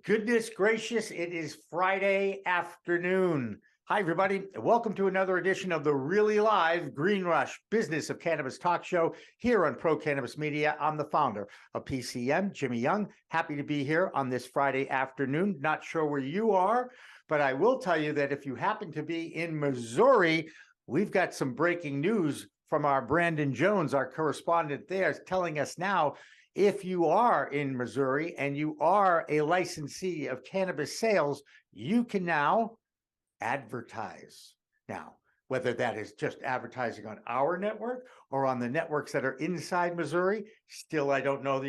Goodness gracious, it is Friday afternoon. Hi, everybody. Welcome to another edition of the Really Live Green Rush Business of Cannabis Talk Show here on Pro Cannabis Media. I'm the founder of PCM, Jimmy Young. Happy to be here on this Friday afternoon. Not sure where you are, but I will tell you that if you happen to be in Missouri, we've got some breaking news from our Brandon Jones, our correspondent there, telling us now if you are in Missouri and you are a licensee of cannabis sales, you can now advertise. Now, whether that is just advertising on our network or on the networks that are inside Missouri, still I don't know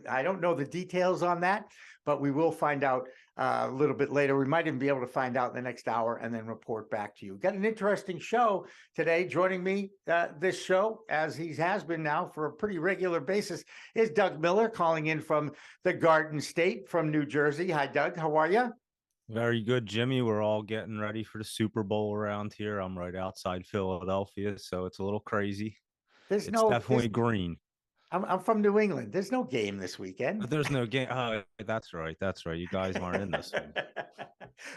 I don't know the details on that, but we will find out a little bit later. We might even be able to find out in the next hour and then report back to you. Got an interesting show today. Joining me this show, as he has been now for a pretty regular basis, is Doug Miller, calling in from the Garden State from New Jersey. Hi, Doug. How are you? Very good, Jimmy. We're all getting ready for the Super Bowl around here. I'm right outside Philadelphia, so it's a little crazy. There's It's definitely green. I'm from New England. There's no game this weekend. There's no game. Oh, that's right. That's right. You guys aren't in this one.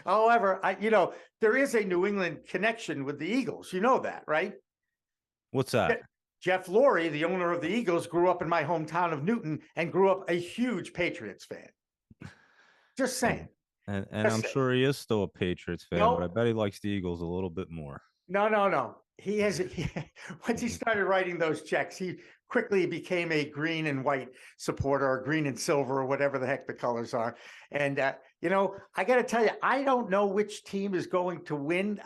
However, there is a New England connection with the Eagles. You know that, right? What's that? Jeff Lurie, the owner of the Eagles, grew up in my hometown of Newton and grew up a huge Patriots fan. Just saying. And I'm sure he is still a Patriots fan, but I bet he likes the Eagles a little bit more. No. Once he started writing those checks, he quickly became a green and white supporter, or green and silver, or whatever the heck the colors are. And, I got to tell you, I don't know which team is going to win.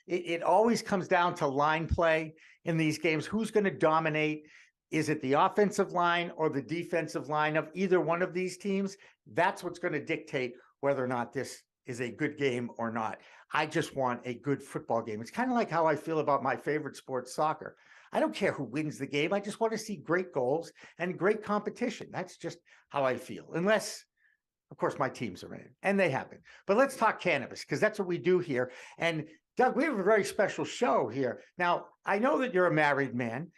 It always comes down to line play in these games. Who's going to dominate? Is it the offensive line or the defensive line of either one of these teams? That's what's going to dictate whether or not this is a good game or not. I just want a good football game. It's kind of like how I feel about my favorite sport, soccer. I don't care who wins the game. I just want to see great goals and great competition. That's just how I feel. Unless, of course, my teams are in it, and they have been. But let's talk cannabis, because that's what we do here. And Doug, we have a very special show here. Now, I know that you're a married man.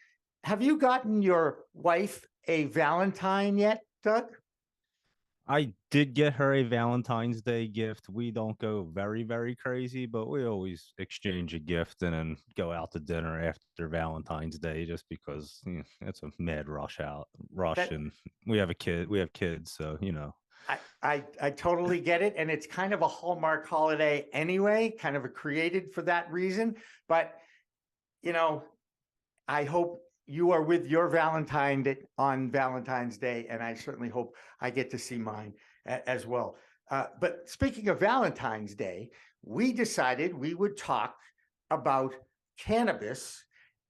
Have you gotten your wife a Valentine yet, Doug? I did get her a Valentine's Day gift. We don't go very, very crazy, but we always exchange a gift and then go out to dinner after Valentine's Day, just because it's a mad rush, and we have a kid. We have kids, so I totally get it, and it's kind of a Hallmark holiday anyway, kind of created for that reason. But I hope you are with your Valentine on Valentine's Day, and I certainly hope I get to see mine as well. But speaking of Valentine's Day, we decided we would talk about cannabis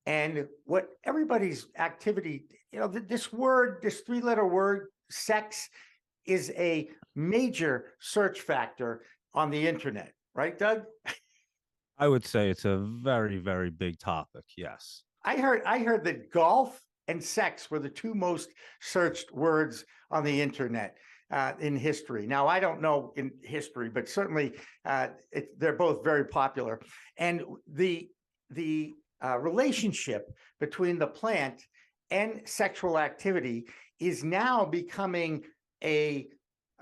and what everybody's activity, this three-letter word, sex, is a major search factor on the internet, right, Doug? I would say it's a very, very big topic. Yes. I heard that golf and sex were the two most searched words on the internet in history. Now, I don't know in history, but certainly they're both very popular. And the relationship between the plant and sexual activity is now becoming a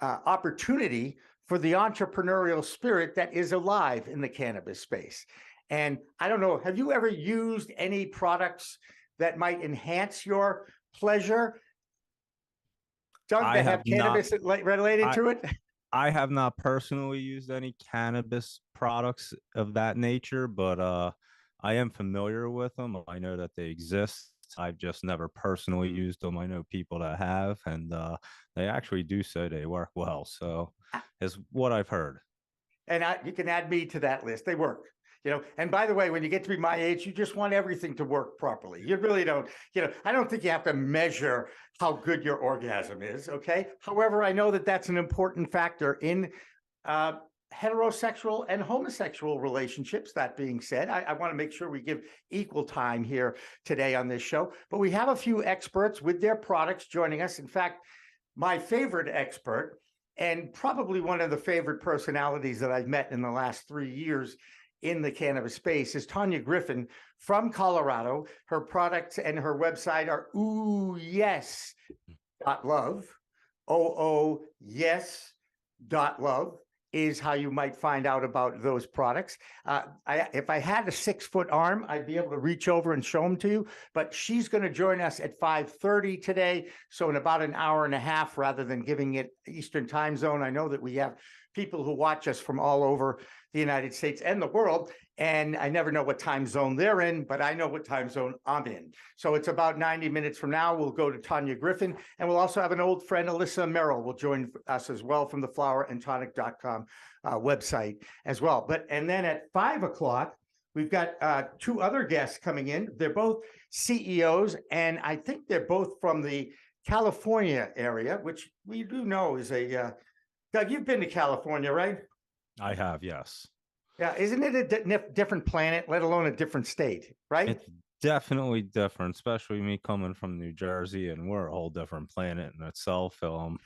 opportunity for the entrepreneurial spirit that is alive in the cannabis space. And I don't know, have you ever used any products that might enhance your pleasure, Doug, that have cannabis related to it? I have not personally used any cannabis products of that nature, but I am familiar with them. I know that they exist. I've just never personally used them. I know people that have, and they actually do say they work well. So is what I've heard. And you can add me to that list. They work. And by the way, when you get to be my age, you just want everything to work properly. You really don't, I don't think you have to measure how good your orgasm is. Okay. However, I know that that's an important factor in heterosexual and homosexual relationships. That being said, I want to make sure we give equal time here today on this show, but we have a few experts with their products joining us. In fact, my favorite expert, and probably one of the favorite personalities that I've met in the last 3 years in the cannabis space, is Tanya Griffin from Colorado. Her products and her website are ooyes.love, ooyes.love. ooyes.love is how you might find out about those products. If I had a 6-foot arm, I'd be able to reach over and show them to you, but she's going to join us at 5:30 today. So in about an hour and a half, rather than giving it Eastern time zone. I know that we have people who watch us from all over the United States and the world, and I never know what time zone they're in, but I know what time zone I'm in. So it's about 90 minutes from now. We'll go to Tanya Griffin, and we'll also have an old friend, Alissa Merrill, will join us as well from the flowerandtonic.com website as well. And then at 5 o'clock, we've got 2 other guests coming in. They're both CEOs, and I think they're both from the California area, which we do know is a, Doug, you've been to California, right? I have, yes. Yeah, isn't it a different planet, let alone a different state, right? It's definitely different, especially me coming from New Jersey, and we're a whole different planet in itself.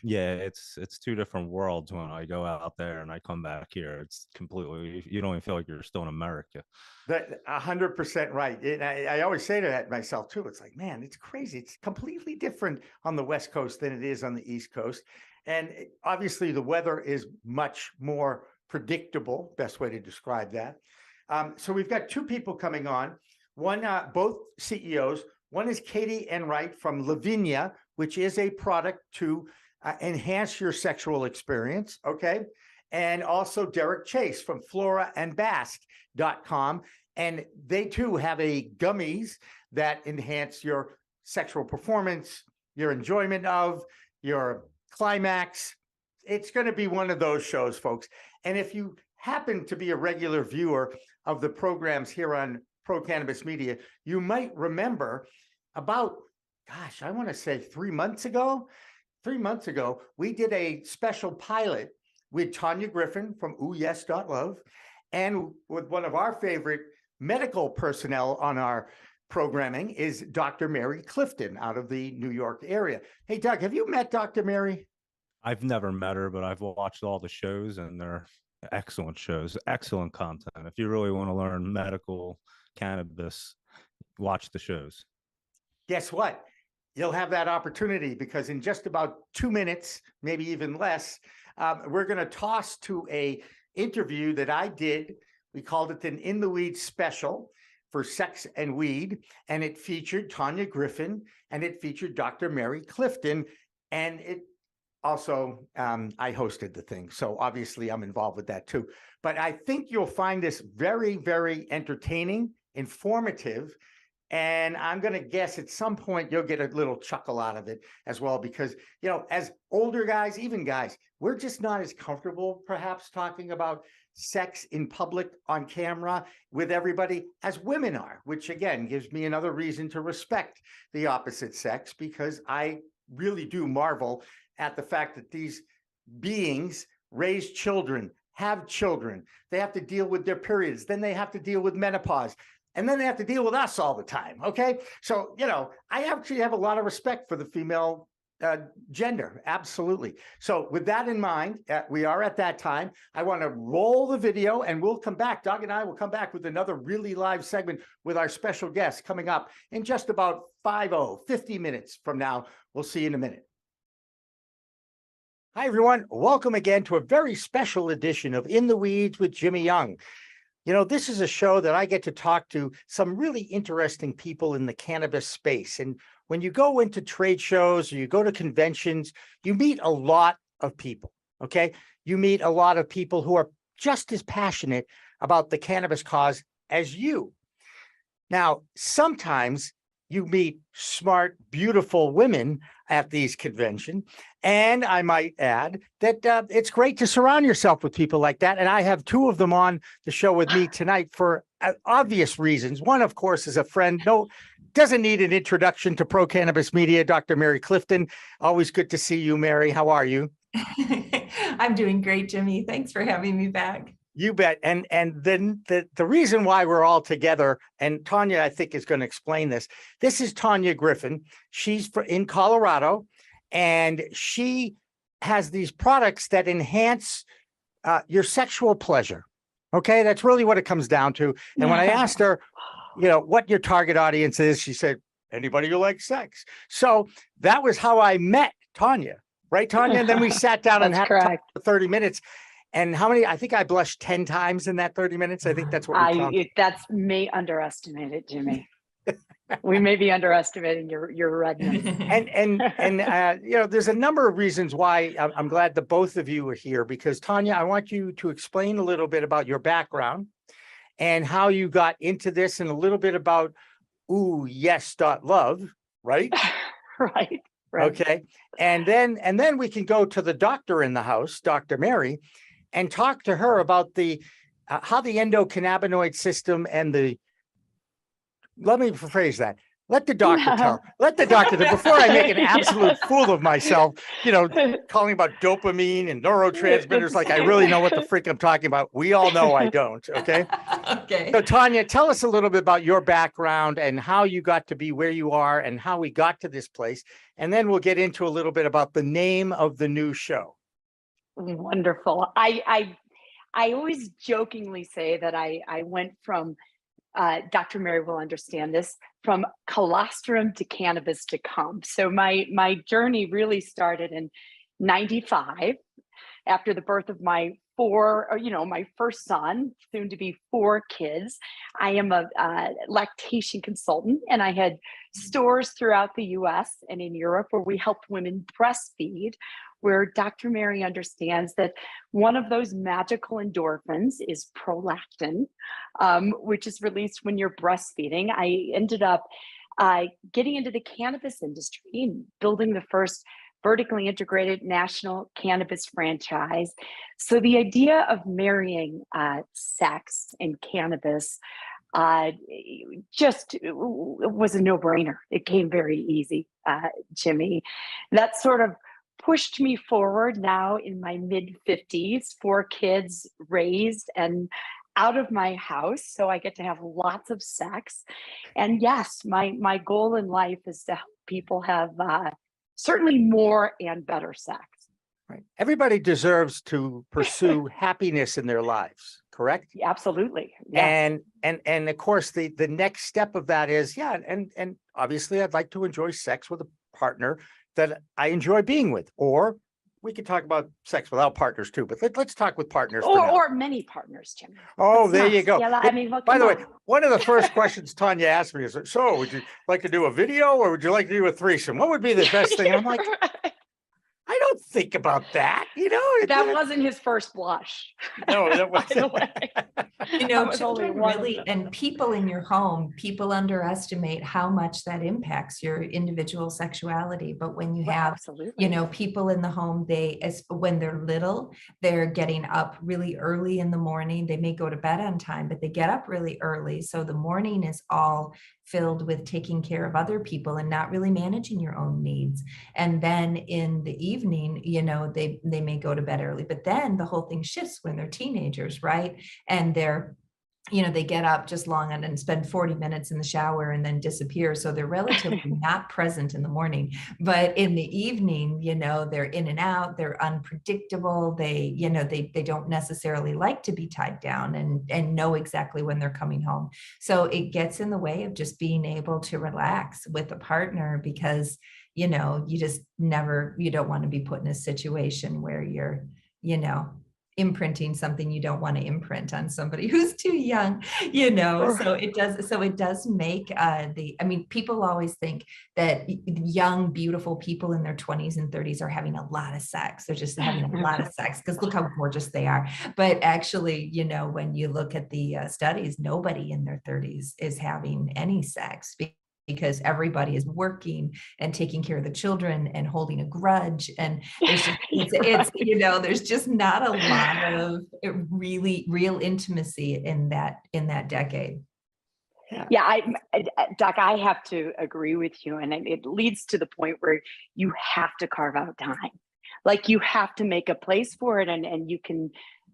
Yeah, it's 2 different worlds when I go out there and I come back here. It's completely, you don't even feel like you're still in America. 100% right. I always say to that myself too. It's like, man, it's crazy. It's completely different on the West Coast than it is on the East Coast. And obviously the weather is much more predictable, best way to describe that. So we've got 2 people coming on, one, both CEOs. One is Katie Enright from Lavinia, which is a product to enhance your sexual experience, okay? And also Derek Chase from floraandbask.com. And they too have a gummies that enhance your sexual performance, your enjoyment of, your climax. It's going to be one of those shows, folks. And if you happen to be a regular viewer of the programs here on Pro Cannabis Media, you might remember about, gosh, I want to say 3 months ago, we did a special pilot with Tanya Griffin from ooyes.love and with one of our favorite medical personnel on our programming is Dr. Mary Clifton out of the New York area. Hey, Doug, have you met Dr. Mary? I've never met her, but I've watched all the shows, and they're excellent shows, excellent content. If you really want to learn medical cannabis, watch the shows. Guess what? You'll have that opportunity because in just about 2 minutes, maybe even less, we're going to toss to a interview that I did. We called it an In the Weeds special for sex and weed, and it featured Tanya Griffin and it featured Dr. Mary Clifton, and it also, I hosted the thing. So obviously I'm involved with that too. But I think you'll find this very, very entertaining, informative, and I'm going to guess at some point you'll get a little chuckle out of it as well, because, you know, as older guys, even guys, we're just not as comfortable perhaps talking about sex in public on camera with everybody as women are, which again gives me another reason to respect the opposite sex, because I really do marvel at the fact that these beings raise children, have children. They have to deal with their periods. Then they have to deal with menopause. And then they have to deal with us all the time. Okay. So, you know, I actually have a lot of respect for the female gender. Absolutely. So with that in mind, we are at that time. I want to roll the video and we'll come back. Doug and I will come back with another really live segment with our special guest coming up in just about 50 minutes from now. We'll see you in a minute. Hi, everyone. Welcome again to a very special edition of In the Weeds with Jimmy Young. You know, this is a show that I get to talk to some really interesting people in the cannabis space. And when you go into trade shows or you go to conventions, you meet a lot of people, okay? You meet a lot of people who are just as passionate about the cannabis cause as you. Now, sometimes you meet smart, beautiful women at these conventions. And I might add that it's great to surround yourself with people like that. And I have 2 of them on the show with me tonight for obvious reasons. One, of course, is a friend. No, doesn't need an introduction to Pro Cannabis Media, Dr. Mary Clifton. Always good to see you, Mary. How are you? I'm doing great, Jimmy. Thanks for having me back. You bet. And then the reason why we're all together, and Tanya, I think, is going to explain this. This is Tanya Griffin. She's in Colorado, and she has these products that enhance your sexual pleasure. Okay, that's really what it comes down to. And when I asked her, you know, what your target audience is, she said, anybody who likes sex. So that was how I met Tanya. right, Tanya? And then we sat down and That's had correct. for 30 minutes. And how many? I think I blushed 10 times in that 30 minutes. I think that's what we counted. That's may underestimate it, Jimmy. We may be underestimating your redness. And you know, there's a number of reasons why I'm glad that both of you are here, because Tanya, I want you to explain a little bit about your background and how you got into this, and a little bit about ooyes.love, right? Right. Okay. And then we can go to the doctor in the house, Dr. Mary, and talk to her about the how the endocannabinoid system and the, let me rephrase that. Let the doctor tell. Let the doctor, before I make an absolute fool of myself, you know, calling about dopamine and neurotransmitters like I really know what the freak I'm talking about. We all know I don't. Okay. Okay. So Tanya, tell us a little bit about your background and how you got to be where you are and how we got to this place. And then we'll get into a little bit about the name of the new show. Wonderful. I always jokingly say that I went from Dr. Mary will understand this, from colostrum to cannabis to come. So my journey really started in 95 after the birth of my my first son, soon to be 4 kids. I am a lactation consultant, and I had stores throughout the US and in Europe where we helped women breastfeed, where Dr. Mary understands that one of those magical endorphins is prolactin, which is released when you're breastfeeding. I ended up getting into the cannabis industry and building the first vertically integrated national cannabis franchise. So the idea of marrying sex and cannabis just was a no-brainer. It came very easy, Jimmy. That sort of pushed me forward now in my mid-50s, 4 kids raised and out of my house. So I get to have lots of sex. And yes, my goal in life is to help people have certainly more and better sex. Right. Everybody deserves to pursue happiness in their lives, correct? Absolutely. Yes. And of course the next step of that is, and obviously I'd like to enjoy sex with a partner that I enjoy being with, or we could talk about sex without partners too, but let's talk with partners for now. Or many partners, Jimmy. Oh, there you go. Yeah, I mean, by the way, one of the first questions Tanya asked me is, so would you like to do a video or would you like to do a threesome? What would be the best thing? And I'm like, I don't think about that, you know. That wasn't his first blush. No, that wasn't. You know, was only children one. really, and people in your home, people underestimate how much that impacts your individual sexuality. But when you have, Absolutely. you know, people in the home, when they're little, they're getting up really early in the morning. They may go to bed on time, but they get up really early. So the morning is all filled with taking care of other people and not really managing your own needs. And then in the evening, you know, they may go to bed early, but then the whole thing shifts when they're teenagers, right? And they're, you know, they get up just long and spend 40 minutes in the shower and then disappear. So they're relatively not present in the morning, but in the evening, you know, they're in and out, they're unpredictable. They, you know, they don't necessarily like to be tied down and know exactly when they're coming home. So it gets in the way of just being able to relax with a partner, because, you know, you don't want to be put in a situation where you're, you know, imprinting something you don't want to imprint on somebody who's too young, you know. So it does make people always think that young, beautiful people in their 20s and 30s are having a lot of sex. They're just having a lot of sex because look how gorgeous they are. But actually, you know, when you look at the studies, nobody in their 30s is having any sex, because everybody is working and taking care of the children and holding a grudge. And there's just, it's you know, there's just not a lot of really real intimacy in that decade. Yeah, Doc, I have to agree with you. And it leads to the point where you have to carve out time. Like you have to make a place for it, and you can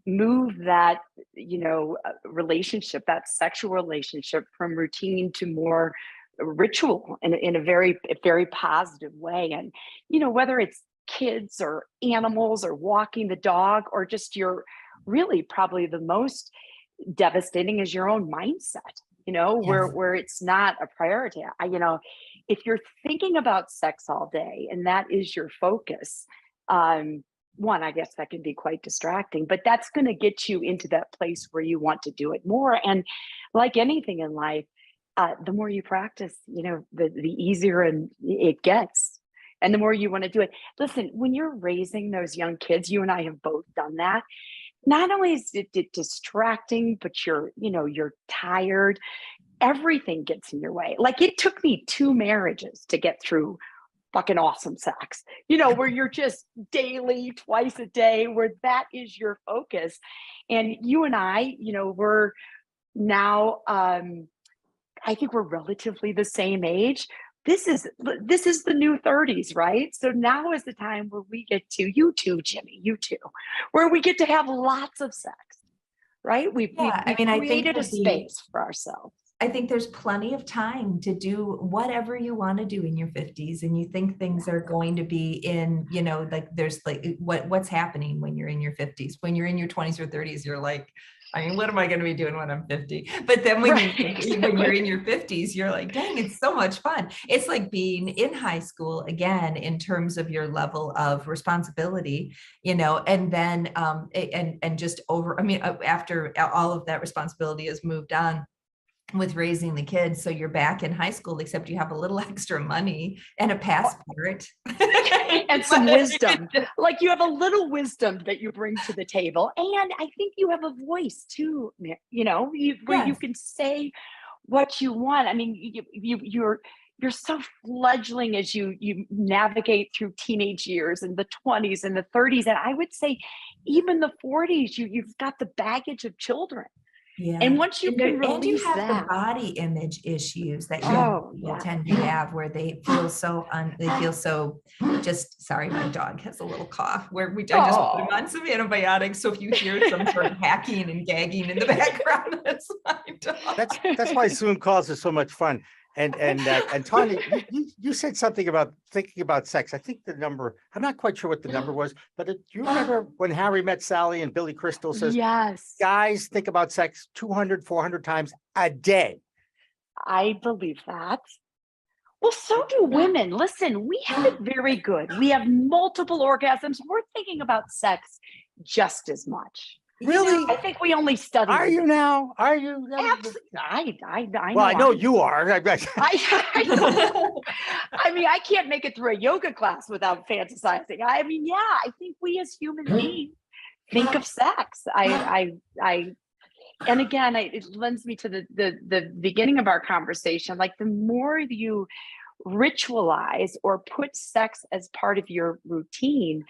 move that, you know, relationship, that sexual relationship, from routine to more ritual in a very, very positive way. And, you know, whether it's kids or animals or walking the dog, or just your really probably the most devastating is your own mindset, you know, Yes. where it's not a priority. You know, if you're thinking about sex all day and that is your focus, One, I guess that can be quite distracting, but that's going to get you into that place where you want to do it more. And like anything in life, the more you practice, the easier and it gets, and the more you want to do it. Listen, when you're raising those young kids, you and I have both done that. Not only is it distracting, but you're tired. Everything gets in your way. Like, it took me 2 marriages to get through fucking awesome sex, where you're just daily, twice a day, where that is your focus. And you and I, we're now, I think we're relatively the same age. This is the new 30s, right? So now is the time where we get to, you too, Jimmy, you too, where we get to have lots of sex, right? We've created a space for ourselves. I think there's plenty of time to do whatever you want to do in your 50s, and you think things are going to be in, like there's like what's happening when you're in your 50s. When you're in your 20s or 30s, you're like, what am I going to be doing when I'm 50? But then when you're in your 50s, you're like, dang, it's so much fun. It's like being in high school again, in terms of your level of responsibility, and then and just after all of that responsibility has moved on with raising the kids. So you're back in high school, except you have a little extra money and a passport and some wisdom. Like, you have a little wisdom that you bring to the table. And I think you have a voice too, where you can say what you want. I mean, you're so fledgling as you navigate through teenage years and the 20s and the 30s. And I would say even the 40s, you've got the baggage of children. Yeah. And once you can release and you have that, the body image issues that young people tend to have, where they feel so just, sorry, my dog has a little cough, where I just put him on some antibiotics. So if you hear some sort of hacking and gagging in the background, that's my dog. That's why Zoom calls are so much fun. And Tanya, you said something about thinking about sex. I think the number, I'm not quite sure what the number was, but do you remember when Harry Met Sally and Billy Crystal says, yes, guys think about sex 200, 400 times a day? I believe that. Well, so do women. Listen, we have it very good. We have multiple orgasms. We're thinking about sex just as much. Really? I think we only study. Are you now? Are you? Absolutely. I know you are. I mean, I can't make it through a yoga class without fantasizing. I think we as human beings think of sex. And again, it lends me to the beginning of our conversation. Like, the more you ritualize or put sex as part of your routine,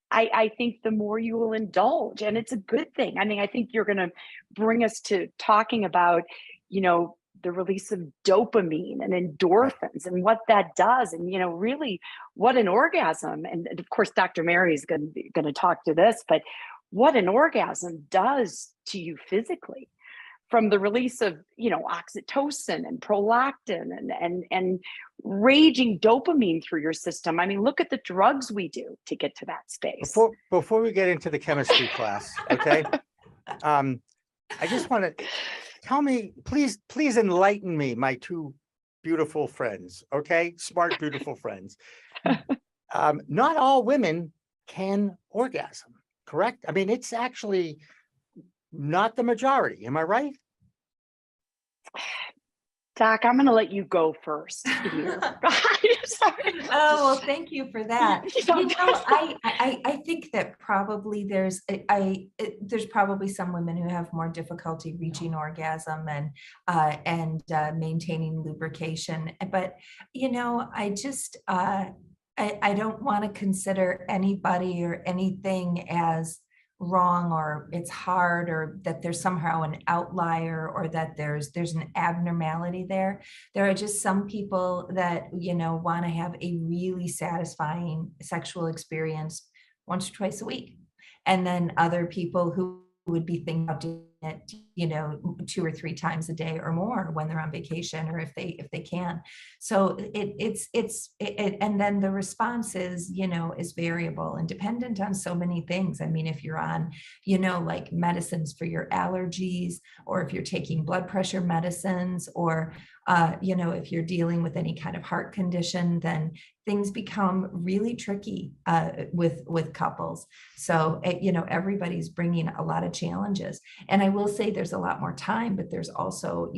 I think the more you will indulge, and it's a good thing. I mean, I think you're going to bring us to talking about, the release of dopamine and endorphins and what that does, and, really what an orgasm. And of course, Dr. Mary is going to talk to this, but what an orgasm does to you physically, from the release of, oxytocin and prolactin and raging dopamine through your system. I mean, look at the drugs we do to get to that space. Before we get into the chemistry class, okay? I just want to tell me, please enlighten me, my 2 beautiful friends, okay? Smart, beautiful friends. Not all women can orgasm, correct? I mean, it's actually not the majority. Am I right? Doc, I'm going to let you go first here. Well, thank you for that. I think that probably there's probably some women who have more difficulty reaching orgasm and maintaining lubrication. But, I just, I don't want to consider anybody or anything as wrong, or it's hard, or that there's somehow an outlier, or that there's an abnormality there. There are just some people that want to have a really satisfying sexual experience once or twice a week, and then other people who would be thinking about doing it, 2 or 3 times a day or more when they're on vacation, or if they can. So and then the response is, is variable and dependent on so many things. I mean, if you're on, like medicines for your allergies, or if you're taking blood pressure medicines, or if you're dealing with any kind of heart condition, then things become really tricky with couples. So, everybody's bringing a lot of challenges. And I will say there's a lot more time, but there's also,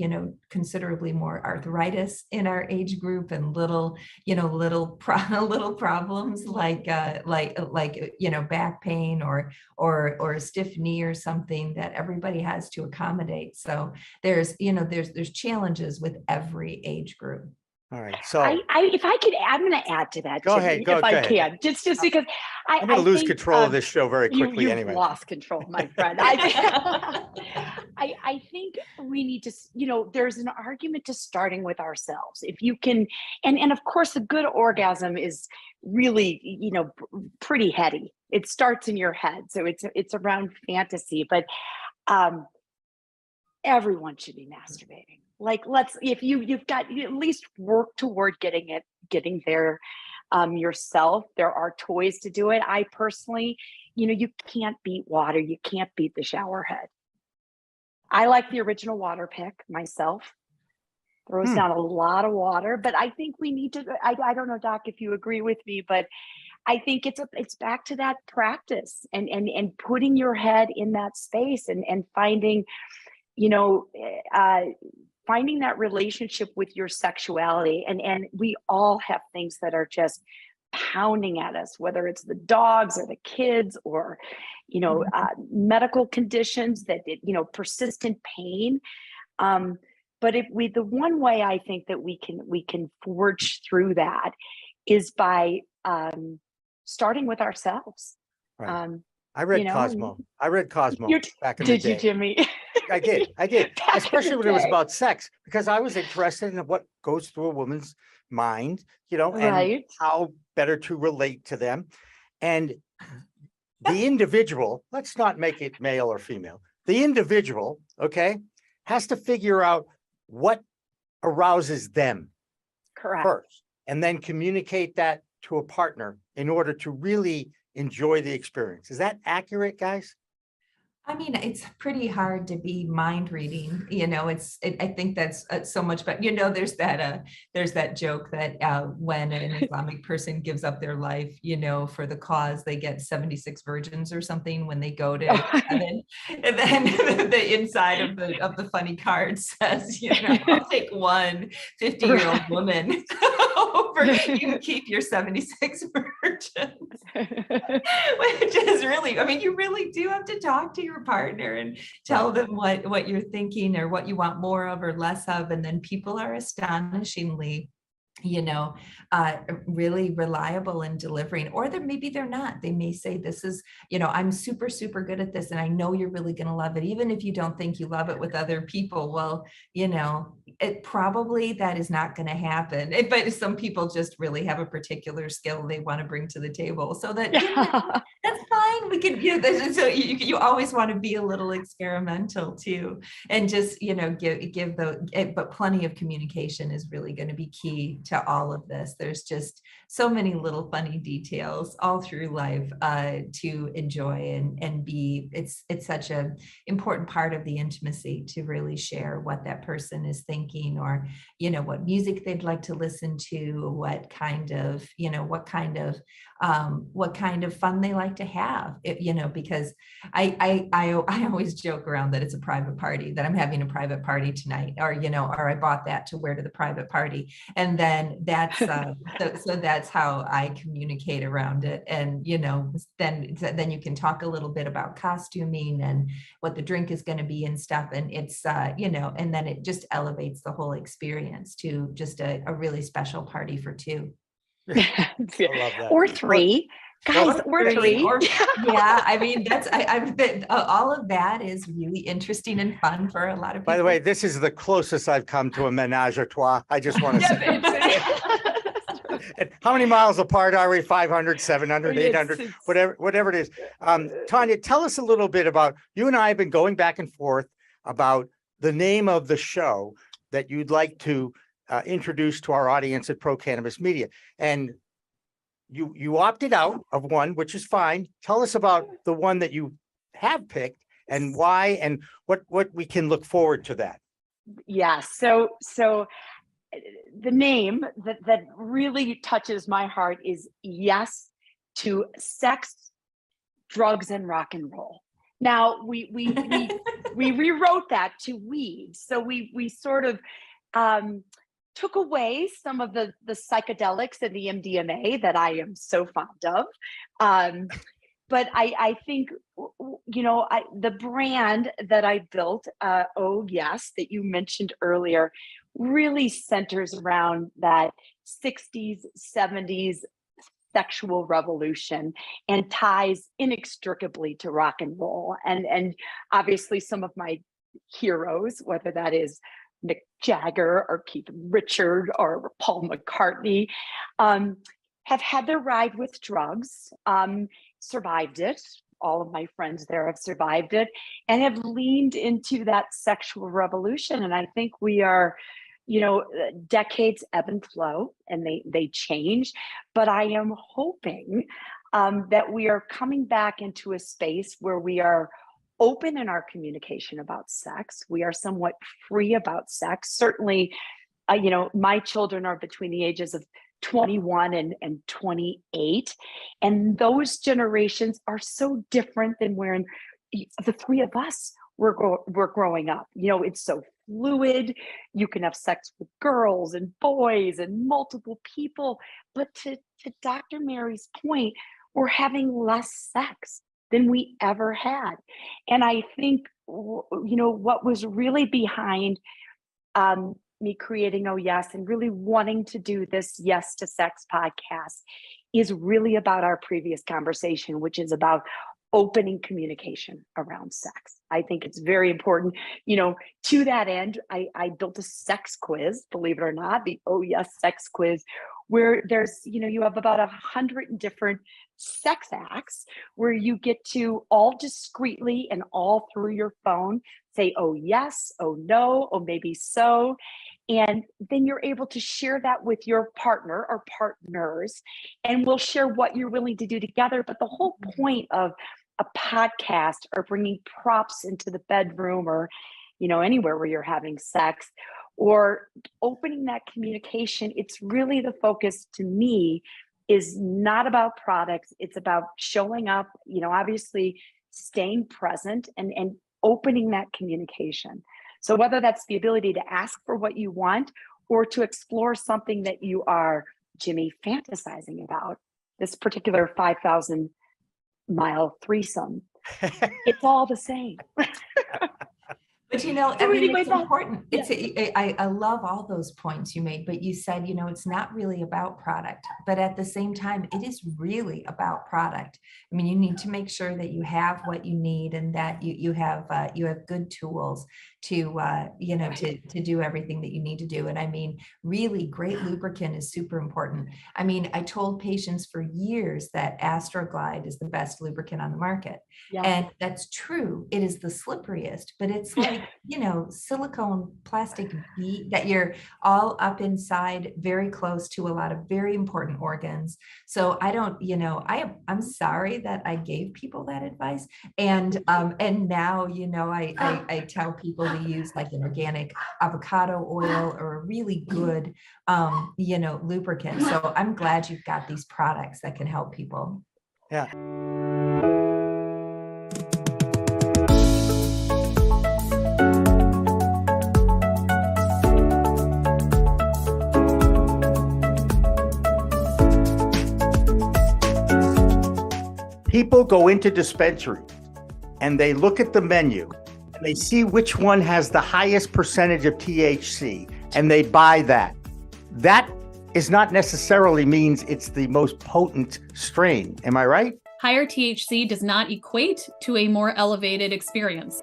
considerably more arthritis in our age group, and little problems like back pain or a stiff knee or something that everybody has to accommodate. So there's challenges with every age group. All right. So if I could, I'm going to add to that. Go Jimmy, ahead. Go ahead. can, just because I'm going to lose think, control of this show very quickly you've anyway. lost control, my friend. I think we need to, there's an argument to starting with ourselves. If you can, and of course, a good orgasm is really, pretty heady. It starts in your head. So it's around fantasy, but everyone should be masturbating. Like, if you've got, at least work toward getting there yourself. There are toys to do it. I personally, you can't beat water. You can't beat the shower head. I like the original water pick myself. Throws down a lot of water, but I think we need to, I don't know, Doc, if you agree with me, but I think it's back to that practice and putting your head in that space and finding, finding that relationship with your sexuality. And we all have things that are just pounding at us, whether it's the dogs or the kids or, medical conditions that, persistent pain. But the one way I think that we can forge through that is by starting with ourselves. Right. I read Cosmo. Back in the day. Did you, Jimmy? I did. Especially when it was about sex, because I was interested in what goes through a woman's mind, and how better to relate to them. And the individual, let's not make it male or female, the individual, has to figure out what arouses them first, and then communicate that to a partner in order to really enjoy the experience. Is that accurate, guys? I mean, it's pretty hard to be mind reading, I think that's so much, but there's that joke that when an Islamic person gives up their life, for the cause, they get 76 virgins or something when they go to heaven. And then the inside of the funny card says, I'll take one 50-year-old woman over, you can keep your 76 virgins. Which is really, I mean, you really do have to talk to your partner and tell them what you're thinking or what you want more of or less of. And then people are astonishingly, really reliable in delivering, or maybe they're not. They may say, this is, I'm super, super good at this, and I know you're really going to love it, even if you don't think you love it with other people. Well, it probably that is not going to happen. But some people just really have a particular skill they want to bring to the table. So that that's fine. We can, so you always want to be a little experimental too, and just give but plenty of communication is really going to be key to all of this. There's just so many little funny details all through life to enjoy and be. It's such an important part of the intimacy to really share what that person is thinking, or what music they'd like to listen to, what kind of fun they like to have. Because I always joke around that it's a private party, that I'm having a private party tonight, or I bought that to wear to the private party, and then that's so that's how I communicate around it. And then you can talk a little bit about costuming and what the drink is going to be and stuff, and it's and then it just elevates the whole experience to just a really special party for two. I love that. Or three. Guys, or three. Yeah, I mean, I've been, all of that is really interesting and fun for a lot of people. By the way, this is the closest I've come to a menage a trois. I just want to say. And how many miles apart are we? 500, 700, 800, whatever it is. Tanya, tell us a little bit about, you and I have been going back and forth about the name of the show that you'd like to introduce to our audience at Pro Cannabis Media. And you opted out of one, which is fine. Tell us about the one that you have picked and why, and what we can look forward to that. Yeah. So the name that really touches my heart is Yes to Sex, Drugs, and Rock and Roll. Now we rewrote that to weed. So we sort of took away some of the psychedelics and the MDMA that I am so fond of. But I think, the brand that I built, Oh Yes, that you mentioned earlier, really centers around that 60s, 70s sexual revolution and ties inextricably to rock and roll. And obviously some of my heroes, whether that is Mick Jagger or Keith Richards or Paul McCartney, have had their ride with drugs, survived it. All of my friends there have survived it and have leaned into that sexual revolution. And I think we are, decades ebb and flow and they change, but I am hoping that we are coming back into a space where we are open in our communication about sex. We are somewhat free about sex. Certainly, my children are between the ages of 21 and 28. And those generations are so different than when the three of us were growing up. It's so fluid. You can have sex with girls and boys and multiple people. But to Dr. Mary's point, we're having less sex than we ever had. And I think, what was really behind me creating Oh Yes and really wanting to do this Yes to Sex podcast is really about our previous conversation, which is about opening communication around sex. I think it's very important. To that end, I built a sex quiz, believe it or not, the Oh Yes sex quiz, where there's, you have about 100 different sex acts where you get to all discreetly and all through your phone say, oh yes, oh no, oh maybe so. And then you're able to share that with your partner or partners, and we'll share what you're willing to do together. But the whole point of a podcast or bringing props into the bedroom or, anywhere where you're having sex or opening that communication, it's really the focus to me is not about products. It's about showing up, obviously staying present and opening that communication. So whether that's the ability to ask for what you want or to explore something that you are, Jimmy, fantasizing about, this particular 5,000 mile threesome, it's all the same. But it's important. I love all those points you made, but you said, it's not really about product, but at the same time, it is really about product. I mean, you need to make sure that you have what you need and that you have good tools to to do everything that you need to do. And I mean, really great lubricant is super important. I mean, I told patients for years that Astroglide is the best lubricant on the market. Yeah. And that's true. It is the slipperiest, but it's like, silicone plastic bead that you're all up inside, very close to a lot of very important organs. So I don't, I'm sorry that I gave people that advice. And now, I tell people to use like an organic avocado oil or a really good, lubricant. So I'm glad you've got these products that can help people. Yeah. People go into dispensaries and they look at the menu and they see which one has the highest percentage of THC and they buy that. That is not necessarily means it's the most potent strain. Am I right? Higher THC does not equate to a more elevated experience.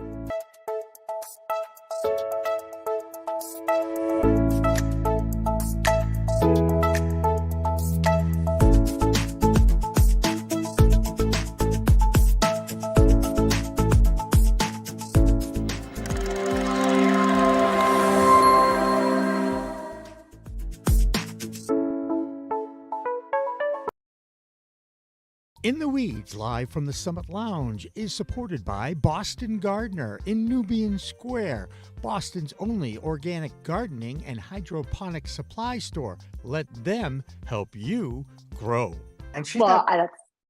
In the Weeds, live from the Summit Lounge, is supported by Boston Gardener in Nubian Square, Boston's only organic gardening and hydroponic supply store. Let them help you grow. And she's Well,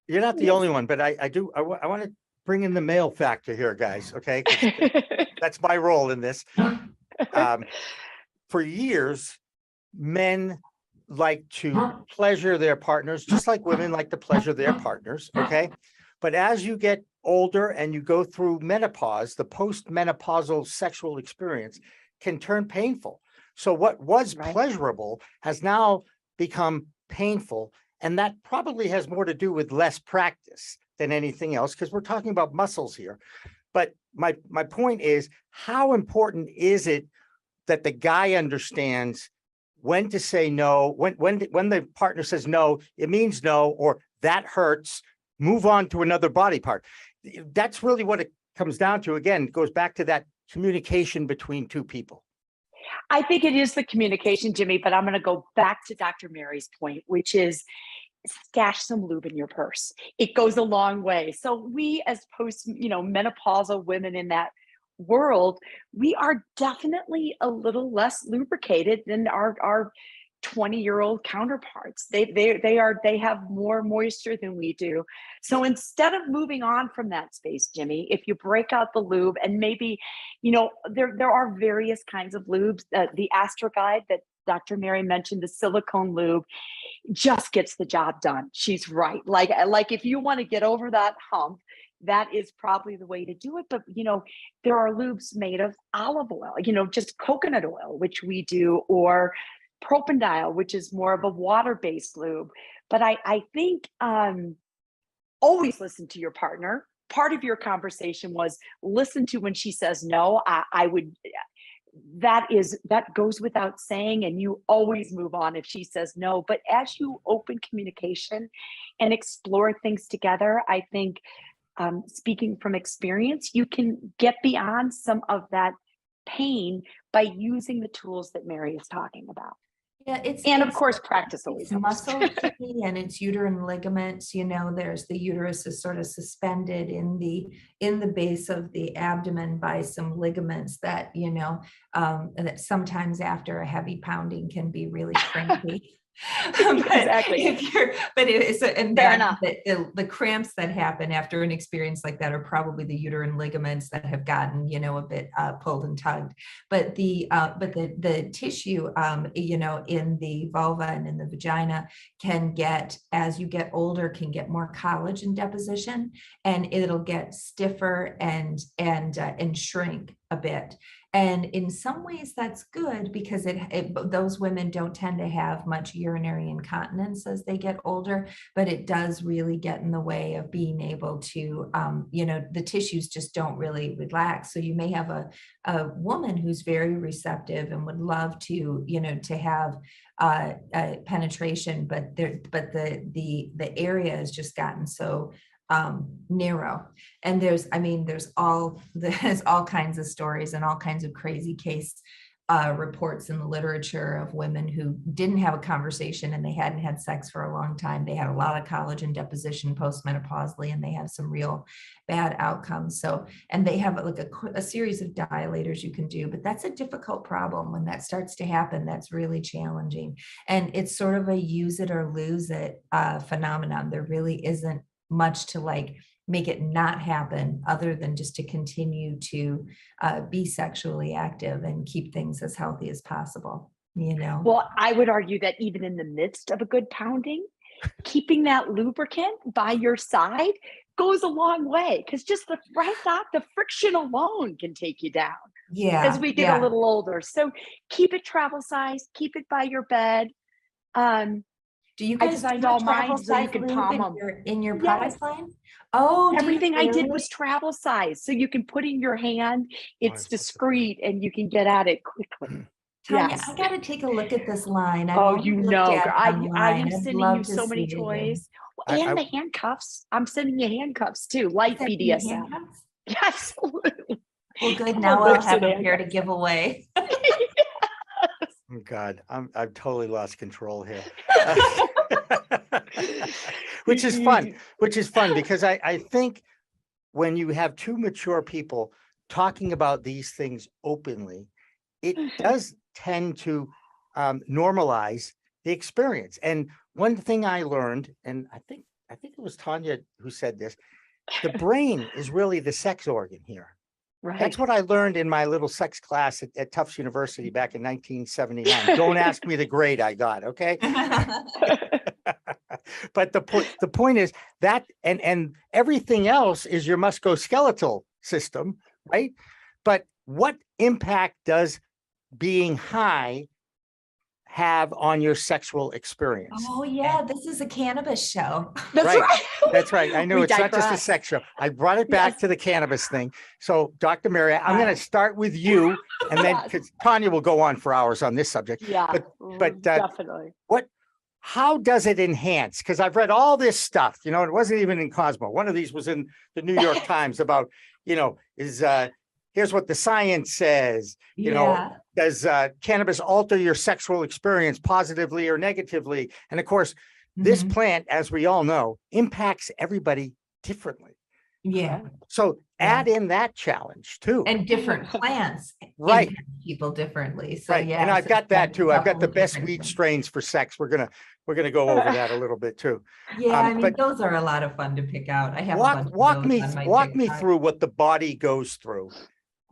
you're not the only one, but I want to bring in the male factor here, guys. Okay. 'Cause that's my role in this. For years, men like to pleasure their partners, just like women like to pleasure their partners. Okay. But as you get older and you go through menopause, the post-menopausal sexual experience can turn painful. So what was pleasurable has now become painful. And that probably has more to do with less practice than anything else, because we're talking about muscles here. But my point is, how important is it that the guy understands when to say no, when the partner says no, it means no, or that hurts, move on to another body part. That's really what it comes down to. Again, it goes back to that communication between two people. I think it is the communication, Jimmy, but I'm going to go back to Dr. Mary's point, which is stash some lube in your purse. It goes a long way. So we, as menopausal women in that world, we are definitely a little less lubricated than our 20-year-old counterparts. They have more moisture than we do. So instead of moving on from that space, Jimmy, if you break out the lube, and maybe, there are various kinds of lubes. The Astroguide that Dr. Mary mentioned, the silicone lube, just gets the job done. She's right. Like if you want to get over that hump, that is probably the way to do it. But, there are lubes made of olive oil, just coconut oil, which we do, or propanediol, which is more of a water-based lube. But I think always listen to your partner. Part of your conversation was listen to when she says no. That goes without saying, and you always move on if she says no. But as you open communication and explore things together, I think, speaking from experience, you can get beyond some of that pain by using the tools that Mary is talking about. Yeah, of course, practice always helps. Muscle and it's uterine ligaments. There's the uterus is sort of suspended in the base of the abdomen by some ligaments that that sometimes after a heavy pounding can be really crampy. Exactly. The cramps that happen after an experience like that are probably the uterine ligaments that have gotten a bit pulled and tugged. But the tissue in the vulva and in the vagina can get, as you get older, can get more collagen deposition, and it'll get stiffer and shrink a bit. And in some ways that's good, because those women don't tend to have much urinary incontinence as they get older, but it does really get in the way of being able to, the tissues just don't really relax. So you may have a woman who's very receptive and would love to, to have penetration, but the area has just gotten so narrow. And there's all kinds of stories and all kinds of crazy case reports in the literature of women who didn't have a conversation and they hadn't had sex for a long time. They had a lot of collagen deposition postmenopausally, and they have some real bad outcomes. So, and they have like a series of dilators you can do, but that's a difficult problem. When that starts to happen, that's really challenging. And it's sort of a use it or lose it phenomenon. There really isn't much to make it not happen, other than just to continue to be sexually active and keep things as healthy as possible. Well, I would argue that even in the midst of a good pounding, keeping that lubricant by your side goes a long way, because just the friction alone can take you down. Yeah, as we get a little older. So keep it travel size, keep it by your bed. Do you guys designed all mine so you can palm them in your product line? Oh, everything I did was travel size, so you can put in your hand. It's discreet, and you can get at it quickly. Tanya, I got to take a look at this line. I am sending you so many toys, and the handcuffs. I'm sending you handcuffs too, light BDSM. Yes. Well, good. Now I'll have a pair to give away. Oh God, I've totally lost control here. Which is fun because I think when you have two mature people talking about these things openly, it does tend to normalize the experience. And one thing I learned, and I think it was Tanya who said this, the brain is really the sex organ here. Right. That's what I learned in my little sex class at Tufts University back in 1979. Don't ask me the grade I got, okay? But the point is that and everything else is your musculoskeletal system, right? But what impact does being high have on your sexual experience? Oh yeah, this is a cannabis show. That's right. That's right. I know We it's not just a digress. sex show. I brought it back Yes. to the cannabis thing. So, Dr. Mary, I'm going to start with you, and then Yes. because Tanya will go on for hours on this subject. Yeah, but definitely. How does it enhance? Because I've read all this stuff. You know, it wasn't even in Cosmo. One of these was in the New York Times about, here's what the science says. You know, does cannabis alter your sexual experience positively or negatively? And of course, this plant, as we all know, impacts everybody differently. Yeah. So add in that challenge too. And different plants Right. impact people differently. So Right. yeah. And I've so got that that's too. I've got the definitely best different weed things. strains for sex. We're gonna go over that a little bit too. Yeah, I mean, but those are a lot of fun to pick out. I have a bunch of walk those me on my walk me TikTok. through what the body goes through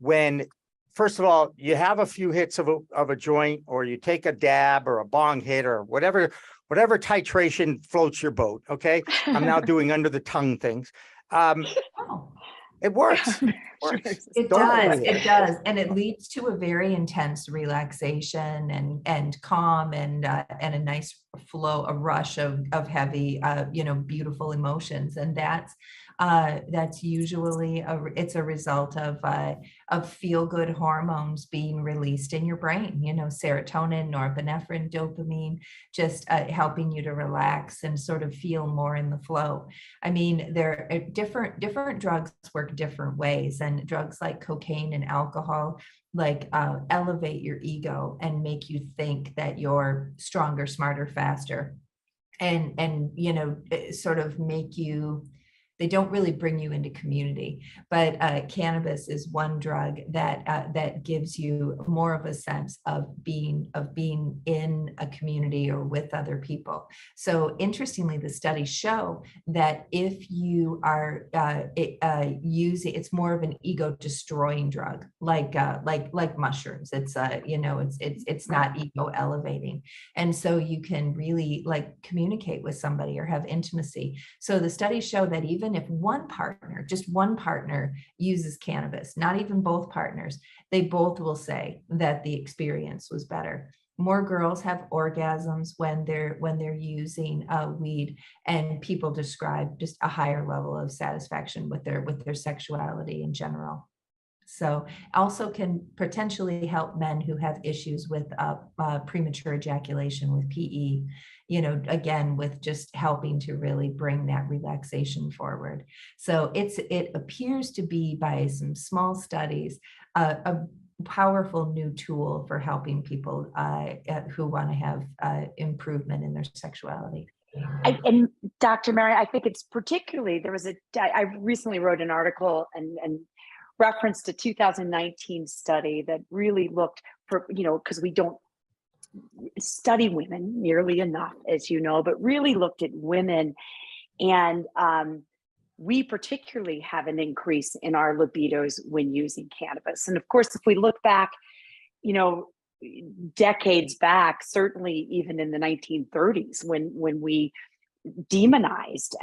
when, first of all, you have a few hits of a joint, or you take a dab or a bong hit or whatever titration floats your boat. Okay. I'm now doing under the tongue things. Oh. It works. It does. And it leads to a very intense relaxation and calm and a nice flow, a rush of heavy, beautiful emotions. And that's usually it's a result of feel-good hormones being released in your brain, serotonin, norepinephrine, dopamine, just helping you to relax and sort of feel more in the flow. I mean, there are different drugs work different ways, and drugs like cocaine and alcohol elevate your ego and make you think that you're stronger, smarter, faster, and sort of make you. They don't really bring you into community, but cannabis is one drug that gives you more of a sense of being in a community or with other people. So interestingly, the studies show that if you are using, it's more of an ego destroying drug, like mushrooms. It's it's not ego elevating, and so you can really communicate with somebody or have intimacy. So the studies show that even if just one partner uses cannabis, not even both partners, they both will say that the experience was better. More girls have orgasms when they're using weed, and people describe just a higher level of satisfaction with their sexuality in general. So also can potentially help men who have issues with premature ejaculation with PE, again, with just helping to really bring that relaxation forward. So it appears to be, by some small studies, a powerful new tool for helping people who want to have improvement in their sexuality. And Dr. Mary, I think it's particularly, I recently wrote an article and referenced a 2019 study that really looked for, because we don't study women nearly enough, as you know, but really looked at women. And we particularly have an increase in our libidos when using cannabis. And of course, if we look back, decades back, certainly even in the 1930s, when we demonized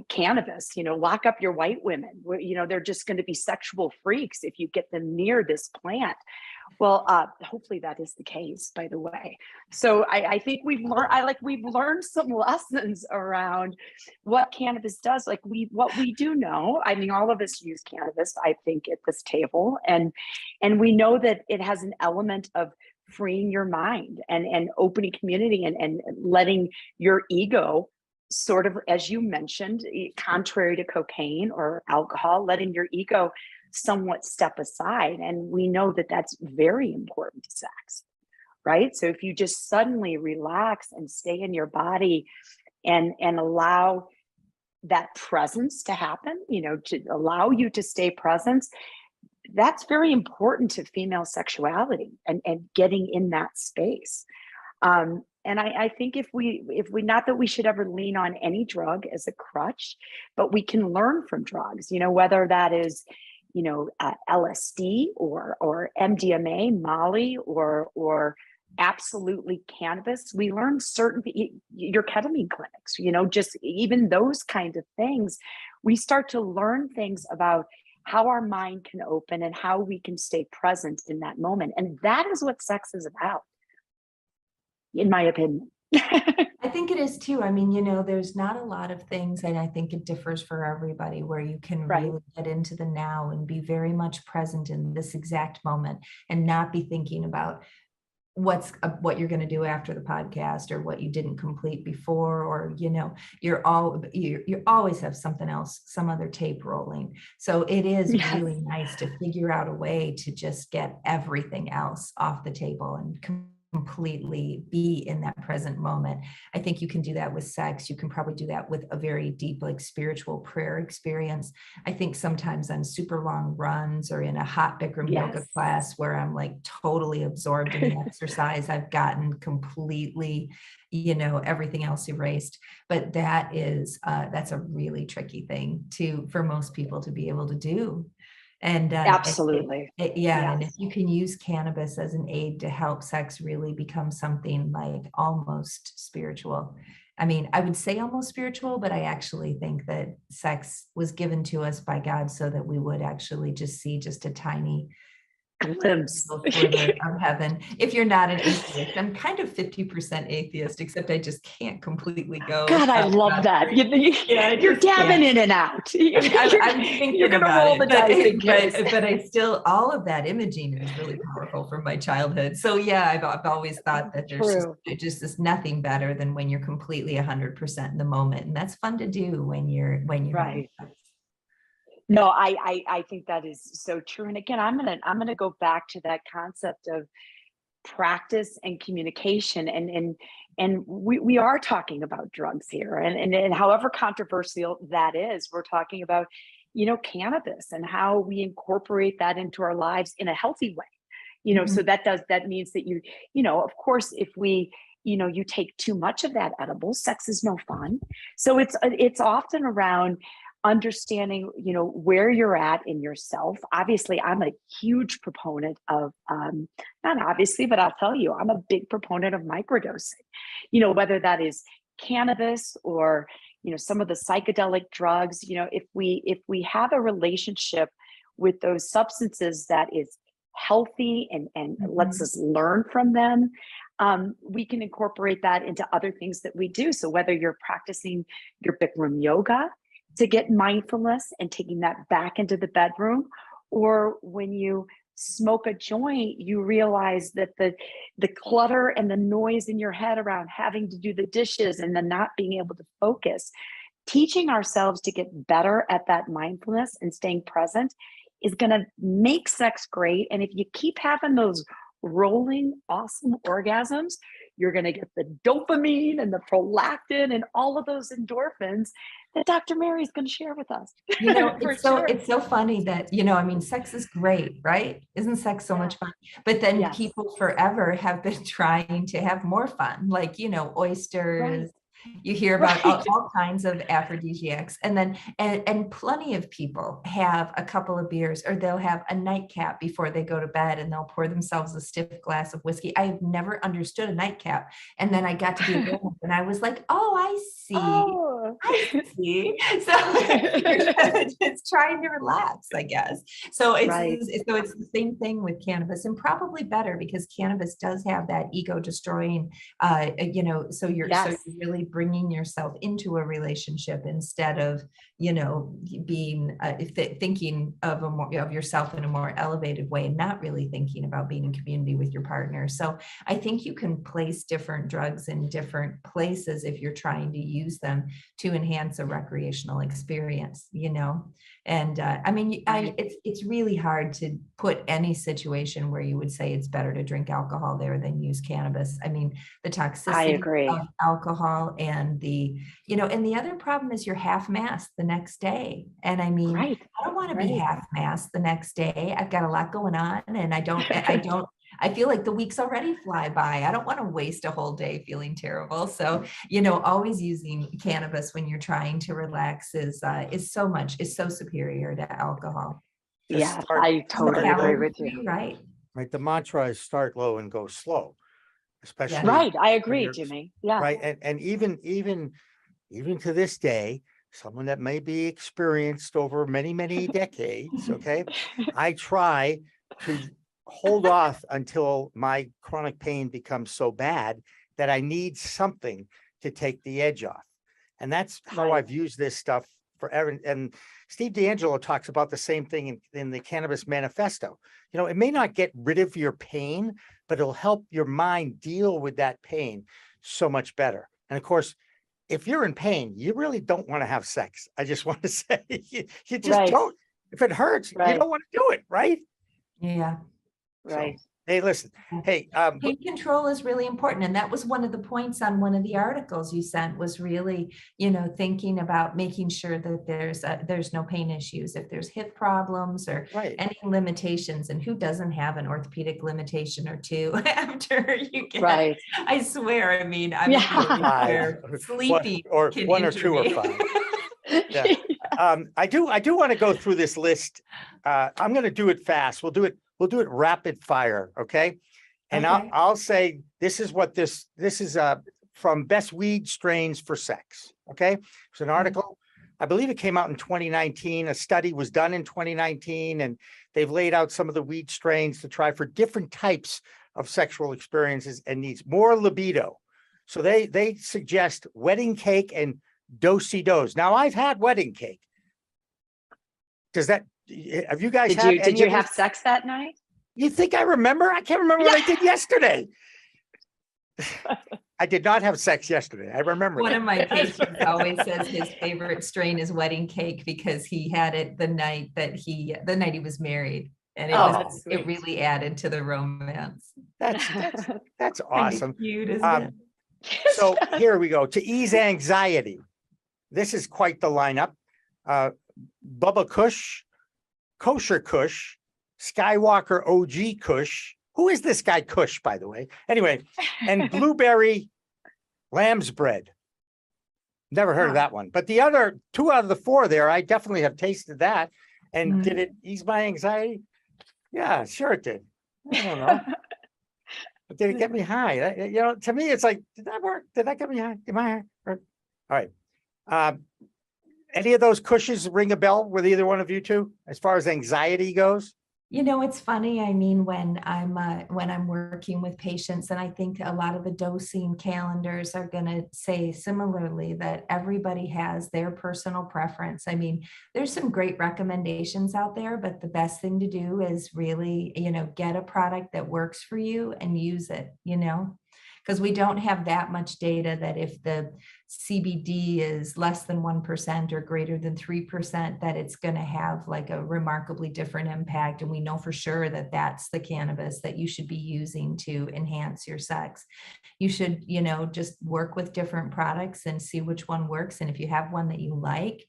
cannabis, lock up your white women, they're just going to be sexual freaks if you get them near this plant. Well, hopefully that is the case, by the way. So I think we've learned some lessons around what cannabis does. What we do know, I mean, all of us use cannabis, I think, at this table, and we know that it has an element of freeing your mind and opening community and letting your ego, sort of, as you mentioned, contrary to cocaine or alcohol, letting your ego somewhat step aside. And we know that that's very important to sex, right? So if you just suddenly relax and stay in your body and allow that presence to happen, to allow you to stay present, that's very important to female sexuality and getting in that space. And I think if we, not that we should ever lean on any drug as a crutch, but we can learn from drugs, whether that is, LSD or MDMA, Molly, or absolutely cannabis. We learn your ketamine clinics, just even those kinds of things. We start to learn things about how our mind can open and how we can stay present in that moment. And that is what sex is about, in my opinion. I think it is too. I mean, there's not a lot of things, and I think it differs for everybody, where you can really get into the now and be very much present in this exact moment and not be thinking about what you're going to do after the podcast or what you didn't complete before, or you always have something else, some other tape rolling. So it is really nice to figure out a way to just get everything else off the table and completely be in that present moment. I think you can do that with sex. You can probably do that with a very deep, spiritual prayer experience. I think sometimes on super long runs or in a hot Bikram yoga class where I'm totally absorbed in the exercise, I've gotten completely, everything else erased. But that's a really tricky thing for most people to be able to do. And absolutely. And if you can use cannabis as an aid to help sex really become something almost spiritual. I mean, I would say almost spiritual, but I actually think that sex was given to us by God so that we would actually just see just a tiny glimpse of heaven. If you're not an atheist, I'm kind of 50% atheist, except I just can't completely go. God, I love that. You're dabbing in and out. I'm thinking you're gonna about roll the dice, but I still, all of that imaging is really powerful from my childhood. So yeah, I've always thought that there's just nothing better than when you're completely 100% in the moment, and that's fun to do when you're right. No, I think that is so true. And again, I'm gonna go back to that concept of practice and communication, and we are talking about drugs here, and however controversial that is, we're talking about cannabis and how we incorporate that into our lives in a healthy way. So that means that of course, if we you take too much of that edible, sex is no fun. So it's often around understanding, where you're at in yourself. Obviously, I'm a huge proponent of, not obviously, but I'll tell you, I'm a big proponent of microdosing, whether that is cannabis or, some of the psychedelic drugs. If we have a relationship with those substances that is healthy and lets us learn from them, we can incorporate that into other things that we do. So whether you're practicing your Bikram yoga to get mindfulness and taking that back into the bedroom, or when you smoke a joint, you realize that the clutter and the noise in your head around having to do the dishes and then not being able to focus, teaching ourselves to get better at that mindfulness and staying present is going to make sex great. And if you keep having those rolling awesome orgasms, you're going to get the dopamine and the prolactin and all of those endorphins that Dr. Mary is going to share with us. It's so funny that, sex is great, right? Isn't sex so much fun? But then people forever have been trying to have more fun, oysters. Right. You hear about all kinds of aphrodisiacs, and then and plenty of people have a couple of beers, or they'll have a nightcap before they go to bed, and they'll pour themselves a stiff glass of whiskey. I've never understood a nightcap, and then I got to be a grown-up, and I was like, oh, I see. I see. So it's trying to relax, I guess. So it's the same thing with cannabis, and probably better because cannabis does have that ego destroying, so you're really bringing yourself into a relationship instead of, being thinking of yourself in a more elevated way and not really thinking about being in community with your partner. So I think you can place different drugs in different places if you're trying to use them to enhance a recreational experience, And it's really hard to put any situation where you would say it's better to drink alcohol there than use cannabis. I mean, the toxicity of alcohol and and the other problem is you're half-mast the next day. And I mean, Right. I don't want to Right. be half-mast the next day. I've got a lot going on, and I feel like the weeks already fly by. I don't want to waste a whole day feeling terrible. So, always using cannabis when you're trying to relax is so superior to alcohol. Yeah, start- I totally agree with you. Right. Right. The mantra is start low and go slow, especially Right. I when agree, you're- Jimmy. Yeah. Right. And even to this day, someone that may be experienced over many, many decades, okay, I try to hold off until my chronic pain becomes so bad that I need something to take the edge off. And that's how Right. I've used this stuff forever. And Steve D'Angelo talks about the same thing in the Cannabis Manifesto. It may not get rid of your pain, but it'll help your mind deal with that pain so much better. And of course, if you're in pain, you really don't want to have sex. I just want to say, you just Right. don't. If it hurts, you Right. don't want to do it, right? Yeah. Right. So, hey, listen. Hey, Pain control is really important. And that was one of the points on one of the articles you sent, was really, thinking about making sure that there's no pain issues. If there's hip problems or right. any limitations, and who doesn't have an orthopedic limitation or two after you get, Right. I swear, I mean, I'm Yeah. Five. sleeping or can one or injure two or me. five. Yeah. I do want to go through this list. I'm going to do it fast. We'll do it rapid fire. Okay. And Okay. I'll say, this is what this is from Best Weed Strains for Sex. Okay. It's an article. I believe it came out in 2019. A study was done in 2019, and they've laid out some of the weed strains to try for different types of sexual experiences and needs. More libido. So they suggest wedding cake and do-si-dos. Now, I've had wedding cake. Have you guys had any Did you of have this? sex that night? You think I remember? I can't remember what I did yesterday. I did not have sex yesterday. I remember One that. of my patients always says his favorite strain is wedding cake because he had it the night he was married. And that's it sweet. really added to the romance. That's awesome. Cute, isn't it? So here we go. To ease anxiety. This is quite the lineup. Bubba Kush, Kosher Kush, Skywalker OG Kush. Who is this guy Kush, by the way? Anyway, and blueberry lamb's bread. Never heard of that one. But the other 2 out of the 4 there, I definitely have tasted that. And did it ease my anxiety? Yeah, sure it did. I don't know. But did it get me high? To me, it's like, did that work? Did that get me high? Am I high? All right. Any of those cushions ring a bell with either one of you two, as far as anxiety goes? It's funny. I mean, when I'm working with patients, and I think a lot of the dosing calendars are going to say similarly that everybody has their personal preference. I mean, there's some great recommendations out there, but the best thing to do is really, get a product that works for you and use it, because we don't have that much data that if the CBD is less than 1% or greater than 3%, that it's going to have like a remarkably different impact. And we know for sure that that's the cannabis that you should be using to enhance your sex. You should, just work with different products and see which one works. And if you have one that you like,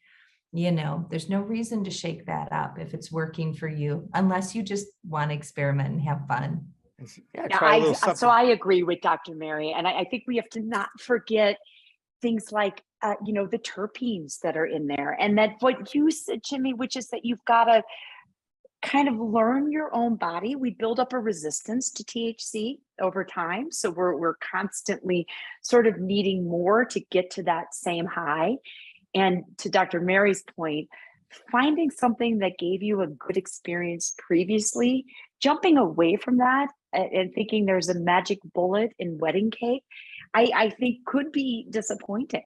there's no reason to shake that up if it's working for you, unless you just want to experiment and have fun. Yeah, so I agree with Dr. Mary, and I think we have to not forget things like the terpenes that are in there, and that what you said, Jimmy, which is that you've got to kind of learn your own body. We build up a resistance to THC over time, so we're constantly sort of needing more to get to that same high. And to Dr. Mary's point, finding something that gave you a good experience previously, jumping away from that and thinking there's a magic bullet in wedding cake, I think could be disappointing.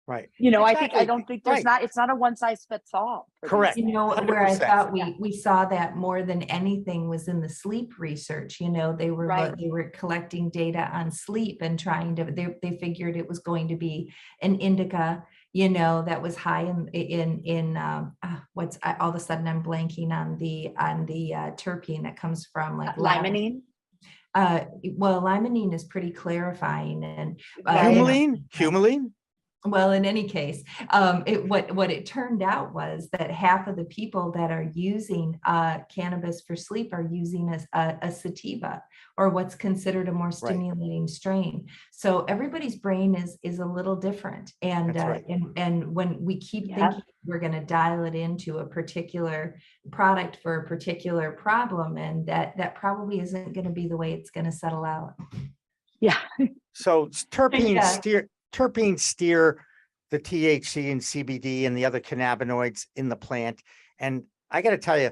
Right. I don't think it's not a one size fits all. Correct. Where I 100%. thought we saw that more than anything was in the sleep research. They were collecting data on sleep and trying to, they figured it was going to be an indica, that was high in all of a sudden I'm blanking on the terpene that comes from like limonene. Well, limonene is pretty clarifying, and Humulene? well, in any case, what it turned out was that half of the people that are using cannabis for sleep are using a sativa, or what's considered a more stimulating strain. So everybody's brain is a little different, and and when we keep thinking we're going to dial it into a particular product for a particular problem, and that probably isn't going to be the way it's going to settle out. Yeah. So terpenes steer the THC and CBD and the other cannabinoids in the plant. And I got to tell you,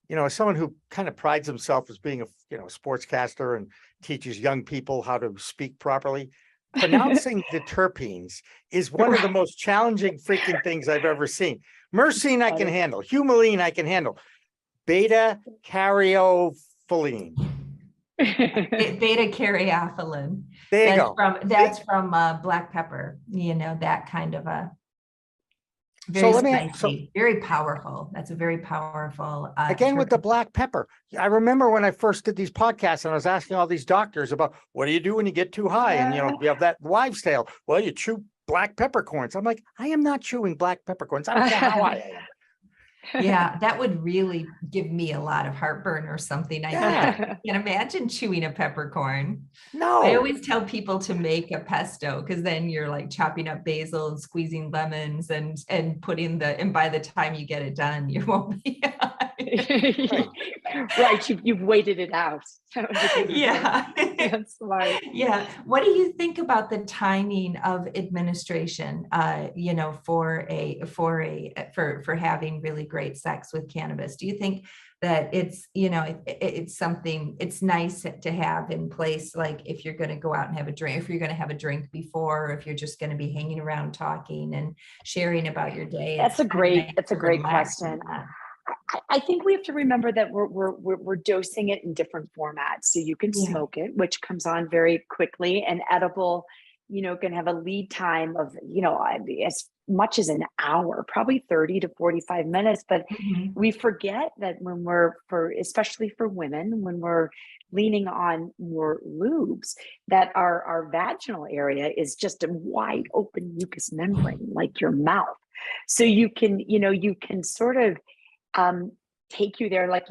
as someone who kind of prides himself as being a sportscaster and teaches young people how to speak properly, pronouncing the terpenes is one of the most challenging freaking things I've ever seen. Myrcene I can handle. Humulene I can handle. Beta caryophyllene. Beta caryophyllene. There you go. That's from black pepper. That kind of a very spicy, very powerful. That's a very powerful. Again, with the black pepper. I remember when I first did these podcasts and I was asking all these doctors about what do you do when you get too high? And you have that wives' tale. Well, you chew black peppercorns. I'm like, I am not chewing black peppercorns. I don't care how I am. Yeah, that would really give me a lot of heartburn or something. I can't imagine chewing a peppercorn. No. I always tell people to make a pesto, because then you're like chopping up basil and squeezing lemons and putting and by the time you get it done, you won't be right. You've waited it out. Yeah. That's smart. Yeah. What do you think about the timing of administration, for having really great sex with cannabis? Do you think that it's something, it's nice to have in place, like if you're going to go out and have a drink, if you're going to have a drink before, or if you're just going to be hanging around talking and sharing about your day? That's a great question. I think we have to remember that we're dosing it in different formats. So you can smoke it, which comes on very quickly, and edible, can have a lead time of, as much as an hour, probably 30 to 45 minutes. But we forget that when especially for women, when we're leaning on more lubes, that our vaginal area is just a wide open mucous membrane, like your mouth. So you can sort of take you there. Like,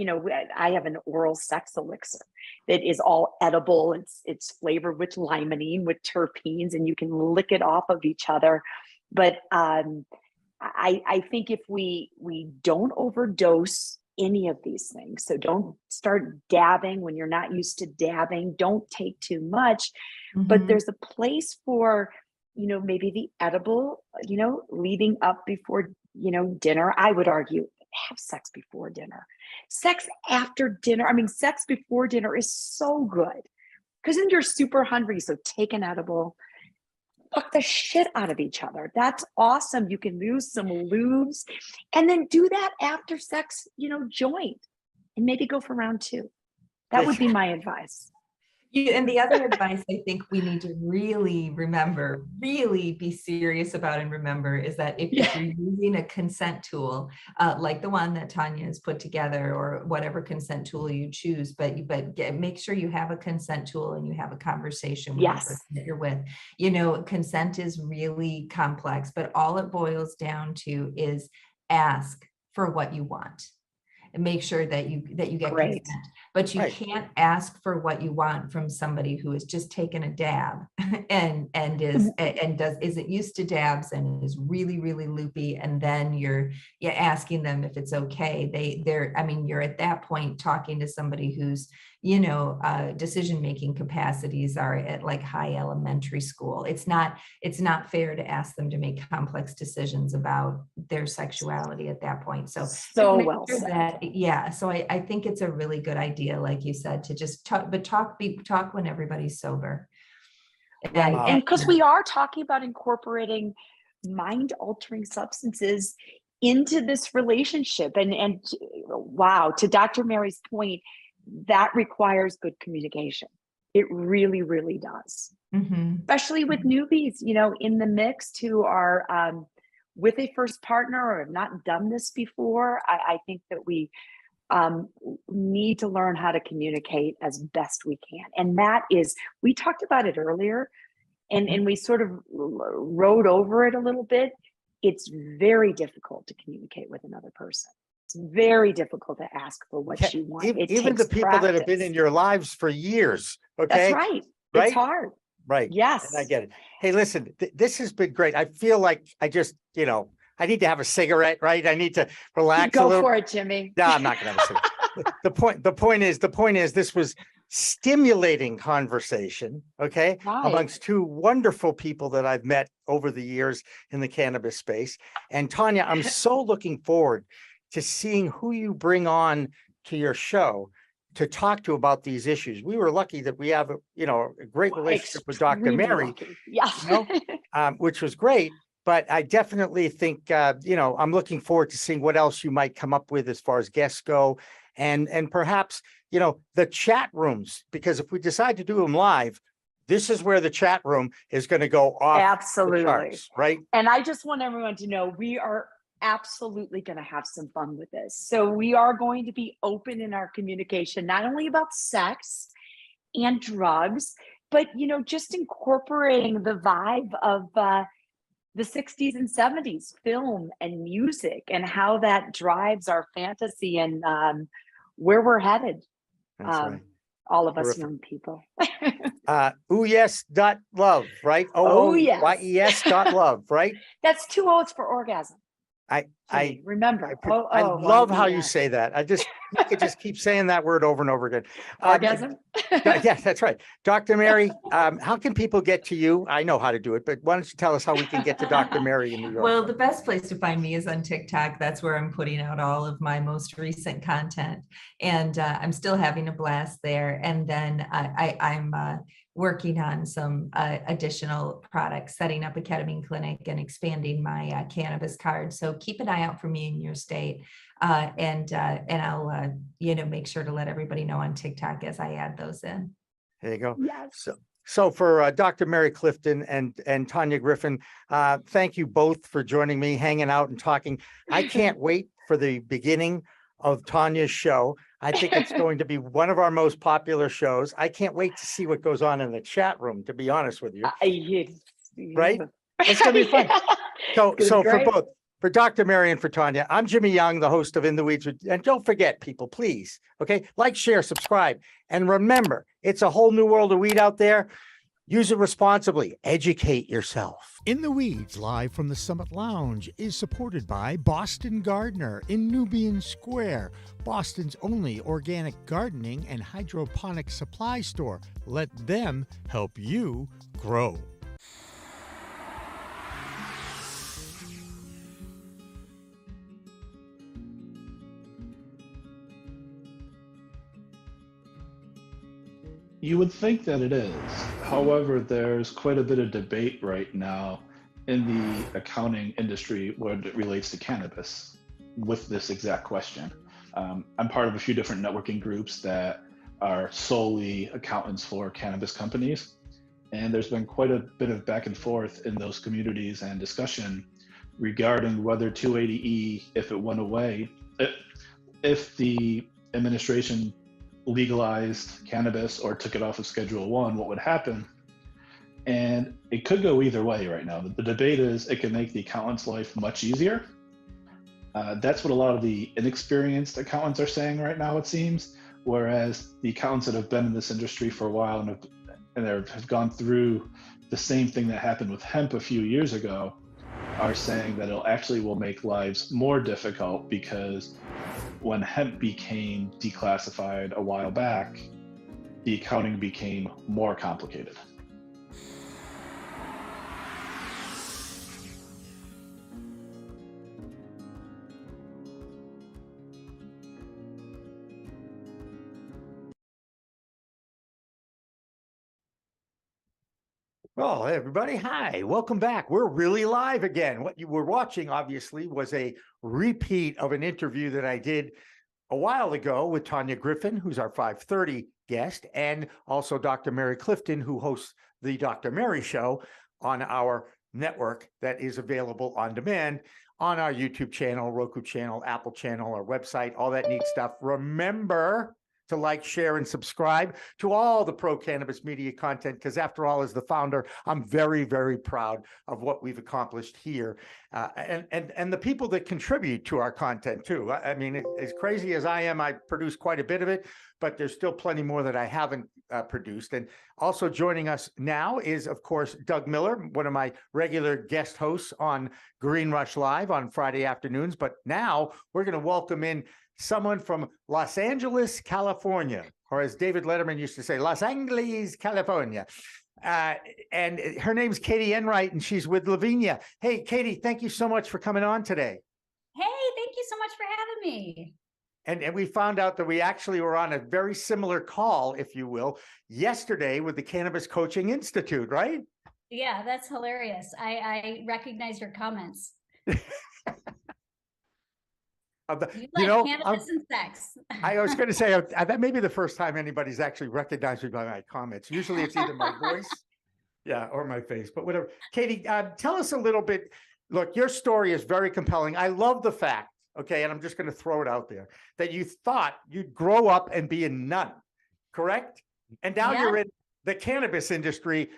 I have an oral sex elixir that is all edible. It's flavored with limonene, with terpenes, and you can lick it off of each other. But I think if we don't overdose any of these things, so don't start dabbing when you're not used to dabbing, don't take too much, but there's a place for, maybe the edible, leading up before, dinner. I would argue, have sex before dinner. Sex after dinner. I mean, sex before dinner is so good because then you're super hungry. So take an edible, fuck the shit out of each other. That's awesome. You can use some lubes and then do that after sex, joint, and maybe go for round 2. That would be my advice. And the other advice I think we need to really be serious about and remember is that if you're using a consent tool, like the one that Tanya has put together, or whatever consent tool you choose, but make sure you have a consent tool and you have a conversation with the person that you're with. Consent is really complex, but all it boils down to is ask for what you want. And make sure that you get consent. But you can't ask for what you want from somebody who has just taken a dab and isn't used to dabs and is really, really loopy. And then you're asking them if it's okay. You're at that point talking to somebody who's, decision-making capacities are at like high elementary school. It's not fair to ask them to make complex decisions about their sexuality at that point. So well said. So I think it's a really good idea, like you said, to just talk when everybody's sober. And because we are talking about incorporating mind-altering substances into this relationship. And wow, to Dr. Mary's point, that requires good communication. It really, really does. Especially with newbies, in the mix who are with a first partner or have not done this before. I think that we need to learn how to communicate as best we can. And that is, we talked about it earlier, and we sort of rode over it a little bit. It's very difficult to communicate with another person. It's very difficult to ask for what you want. Even the people that have been in your lives for years. Okay. That's right. Right? It's hard. Right. Yes. And I get it. Hey, listen, this has been great. I feel like I just, I need to have a cigarette, right? I need to relax a Go little. for it, Jimmy. No, I'm not going to have a cigarette. The point is, this was stimulating conversation, okay, Right. amongst two wonderful people that I've met over the years in the cannabis space. And Tanya, I'm so looking forward to seeing who you bring on to your show to talk to about these issues. We were lucky that we have a great relationship with Dr. Mary, Yes. which was great. But I definitely think, I'm looking forward to seeing what else you might come up with as far as guests go. And perhaps, the chat rooms, because if we decide to do them live, this is where the chat room is going to go off. Absolutely. The charts, right? And I just want everyone to know we are absolutely going to have some fun with this. So we are going to be open in our communication, not only about sex and drugs, but, just incorporating the vibe of, the 60s and 70s film and music and how that drives our fantasy and where we're headed. That's right. All of us Terrific. young people. ooyes.love, right? yes. ooyes.love, right? That's 2 O's for orgasm. I remember. I love how you say that. You could just keep saying that word over and over again. Orgasm. Yes, that's right. Dr. Mary, how can people get to you? I know how to do it, but why don't you tell us how we can get to Dr. Mary in New York? Well, the best place to find me is on TikTok. That's where I'm putting out all of my most recent content. And I'm still having a blast there. And then I'm working on some additional products, setting up a ketamine clinic and expanding my cannabis card. So keep an eye out for me in your state. And I'll, make sure to let everybody know on TikTok as I add those in. There you go. Yes. So for Dr. Mary Clifton and Tanya Griffin, thank you both for joining me, hanging out and talking. I can't wait for the beginning of Tanya's show. I think it's going to be one of our most popular shows. I can't wait to see what goes on in the chat room, to be honest with you. Right? It's going to be fun. So for Dr. Mary and for Tanya, I'm Jimmy Young, the host of In the Weeds. And don't forget, people, please, okay, like, share, subscribe. And remember, it's a whole new world of weed out there. Use it responsibly. Educate yourself. In the Weeds, live from the Summit Lounge, is supported by Boston Gardener in Nubian Square, Boston's only organic gardening and hydroponic supply store. Let them help you grow. You would think that it is. However, there's quite a bit of debate right now in the accounting industry when it relates to cannabis with this exact question. I'm part of a few different networking groups that are solely accountants for cannabis companies. And there's been quite a bit of back and forth in those communities and discussion regarding whether 280E, if it went away, if the administration legalized cannabis or took it off of Schedule 1, what would happen? And it could go either way right now. The debate is it can make the accountant's life much easier. That's what a lot of the inexperienced accountants are saying right now, it seems, whereas the accountants that have been in this industry for a while and have gone through the same thing that happened with hemp a few years ago are saying that it will make lives more difficult, because when hemp became declassified a while back, the accounting became more complicated. Well, hey, everybody. Hi, welcome back. We're really live again. What you were watching, obviously, was a repeat of an interview that I did a while ago with Tanya Griffin, who's our 5:30 guest, and also Dr. Mary Clifton, who hosts the Dr. Mary Show on our network that is available on demand on our YouTube channel, Roku channel, Apple channel, our website, all that neat stuff. Remember to like, share, and subscribe to all the Pro Cannabis Media content, because after all, as the founder, I'm very, very proud of what we've accomplished here, and the people that contribute to our content too. I mean, as crazy as I am, I produce quite a bit of it, but there's still plenty more that I haven't produced. And also joining us now is, of course, Doug Miller, one of my regular guest hosts on Green Rush Live on Friday afternoons. But now we're going to welcome in someone from Los Angeles, California, or as David Letterman used to say, Los Angeles, California. And her name's Katie Enright, and she's with Lavinia. Hey, Katie, thank you so much for coming on today. Hey, thank you so much for having me. And we found out that we actually were on a very similar call, if you will, yesterday with the Cannabis Coaching Institute, right? Yeah, that's hilarious. I recognize your comments. You like cannabis and sex. I was going to say that may be the first time anybody's actually recognized me by my comments. Usually it's either my voice, or my face, but whatever. Katie, tell us a little bit. Look, your story is very compelling. I love the fact, okay, and I'm just going to throw it out there, that you thought you'd grow up and be a nun, correct? And now you're in the cannabis industry,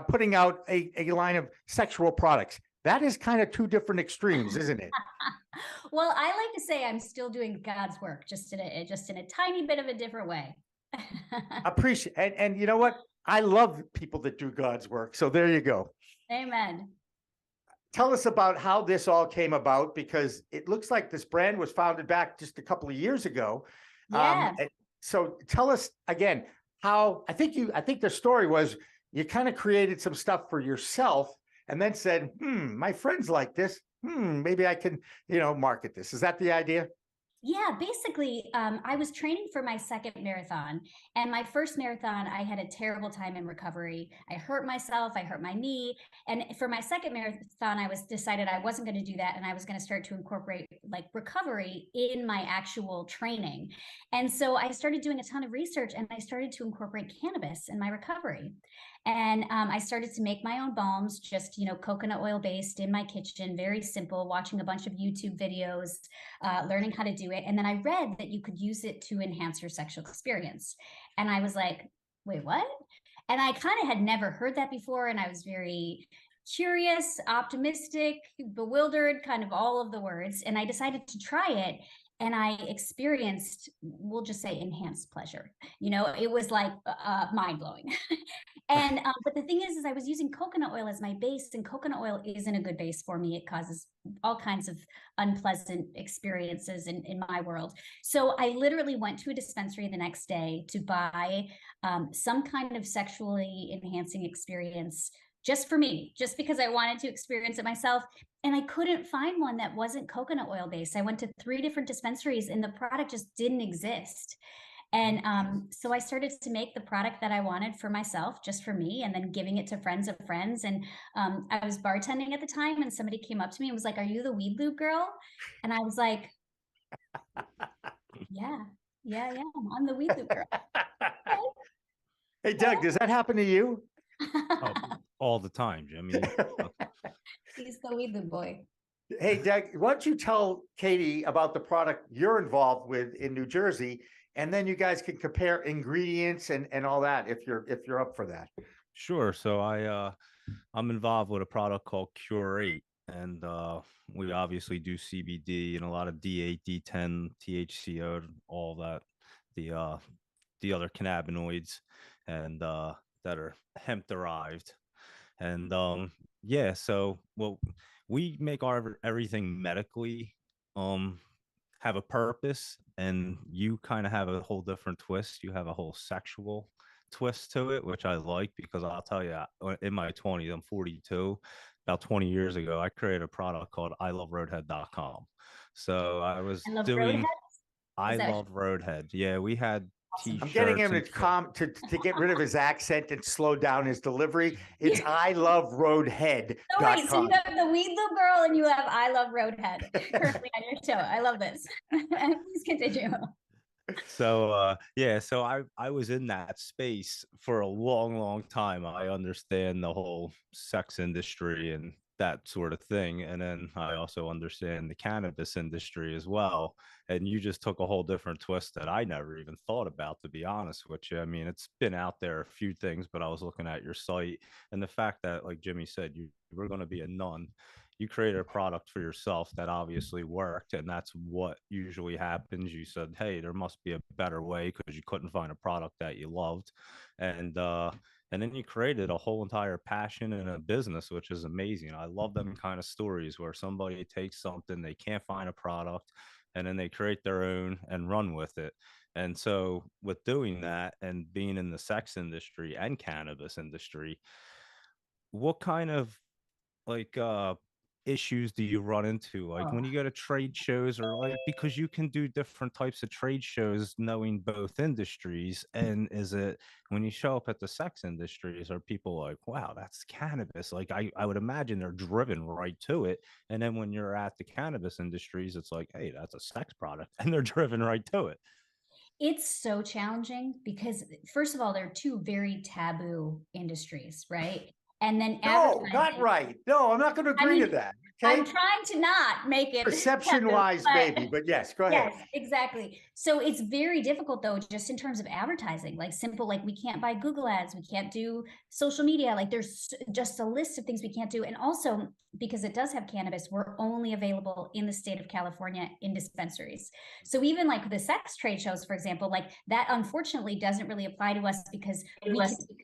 putting out a line of sexual products. That is kind of two different extremes, isn't it? Well, I like to say I'm still doing God's work, just in a tiny bit of a different way. Appreciate, and you know what? I love people that do God's work. So there you go. Amen. Tell us about how this all came about, because it looks like this brand was founded back just a couple of years ago. Yeah. So tell us again how, I think the story was you kind of created some stuff for yourself and then said, my friends like this. Maybe I can, market this. Is that the idea? Yeah, basically, I was training for my second marathon, and my first marathon, I had a terrible time in recovery. I hurt myself, I hurt my knee. And for my second marathon, I decided I wasn't going to do that. And I was going to start to incorporate like recovery in my actual training. And so I started doing a ton of research, and I started to incorporate cannabis in my recovery. And I started to make my own balms, just, coconut oil based in my kitchen, very simple, watching a bunch of YouTube videos, learning how to do it. And then I read that you could use it to enhance your sexual experience. And I was like, wait, what? And I kind of had never heard that before. And I was very curious, optimistic, bewildered, kind of all of the words. And I decided to try it. And I experienced, we'll just say, enhanced pleasure. It was like mind blowing. And but the thing is I was using coconut oil as my base, and coconut oil isn't a good base for me. It causes all kinds of unpleasant experiences in my world. So I literally went to a dispensary the next day to buy some kind of sexually enhancing experience just for me, just because I wanted to experience it myself. And I couldn't find one that wasn't coconut oil based. I went to 3 different dispensaries and the product just didn't exist. And so I started to make the product that I wanted for myself, just for me, and then giving it to friends of friends. And I was bartending at the time, and somebody came up to me and was like, "Are you the weed lube girl?" And I was like, yeah, I'm the weed lube girl. Hey, Doug, does that happen to you? All the time, Jimmy. He's the weed lube boy. Hey, Doug, why don't you tell Katie about the product you're involved with in New Jersey, and then you guys can compare ingredients and all that if you're up for that. Sure. So I'm involved with a product called Curate, and we obviously do CBD and a lot of D8, D10, THCO, all that, the other cannabinoids, and that are hemp derived. And so we make everything medically have a purpose, and you kind of have a whole different twist. You have a whole sexual twist to it, which I like, because I'll tell you, in my 20s, I'm 42. About 20 years ago, I created a product called iloveroadhead.com. So I was doing I Love Roadhead. Yeah, we had T-shirts. I'm getting him to get rid of his accent and slow down his delivery. It's iloveroadhead.com. So wait, so you have the weed lube girl and you have I Love Roadhead currently on your show. I love this. Please continue. So so I was in that space for a long time. I understand the whole sex industry and that sort of thing. And then I also understand the cannabis industry as well. And you just took a whole different twist that I never even thought about, to be honest with you. I mean, it's been out there a few things, but I was looking at your site, and the fact that, like Jimmy said, you were going to be a nun. You created a product for yourself that obviously worked, and that's what usually happens. You said, hey, there must be a better way, because you couldn't find a product that you loved. And then you created a whole entire passion and a business, which is amazing. I love them kind of stories where somebody takes something, they can't find a product, and then they create their own and run with it. And so with doing that and being in the sex industry and cannabis industry, what kind of like issues do you run into, like when you go to trade shows, or like, because you can do different types of trade shows knowing both industries? And is it, when you show up at the sex industries, are people like, wow, that's cannabis? Like I would imagine they're driven right to it. And then when you're at the cannabis industries, it's like, hey, that's a sex product, and they're driven right to it. It's so challenging because, first of all, they're two very taboo industries, right? And then No, not right. No, I'm not going to agree to that. Okay. I'm trying to not make it perception-wise, maybe, but yes, go ahead. Yes, exactly. So it's very difficult, though, just in terms of advertising, like simple, like we can't buy Google ads, we can't do social media, like there's just a list of things we can't do. And also, because it does have cannabis, we're only available in the state of California in dispensaries. So even like the sex trade shows, for example, like that unfortunately doesn't really apply to us because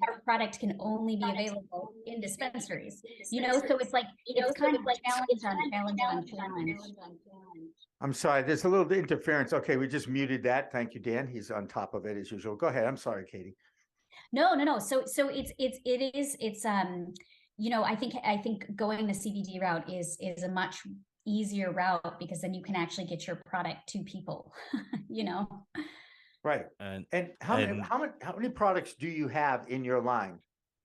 our product can only be available in dispensaries, you know? So it's like, it's kind of like challenge on challenge. I'm sorry, there's a little interference. Okay, we just muted that. Thank you, Dan. He's on top of it as usual. Go ahead. I'm sorry, Katie. No. So it's you know, I think going the CBD route is a much easier route, because then you can actually get your product to people, you know? Right. And how many products do you have in your line?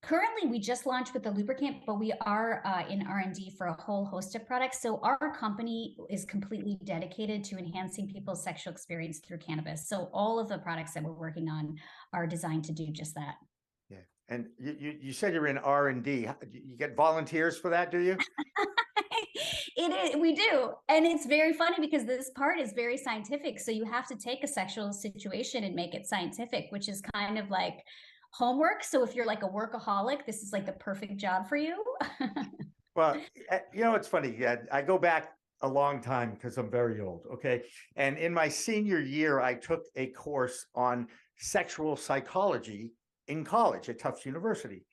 Currently, we just launched with the lubricant, but we are in R&D for a whole host of products. So our company is completely dedicated to enhancing people's sexual experience through cannabis. So all of the products that we're working on are designed to do just that. Yeah. And you said you're in R&D. You get volunteers for that, do you? It is, we do. And it's very funny because this part is very scientific. So you have to take a sexual situation and make it scientific, which is kind of like homework. So if you're like a workaholic, this is like the perfect job for you. Well, you know, it's funny. Yeah, I go back a long time because I'm very old. Okay. And in my senior year, I took a course on sexual psychology in college at Tufts University.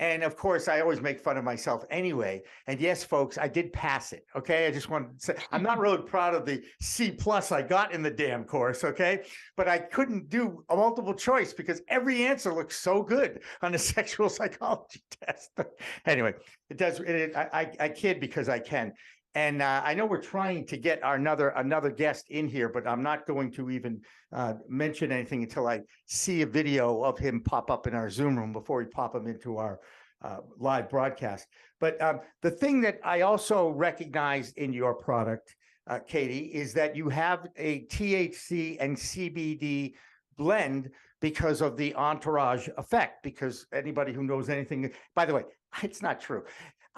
And of course, I always make fun of myself anyway. And yes, folks, I did pass it. Okay. I just want to say I'm not really proud of the C+ I got in the damn course. Okay. But I couldn't do a multiple choice because every answer looks so good on the sexual psychology test. Anyway, it does. I kid because I can. And I know we're trying to get another guest in here, but I'm not going to even mention anything until I see a video of him pop up in our Zoom room before we pop him into our live broadcast. But the thing that I also recognize in your product, Katie, is that you have a THC and CBD blend because of the entourage effect. Because anybody who knows anything, by the way, it's not true.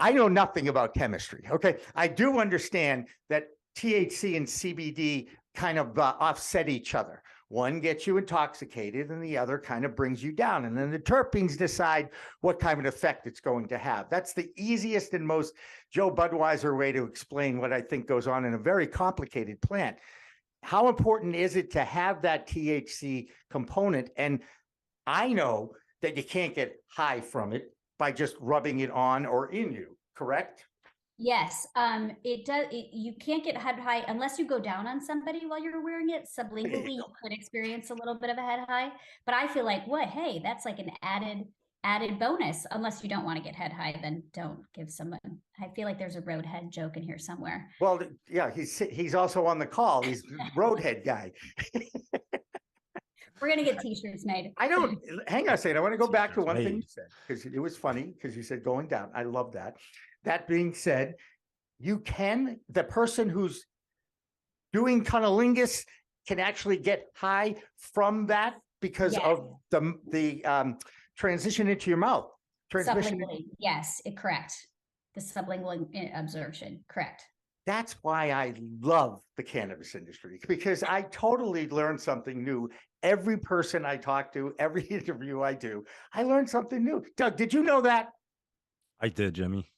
I know nothing about chemistry. Okay. I do understand that THC and CBD kind of offset each other. One gets you intoxicated and the other kind of brings you down. And then the terpenes decide what kind of effect it's going to have. That's the easiest and most Joe Budweiser way to explain what I think goes on in a very complicated plant. How important is it to have that THC component? And I know that you can't get high from it by just rubbing it on or in you, correct? Yes, it does. You can't get head high unless you go down on somebody while you're wearing it. Sublingually, you could experience a little bit of a head high, but I feel like, what? Hey, that's like an added bonus. Unless you don't want to get head high, then don't give someone. I feel like there's a roadhead joke in here somewhere. Well, yeah, he's also on the call. He's roadhead guy. We're going to get t-shirts made. I don't, hang on a second. I want to go back to one thing you said, because it was funny, because you said going down. I love that. That being said, the person who's doing cunnilingus can actually get high from that because of the transition into your mouth. Sublingually, yes, correct. the sublingual absorption. Correct. That's why I love the cannabis industry, because I totally learn something new. Every person I talk to, every interview I do, I learn something new. Doug, did you know that? I did, Jimmy.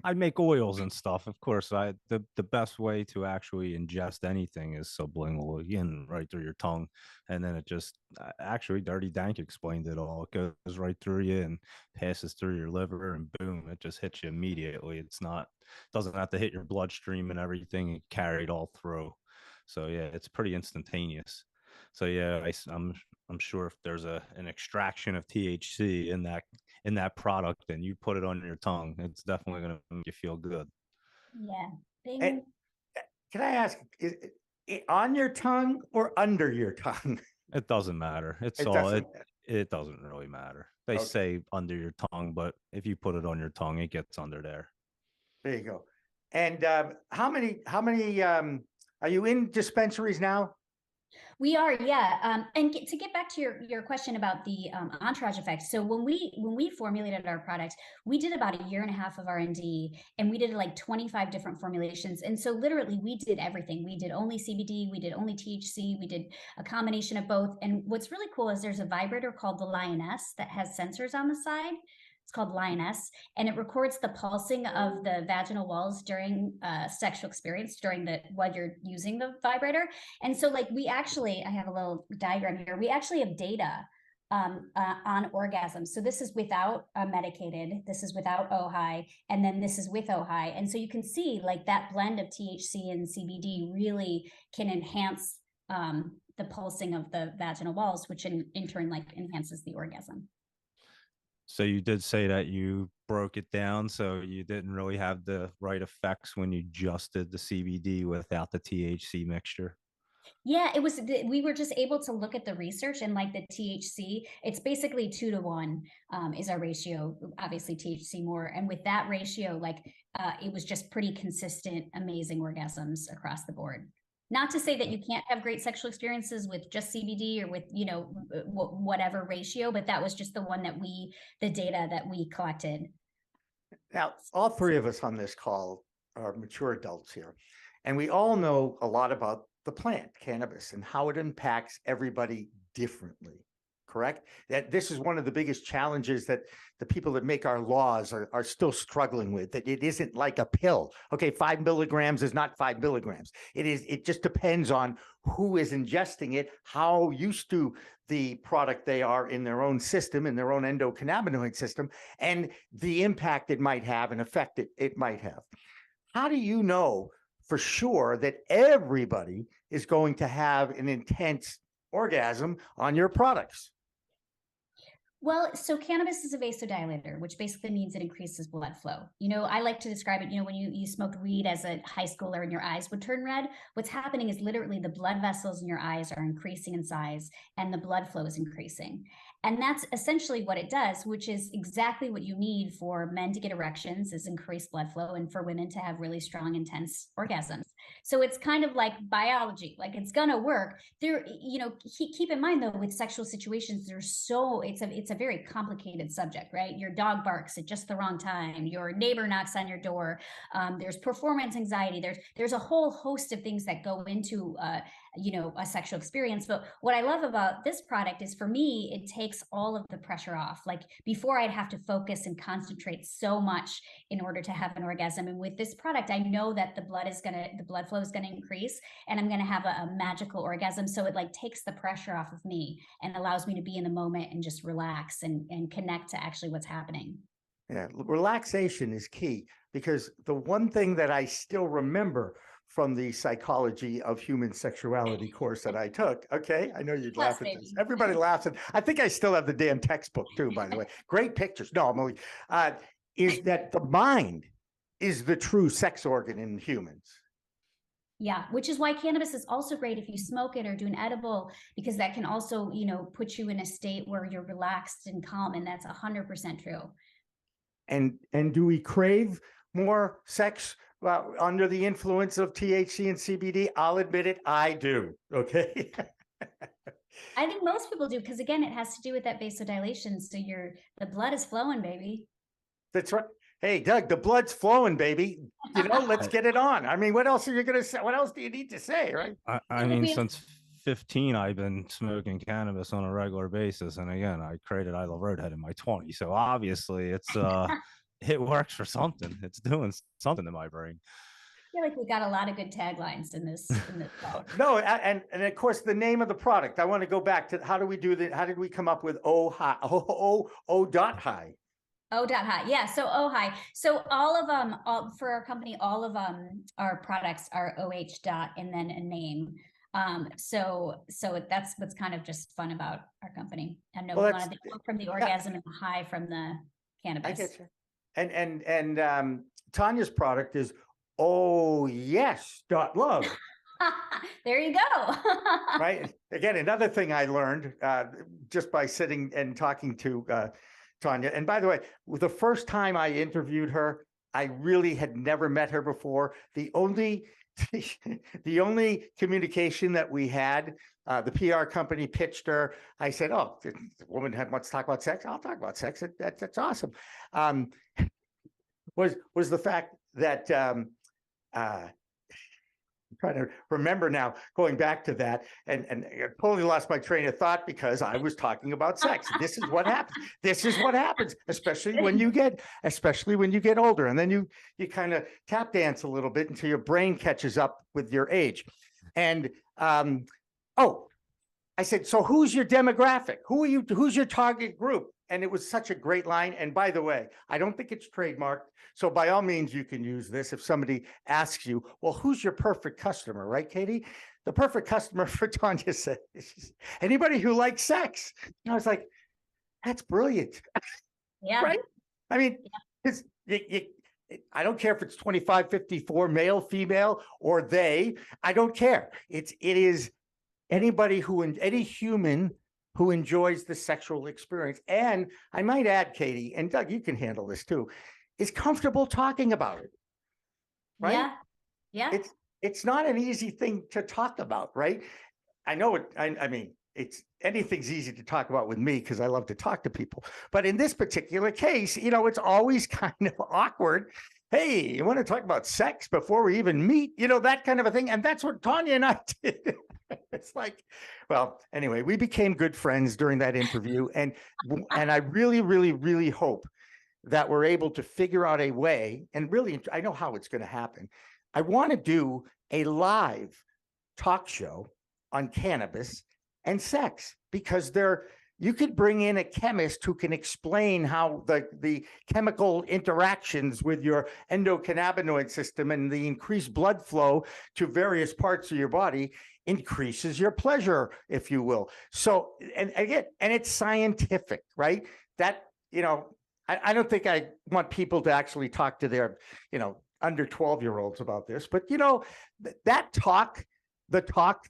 I make oils and stuff. Of course, the best way to actually ingest anything is sublingually in right through your tongue, and then it just actually Dirty Dank explained it all. It goes right through you and passes through your liver, and boom, it just hits you immediately. It's not doesn't have to hit your bloodstream and everything. It carried all through. So yeah, it's pretty instantaneous. So yeah, I'm sure if there's an extraction of THC in that product and you put it on your tongue, it's definitely going to make you feel good. Yeah. And can I ask, is it on your tongue or under your tongue? It doesn't matter. It doesn't really matter. They say under your tongue, but if you put it on your tongue, it gets under there. There you go. And how many are you in dispensaries now? We are, yeah. And to get back to your question about the entourage effect. So when we formulated our product, we did about 1.5 years of R&D, and we did like 25 different formulations. And so literally we did everything. We did only CBD, we did only THC, we did a combination of both. And what's really cool is there's a vibrator called the Lioness that has sensors on the side. It's called Lioness, and it records the pulsing of the vaginal walls during sexual experience while you're using the vibrator. And so like I have a little diagram here. We actually have data on orgasms. So this is without medicated, this is without OHI, and then this is with OHI. And so you can see like that blend of THC and CBD really can enhance the pulsing of the vaginal walls, which in turn like enhances the orgasm. So you did say that you broke it down, so you didn't really have the right effects when you just did the CBD without the THC mixture. Yeah, we were just able to look at the research, and like the THC, it's basically 2-to-1 is our ratio, obviously THC more. And with that ratio, like it was just pretty consistent, amazing orgasms across the board. Not to say that you can't have great sexual experiences with just CBD or with, whatever ratio, but that was just the data that we collected. Now, all three of us on this call are mature adults here, and we all know a lot about the plant, cannabis, and how it impacts everybody differently. Correct? That this is one of the biggest challenges that the people that make our laws are still struggling with, that it isn't like a pill. Okay, 5 milligrams is not 5 milligrams. It just depends on who is ingesting it, how used to the product they are in their own system, in their own endocannabinoid system, and the impact it might have and effect it might have. How do you know for sure that everybody is going to have an intense orgasm on your products? Well, so cannabis is a vasodilator, which basically means it increases blood flow. I like to describe it, when you smoked weed as a high schooler and your eyes would turn red, what's happening is literally the blood vessels in your eyes are increasing in size and the blood flow is increasing. And that's essentially what it does, which is exactly what you need for men to get erections, is increased blood flow, and for women to have really strong, intense orgasms. So it's kind of like biology, like it's gonna work. There, keep in mind though, with sexual situations, it's a very complicated subject, right? Your dog barks at just the wrong time. Your neighbor knocks on your door. There's performance anxiety. There's a whole host of things that go into a sexual experience. But what I love about this product is, for me, it takes all of the pressure off. Like before, I'd have to focus and concentrate so much in order to have an orgasm. And with this product, I know that the blood flow is gonna increase, and I'm gonna have a magical orgasm. So it like takes the pressure off of me and allows me to be in the moment and just relax and connect to actually what's happening. Yeah, relaxation is key, because the one thing that I still remember from the psychology of human sexuality course that I took. Okay, I know you'd laugh at this. Everybody laughs at. I think I still have the damn textbook too, by the way. Great pictures. No, I'm only, is that the mind is the true sex organ in humans. Yeah, which is why cannabis is also great if you smoke it or do an edible, because that can also, put you in a state where you're relaxed and calm, and that's 100% true. And do we crave more sex under the influence of THC and CBD? I'll admit it, I do. Okay. I think most people do, because again, it has to do with that vasodilation. So the blood is flowing, baby. That's right. Hey, Doug, the blood's flowing, baby. You know, let's get it on. I mean, what else are you going to say? What else do you need to say, right? I mean, since 15, I've been smoking cannabis on a regular basis. And again, I created I Love Roadhead in my 20s. So obviously it's it works for something. It's doing something to my brain. I feel like we got a lot of good taglines in this call. No, and of course the name of the product. I want to go back to how do we do that? How did we come up with high? High. High. Yeah. So high. So all of for our company, all of our products are OH. And then a name. So that's what's kind of just fun about our company. And no, we wanted to go from the orgasm and the high from the cannabis. I get you. And Tanya's product is ooyes.love. There you go. Right. Again, another thing I learned just by sitting and talking to Tanya. And by the way, the first time I interviewed her, I really had never met her before. The only communication that we had, the PR company pitched her. I said, "Oh, the woman wants to talk about sex. I'll talk about sex. That's awesome." Was the fact that I'm trying to remember now, going back to that, and I totally lost my train of thought because I was talking about sex. This is what happens. This is what happens, especially when you get older, and then you kind of tap dance a little bit until your brain catches up with your age. And I said, so who's your demographic? Who's your target group? And it was such a great line. And by the way, I don't think it's trademarked. So by all means, you can use this if somebody asks you, well, who's your perfect customer, right, Katie? The perfect customer for Tanya said, anybody who likes sex. And I was like, that's brilliant. Yeah. Right? I mean, I don't care if it's 25, 54, male, female, or they. I don't care. It is anybody any human who enjoys the sexual experience. And I might add, Katie, and Doug, you can handle this too, is comfortable talking about it. Right? Yeah. Yeah. It's not an easy thing to talk about, right? I know it. I mean, anything's easy to talk about with me because I love to talk to people. But in this particular case, it's always kind of awkward. Hey, you want to talk about sex before we even meet? That kind of a thing. And that's what Tanya and I did. It's like, well, anyway, we became good friends during that interview. And I really, really, really hope that we're able to figure out a way, and really, I know how it's going to happen. I want to do a live talk show on cannabis and sex, because you could bring in a chemist who can explain how the chemical interactions with your endocannabinoid system and the increased blood flow to various parts of your body increases your pleasure, if you will. So, and again, and it's scientific, right? That, I don't think I want people to actually talk to their, under 12-year-olds about this, but the talk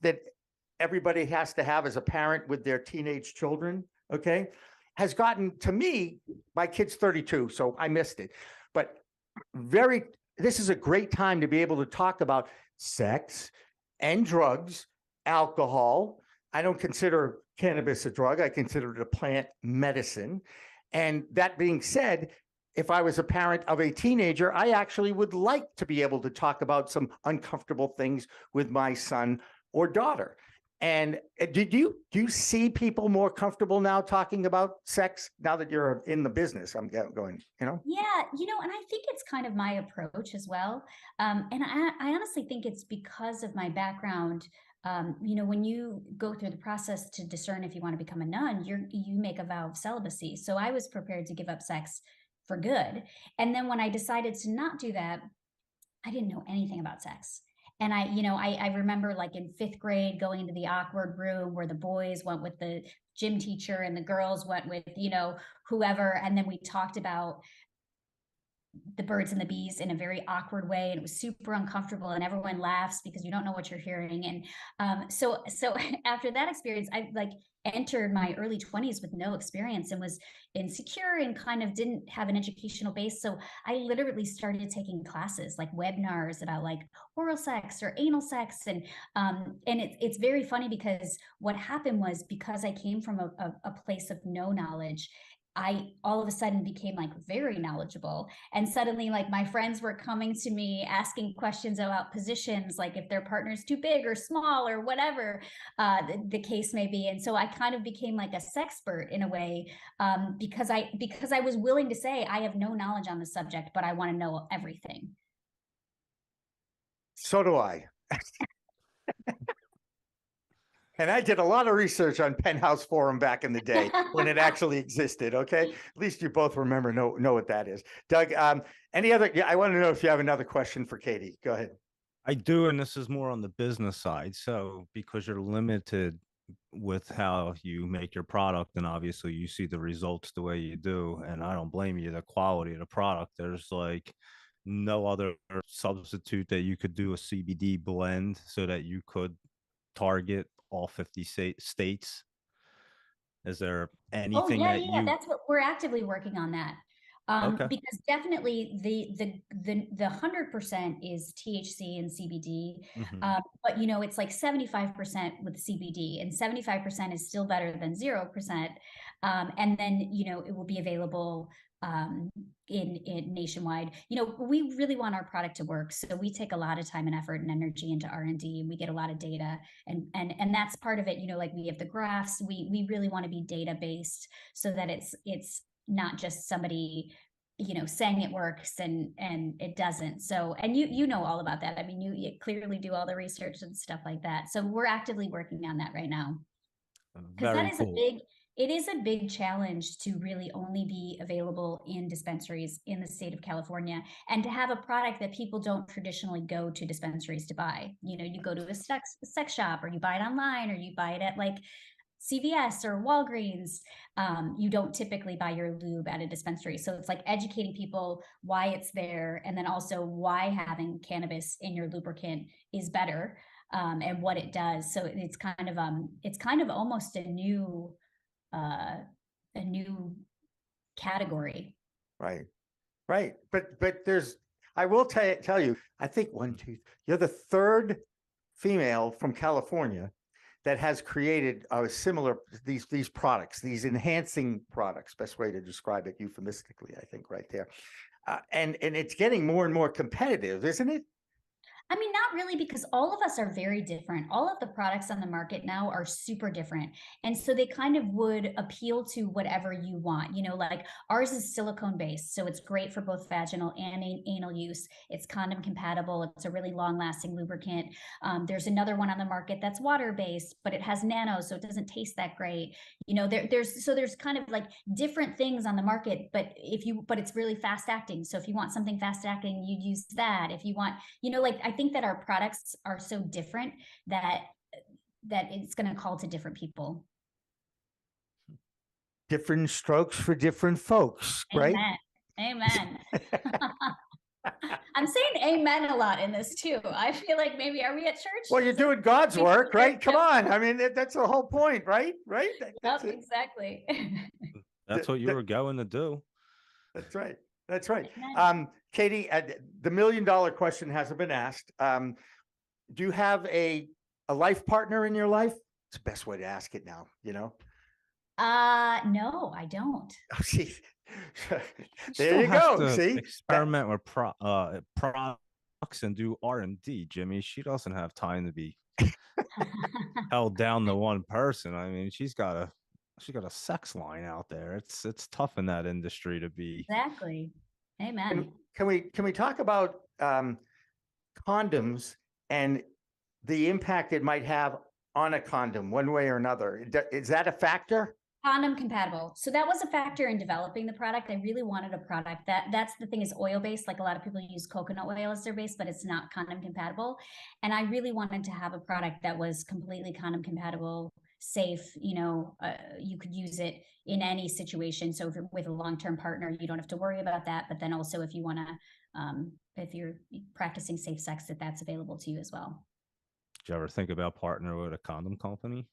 that everybody has to have as a parent with their teenage children, okay, has gotten to me. My kid's 32, so I missed it. But this is a great time to be able to talk about sex and drugs, alcohol. I don't consider cannabis a drug. I consider it a plant medicine. And that being said, if I was a parent of a teenager, I actually would like to be able to talk about some uncomfortable things with my son or daughter. And do you see people more comfortable now talking about sex now that you're in the business? I'm going, Yeah, and I think it's kind of my approach as well. And I honestly think it's because of my background. When you go through the process to discern if you want to become a nun, you make a vow of celibacy. So I was prepared to give up sex for good. And then when I decided to not do that, I didn't know anything about sex. And I remember like in 5th grade going into the awkward room where the boys went with the gym teacher and the girls went with, whoever. And then we talked about the birds and the bees in a very awkward way. And it was super uncomfortable and everyone laughs because you don't know what you're hearing. And so after that experience, I entered my early 20s with no experience and was insecure and kind of didn't have an educational base. So I literally started taking classes like webinars about like oral sex or anal sex. And it's very funny because what happened was, because I came from a place of no knowledge, I all of a sudden became like very knowledgeable. And suddenly like my friends were coming to me asking questions about positions, like if their partner's too big or small or whatever the case may be. And so I kind of became like a sexpert in a way, because I was willing to say I have no knowledge on the subject, but I want to know everything. So do I. And I did a lot of research on Penthouse Forum back in the day when it actually existed. Okay, at least you both remember, know what that is. Doug, any other? Yeah, I want to know if you have another question for Katie. Go ahead. I do, and this is more on the business side. So because you're limited with how you make your product, and obviously you see the results the way you do, and I don't blame you. The quality of the product, there's like no other substitute that you could do a CBD blend so that you could target all 50 states. Is there Oh anything yeah, that yeah, you that's what we're actively working on that. okay? Because definitely the 100% is THC and CBD, Mhm. but you know it's like 75% with CBD, and 75% is still better than 0%. And then you know it will be available in nationwide. You know, we really want our product to work, so we take a lot of time and effort and energy into R&D, and we get a lot of data, and that's part of it. You know, like we have the graphs. We really want to be data based so that it's not just somebody, you know, saying it works and it doesn't. So, and you know all about that. I mean, you clearly do all the research and stuff like that. So we're actively working on that right now, because that Very is cool. it is a big challenge to really only be available in dispensaries in the state of California, and to have a product that people don't traditionally go to dispensaries to buy. You know, you go to a sex shop, or you buy it online, or you buy it at like CVS or Walgreens. You don't typically buy your lube at a dispensary. So it's like educating people why it's there, and then also why having cannabis in your lubricant is better, and what it does. So it's kind of almost uh, a new category. Right, right. But there's, I will tell you, I think you're the third female from California that has created similar these products, these enhancing products. Best way to describe it euphemistically, I think, right there. And it's getting more and more competitive, isn't it? I mean, not really, because all of us are very different. All of the products on the market now are super different. And so they kind of would appeal to whatever you want. You know, like ours is silicone based. So it's great for both vaginal and anal use. It's condom compatible. It's a really long lasting lubricant. There's another one on the market that's water based, but it has nano, so it doesn't taste that great. You know, there's kind of like different things on the market, but it's really fast acting. So if you want something fast acting, you'd use that. If you want, you know, like I think that our products are so different that it's going to call to different people. Different strokes for different folks, right? Amen. I'm saying amen a lot in this too. I feel like maybe, are we at church? Well, you're doing God's work, right? Come on. I mean, that's the whole point, right? Right? Yep, exactly. That's what you were going to do. That's right. That's right. Amen. Katie, the $1 million question hasn't been asked. Do you have a life partner in your life? It's the best way to ask it now, you know? No, I don't. Oh, see, there Still you has go. to See, experiment with products and do R&D, Jimmy. She doesn't have time to be held down to one person. I mean, she's got a sex line out there. It's tough in that industry to be. Exactly. Amen. Can we talk about condoms and the impact it might have on a condom one way or another? Is that a factor? Condom compatible. So that was a factor in developing the product. I really wanted a product that's the thing, is oil based. Like a lot of people use coconut oil as their base, but it's not condom compatible. And I really wanted to have a product that was completely condom compatible, safe. You know, you could use it in any situation. So if you're with a long-term partner, you don't have to worry about that. But then also if you want to, if you're practicing safe sex, that's available to you as well. Did you ever think about partnering with a condom company?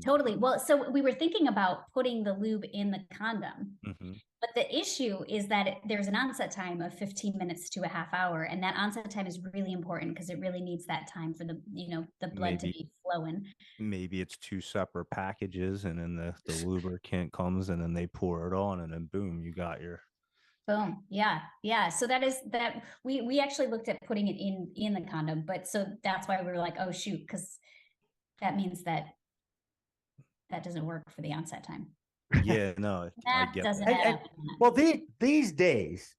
Totally. Well, so we were thinking about putting the lube in the condom, Mhm. but the issue is that there's an onset time of 15 minutes to a half hour, and that onset time is really important because it really needs that time for the, the blood to Maybe be flowing. maybe it's two separate packages, and then the lubricant comes, and then they pour it on, and then boom, you got your. Boom. Yeah. Yeah. So that we actually looked at putting it in the condom, but so that's why we were like, oh shoot, because that means that doesn't work for the onset time. Yeah, no, I That get doesn't that. happen. Well, these days,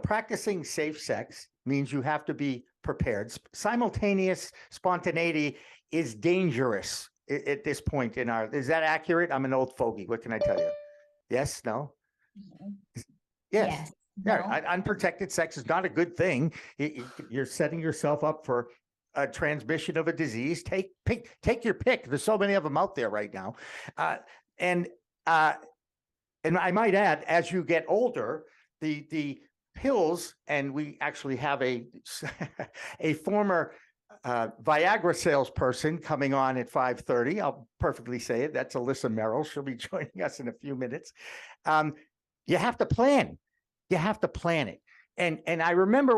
practicing safe sex means you have to be prepared. Simultaneous spontaneity is dangerous at this point in our. Is that accurate? I'm an old fogey. What can I tell you? Yes. No. Yes. No. Yeah. Unprotected sex is not a good thing. You're setting yourself up for a transmission of a disease. Take your pick. There's so many of them out there right now, and I might add, as you get older, the pills, and we actually have a former Viagra salesperson coming on at 5:30. I'll perfectly say it. That's Alissa Merrill. She'll be joining us in a few minutes. You have to plan. You have to plan it. And I remember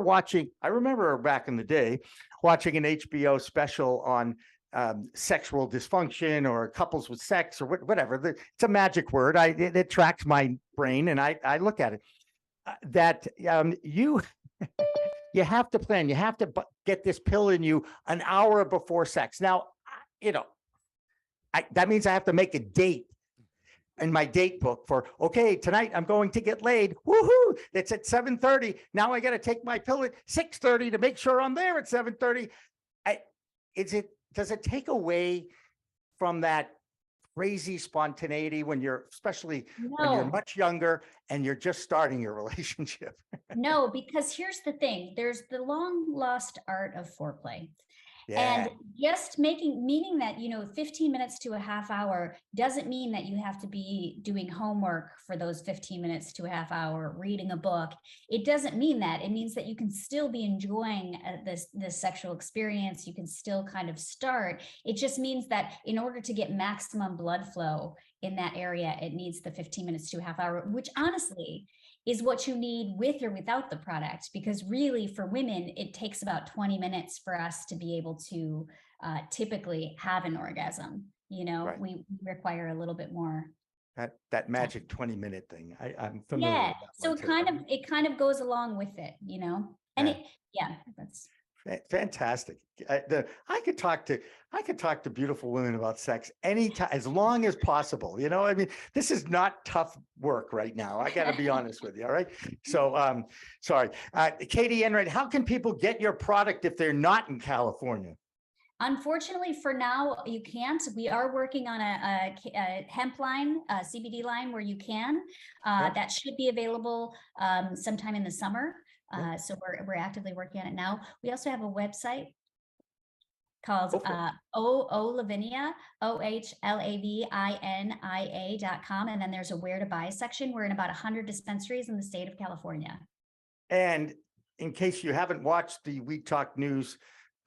back in the day watching an HBO special on sexual dysfunction or couples with sex or whatever. It's a magic word. It tracks my brain, and I look at it. That you have to plan. You have to get this pill in you an hour before sex. Now, that means I have to make a date in my date book for, okay, tonight I'm going to get laid. Woohoo! It's at 7:30. Now I got to take my pill at 6:30 to make sure I'm there at 7:30. Does it take away from that crazy spontaneity when especially when you're much younger and you're just starting your relationship? No, because here's the thing. There's the long lost art of foreplay. Yeah. And just meaning that, 15 minutes to a half hour doesn't mean that you have to be doing homework for those 15 minutes to a half hour, reading a book. It doesn't mean that. It means that you can still be enjoying this sexual experience. You can still kind of start. It just means that in order to get maximum blood flow in that area, it needs the 15 minutes to a half hour, which honestly is what you need with or without the product, because really for women, it takes about 20 minutes for us to be able to typically have an orgasm. Right. We require a little bit more. That magic 20-minute thing. I'm familiar Yeah. with that. So it kind of goes along with it, and that's fantastic. I could talk to beautiful women about sex anytime, as long as possible. I mean, this is not tough work right now. I got to be honest with you. All right. So, sorry, Katie Enright, how can people get your product if they're not in California? Unfortunately, for now, you can't. We are working on a hemp line, a CBD line where you can. That should be available sometime in the summer. So we're actively working on it now. We also have a website called Lavinia, OHLAVINIA.com. And then there's a where to buy section. We're in about 100 dispensaries in the state of California. And in case you haven't watched the We Talk news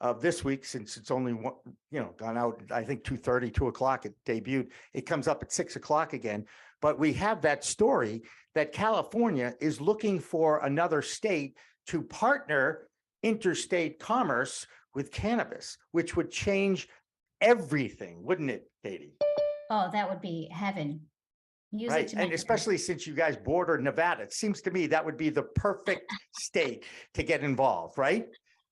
of this week, since it's only gone out, I think 2:30, 2 o'clock it debuted. It comes up at 6 o'clock again. But we have that story that California is looking for another state to partner interstate commerce with cannabis, which would change everything, wouldn't it, Katie? Oh, that would be heaven. Right. And especially since you guys border Nevada, it seems to me that would be the perfect state to get involved, right?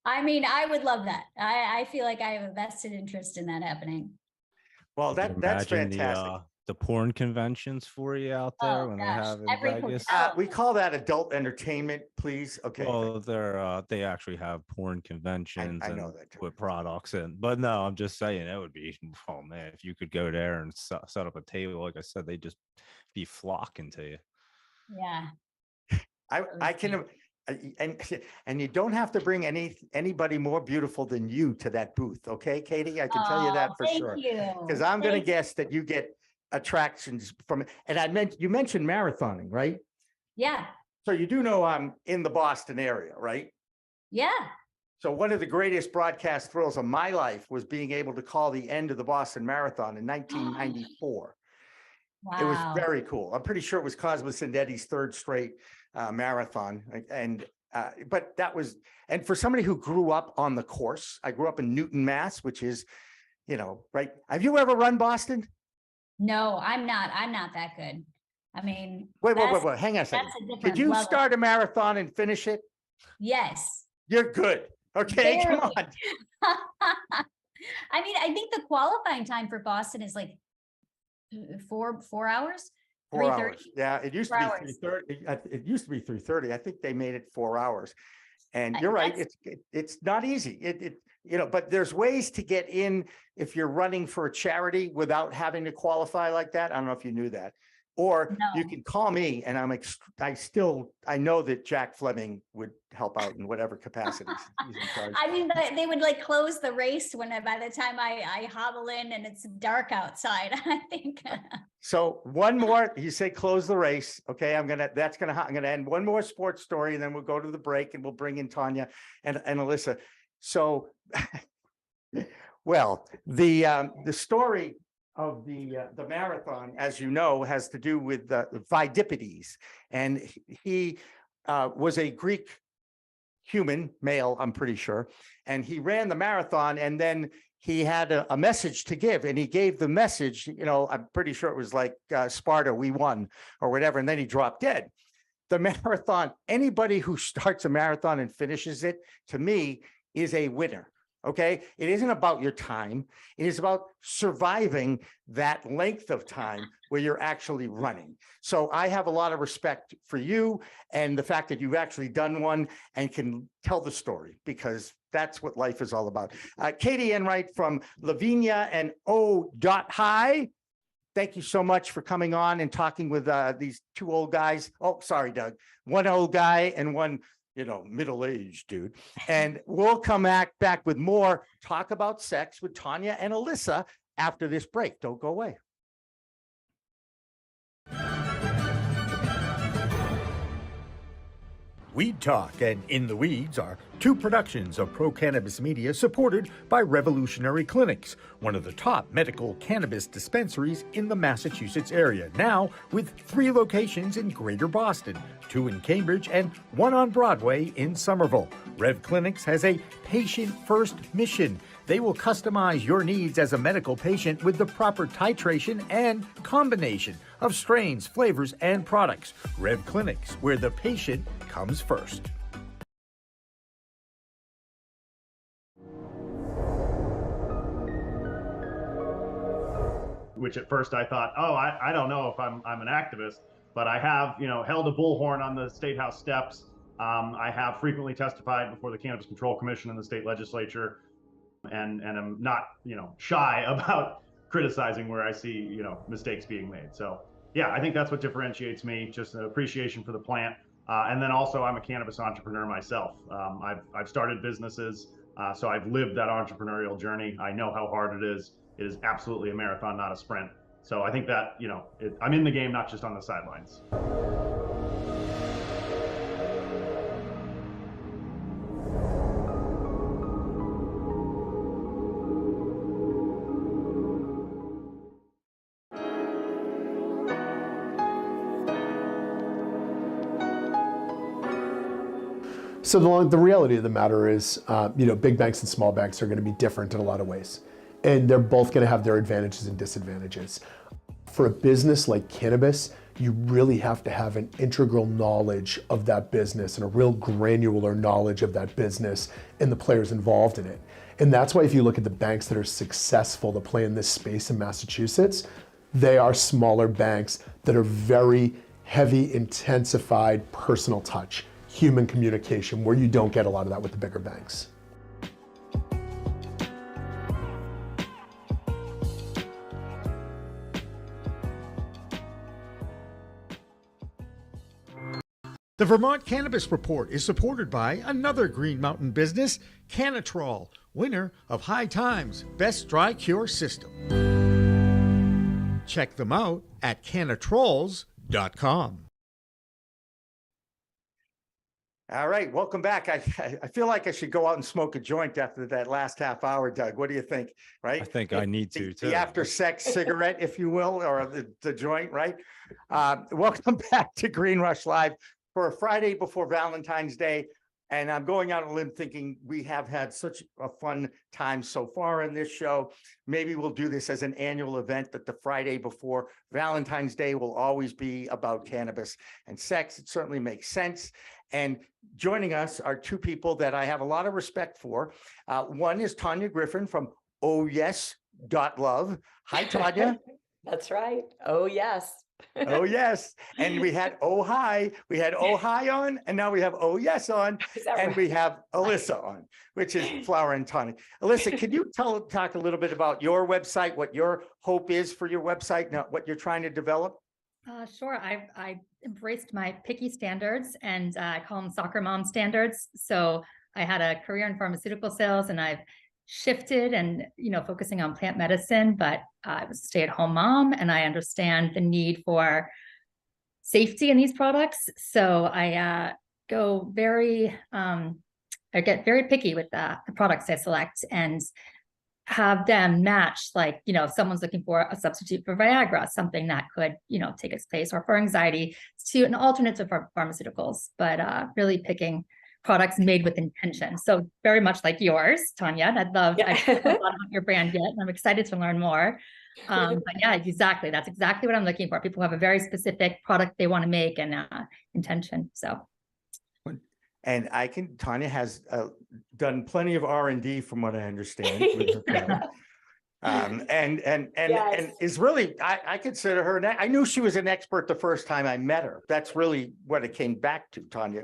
I mean, I would love that. I feel like I have a vested interest in that happening. Well, that's fantastic. The porn conventions for you out there when they have in Vegas. We call that adult entertainment, please. Okay. Well, they actually have porn conventions I and know that too. put products in. But no, I'm just saying it would be, oh man, if you could go there and set up a table, like I said, they'd just be flocking to you. Yeah. I can. And you don't have to bring anybody more beautiful than you to that booth, okay, Katie? I can tell you that for sure. Because I'm going to guess that you get attractions from it. And you mentioned marathoning, right? Yeah. So you do know I'm in the Boston area, right? Yeah. So one of the greatest broadcast thrills of my life was being able to call the end of the Boston Marathon in 1994. Wow. It was very cool. I'm pretty sure it was Cosmo Sindeti's third straight marathon. But that was, and for somebody who grew up on the course, I grew up in Newton, Mass, which is, right. Have you ever run Boston? No, I'm not that good. I mean, wait, hang on a second. Could you start a marathon and finish it? Yes. You're good. Okay, Barely. come on. I mean, I think the qualifying time for Boston is like 4 hours. 4 hours. Yeah, it used to be 3:30. 3:30. It used to be 3:30. I think they made it 4 hours. And you're right. It's not easy. But there's ways to get in if you're running for a charity without having to qualify like that. I don't know if you knew that. Or No. you can call me, and I know that Jack Fleming would help out in whatever capacity he's in charge. I mean, they would like close the race by the time I hobble in and it's dark outside. I think. So one more, you say close the race. Okay, I'm gonna end one more sports story, and then we'll go to the break, and we'll bring in Tanya and Alissa. So, well, the story of the marathon, as you know, has to do with Vidipides, and he was a Greek human male, I'm pretty sure, and he ran the marathon, and then he had a message to give, and he gave the message. I'm pretty sure it was like Sparta, we won, or whatever, and then he dropped dead. The marathon, anybody who starts a marathon and finishes it, to me, is a winner. Okay, it isn't about your time. It is about surviving that length of time where you're actually running. So I have a lot of respect for you and the fact that you've actually done one and can tell the story, because that's what life is all about. Katie Enright from Lavinia and O.Hi. Thank you so much for coming on and talking with these two old guys. Oh, sorry, Doug. One old guy and one middle-aged dude. And we'll come back with more talk about sex with Tanya and Alissa after this break. Don't go away. Weed Talk and In the Weeds are two productions of Pro Cannabis Media supported by Revolutionary Clinics, one of the top medical cannabis dispensaries in the Massachusetts area, now with 3 locations in Greater Boston, 2 in Cambridge and 1 on Broadway in Somerville. Rev Clinics has a patient-first mission. They will customize your needs as a medical patient with the proper titration and combination of strains, flavors, and products. Rev Clinics, where the patient comes first. Which at first I thought, I don't know if I'm an activist, but I have, held a bullhorn on the State House steps. I have frequently testified before the Cannabis Control Commission and the state legislature, and I'm not, shy about criticizing where I see, mistakes being made. So yeah, I think that's what differentiates me, just an appreciation for the plant. And then also I'm a cannabis entrepreneur myself. I've started businesses, so I've lived that entrepreneurial journey. I know how hard it is. It is absolutely a marathon, not a sprint. So I think that, I'm in the game, not just on the sidelines. So the reality of the matter is, big banks and small banks are going to be different in a lot of ways. And they're both going to have their advantages and disadvantages. For a business like cannabis, you really have to have an integral knowledge of that business and a real granular knowledge of that business and the players involved in it. And that's why if you look at the banks that are successful to play in this space in Massachusetts, they are smaller banks that are very heavy, intensified personal touch, human communication, where you don't get a lot of that with the bigger banks. The Vermont Cannabis Report is supported by another Green Mountain business, Cannatrol, winner of High Times Best Dry Cure System. Check them out at cannatrols.com. All right, welcome back. I feel like I should go out and smoke a joint after that last half hour, Doug. What do you think? Right? I think I need to too. The after sex cigarette, if you will, or the joint, right? Welcome back to Green Rush Live for a Friday before Valentine's Day. And I'm going out on a limb thinking we have had such a fun time so far in this show. Maybe we'll do this as an annual event, that the Friday before Valentine's Day will always be about cannabis and sex. It certainly makes sense. And joining us are two people that I have a lot of respect for. One is Tanya Griffin from ooyes.love. Hi, Tanya. That's right. Oh, yes. Oh, yes. And we had Oh Hi. We had Oh Hi on, and now we have Oh Yes on. And right? we have Alissa on, which is Flower and Tonic. Alissa, can you talk a little bit about your website, what your hope is for your website, now what you're trying to develop? Sure. I embraced my picky standards, and I call them soccer mom standards. So I had a career in pharmaceutical sales, and I've shifted and, focusing on plant medicine, but I was a stay-at-home mom, and I understand the need for safety in these products. So I get very picky with the products I select, and have them match, like, if someone's looking for a substitute for Viagra, something that could, take its place, or for anxiety, to an alternative for pharmaceuticals, but really picking products made with intention. So very much like yours, Tanya. I don't know a lot about your brand yet, and I'm excited to learn more. But yeah, exactly. That's exactly what I'm looking for. People who have a very specific product they want to make, and intention. So. And Tanya has done plenty of R&D from what I understand. And is really, I consider her, I knew she was an expert the first time I met her. That's really what it came back to, Tanya.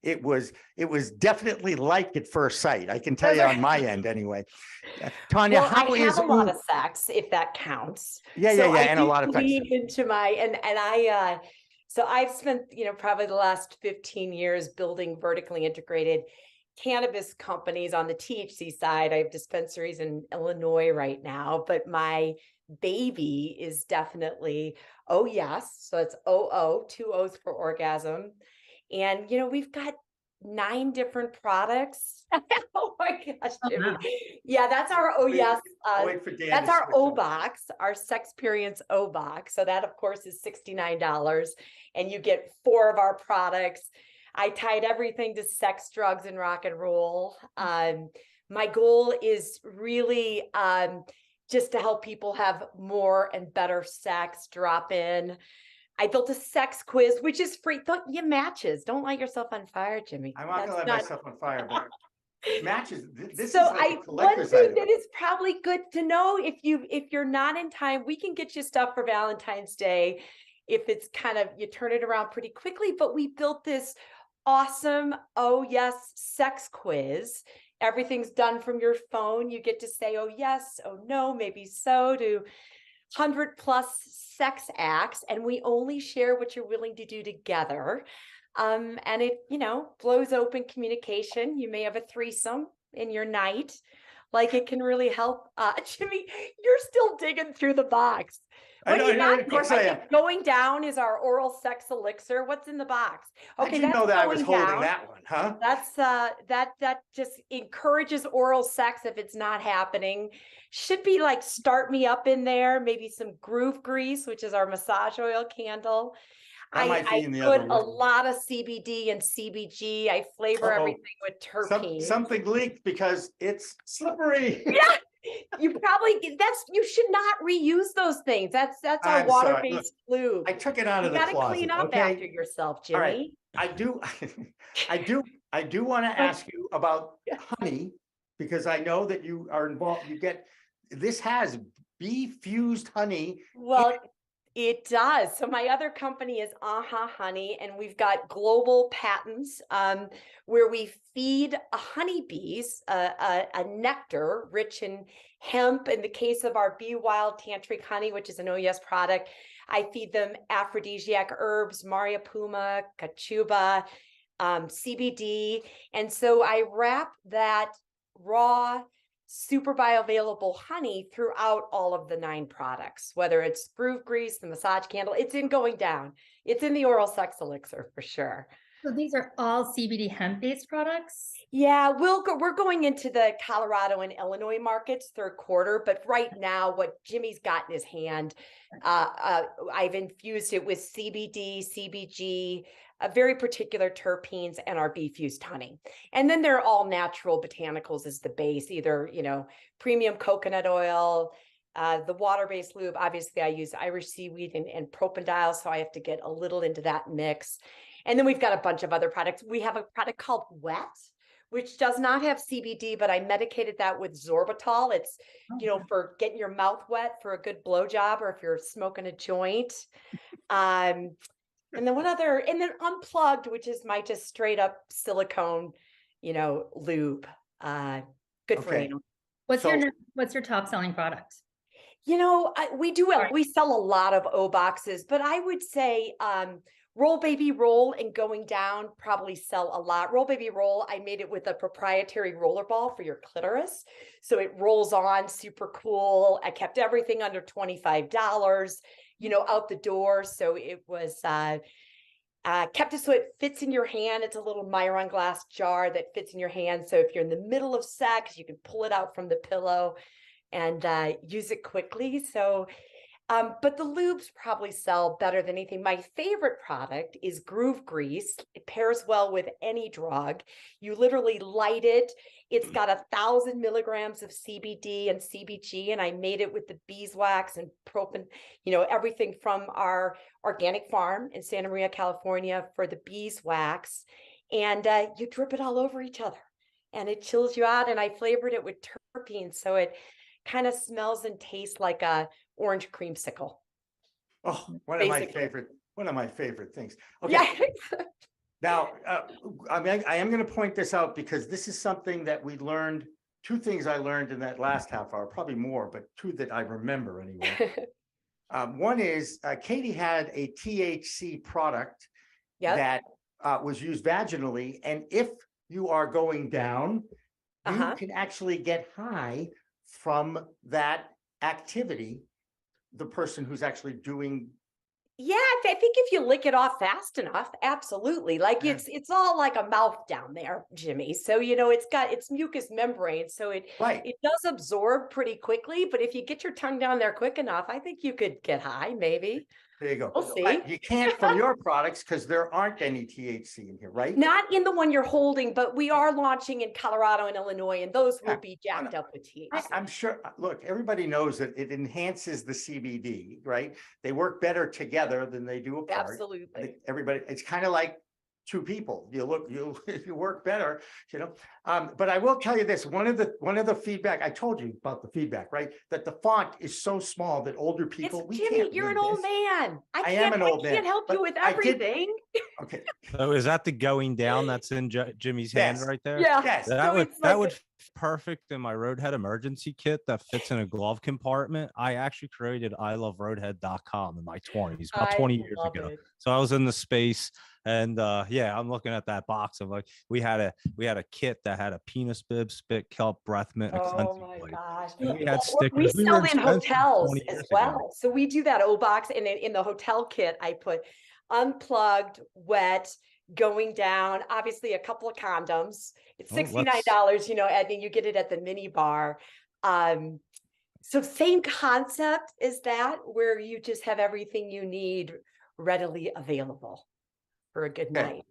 It was definitely like at first sight. I can tell you on my end anyway. Tanya, well, I have a lot of sex, if that counts. Yeah, and a lot of sex. Into my so I've spent, probably the last 15 years building vertically integrated cannabis companies on the THC side. I have dispensaries in Illinois right now, but my baby is definitely Oh Yes. So it's OO, 2 O's for orgasm. And, we've got 9 different products. Oh my gosh, Jimmy. Yeah, that's our Oh Yes. That's our O box, our Sexperience O box. So that, of course, is $69. And you get 4 of our products. I tied everything to sex, drugs, and rock and roll. My goal is really just to help people have more and better sex. Drop in. I built a sex quiz, which is free. Matches. Don't light yourself on fire, Jimmy. I'm not going to light myself on fire, but matches. This so is like one thing that is probably good to know, if you're not in time, we can get you stuff for Valentine's Day. If it's kind of, you turn it around pretty quickly, but we built this awesome Oh Yes sex quiz. Everything's done from your phone. You get to say, oh yes, oh no, maybe so, to 100+ sex acts, and we only share what you're willing to do together. And it, blows open communication. You may have a threesome in your night. Like, it can really help. Jimmy, you're still digging through the box. I know, of course I am. Going down is our oral sex elixir. What's in the box? Okay, you know that I was holding that one, huh? That's that just encourages oral sex if it's not happening. Should be like Start Me Up in there, maybe some Groove Grease, which is our massage oil candle. I put a lot of CBD and CBG. I flavor everything with terpenes. Something leaked because it's slippery. Yeah. You should not reuse those things. That's our water-based lube. I took it out of the closet. You got to clean up after yourself, Jimmy. All right. I do want to ask you about honey, because I know that you are involved. This has bee-fused honey. Well, it does. So my other company is Aha Honey, and we've got global patents where we feed honeybees a nectar rich in hemp. In the case of our Bee Wild Tantric Honey, which is an OES product, I feed them aphrodisiac herbs, Maria Puma, Cachuba, CBD. And so I wrap that raw, super bioavailable honey throughout all of the 9 products, whether it's Groove Grease, the massage candle. It's in Going Down. It's in the oral sex elixir for sure. So these are all CBD hemp-based products? Yeah, we're going into the Colorado and Illinois markets third quarter, but right now what Jimmy's got in his hand, I've infused it with CBD, CBG, a very particular terpenes, and our bee-fused honey. And then they're all natural botanicals as the base, either, premium coconut oil, the water-based lube. Obviously, I use Irish seaweed and propandiol, so I have to get a little into that mix. And then we've got a bunch of other products. We have a product called Wet, which does not have CBD, but I medicated that with sorbitol. It's, for getting your mouth wet for a good blowjob, or if you're smoking a joint. And then and then Unplugged, which is my just straight up silicone, lube. Good for you. What's your top selling product? We sell a lot of O boxes, but I would say, Roll Baby Roll and Going Down probably sell a lot. Roll Baby Roll, I made it with a proprietary roller ball for your clitoris. So it rolls on, super cool. I kept everything under $25, out the door. So it was kept it so it fits in your hand. It's a little Myron glass jar that fits in your hand. So if you're in the middle of sex, you can pull it out from the pillow and use it quickly. So but the lubes probably sell better than anything. My favorite product is Groove Grease. It pairs well with any drug. You literally light it. It's got 1,000 milligrams of CBD and CBG, and I made it with the beeswax and everything from our organic farm in Santa Maria, California for the beeswax. And you drip it all over each other, and it chills you out. And I flavored it with terpenes, so it kind of smells and tastes like a orange creamsicle. Oh, one of my favorite things. Okay. Yeah. Now, I am going to point this out because this is something that we learned. Two things I learned in that last half hour, probably more, but two that I remember anyway. One is Katie had a THC product that was used vaginally. And if you are going down, you can actually get high from that activity, the person who's actually doing. Yeah, I think if you lick it off fast enough, absolutely. Like it's all like a mouth down there, Jimmy. So it's got its mucous membrane, so it does absorb pretty quickly. But if you get your tongue down there quick enough, I think you could get high, maybe. There you go. We'll see. But you can't from your products because there aren't any THC in here, right? Not in the one you're holding, but we are launching in Colorado and Illinois, and those will be jacked up with THC. I'm sure. Look, everybody knows that it enhances the CBD, right? They work better together than they do apart. Absolutely. Everybody, it's kind of like two people. You work better, But I will tell you this: one of the feedback I told you about the feedback, right? That the font is so small that older people. Jimmy, you're an old man. I am an old man. I can't help you with everything. Okay. So is that the Going Down that's in Jimmy's hand right there? Yeah. Yes. That would perfect in my Roadhead emergency kit that fits in a glove compartment. I actually created iloveroadhead.com in my 20s, about 20 years ago. So I was in the space, and I'm looking at that box. I'm like, we had a kit that had a penis bib, spit kelp, breath mint. Oh my gosh. We had stickers. We sell in hotels as well. So we do that O box, and in the hotel kit, I put Unplugged, Wet, Going Down, obviously a couple of condoms. It's $69, and then you get it at the mini bar. So same concept as that, where you just have everything you need readily available for a good night.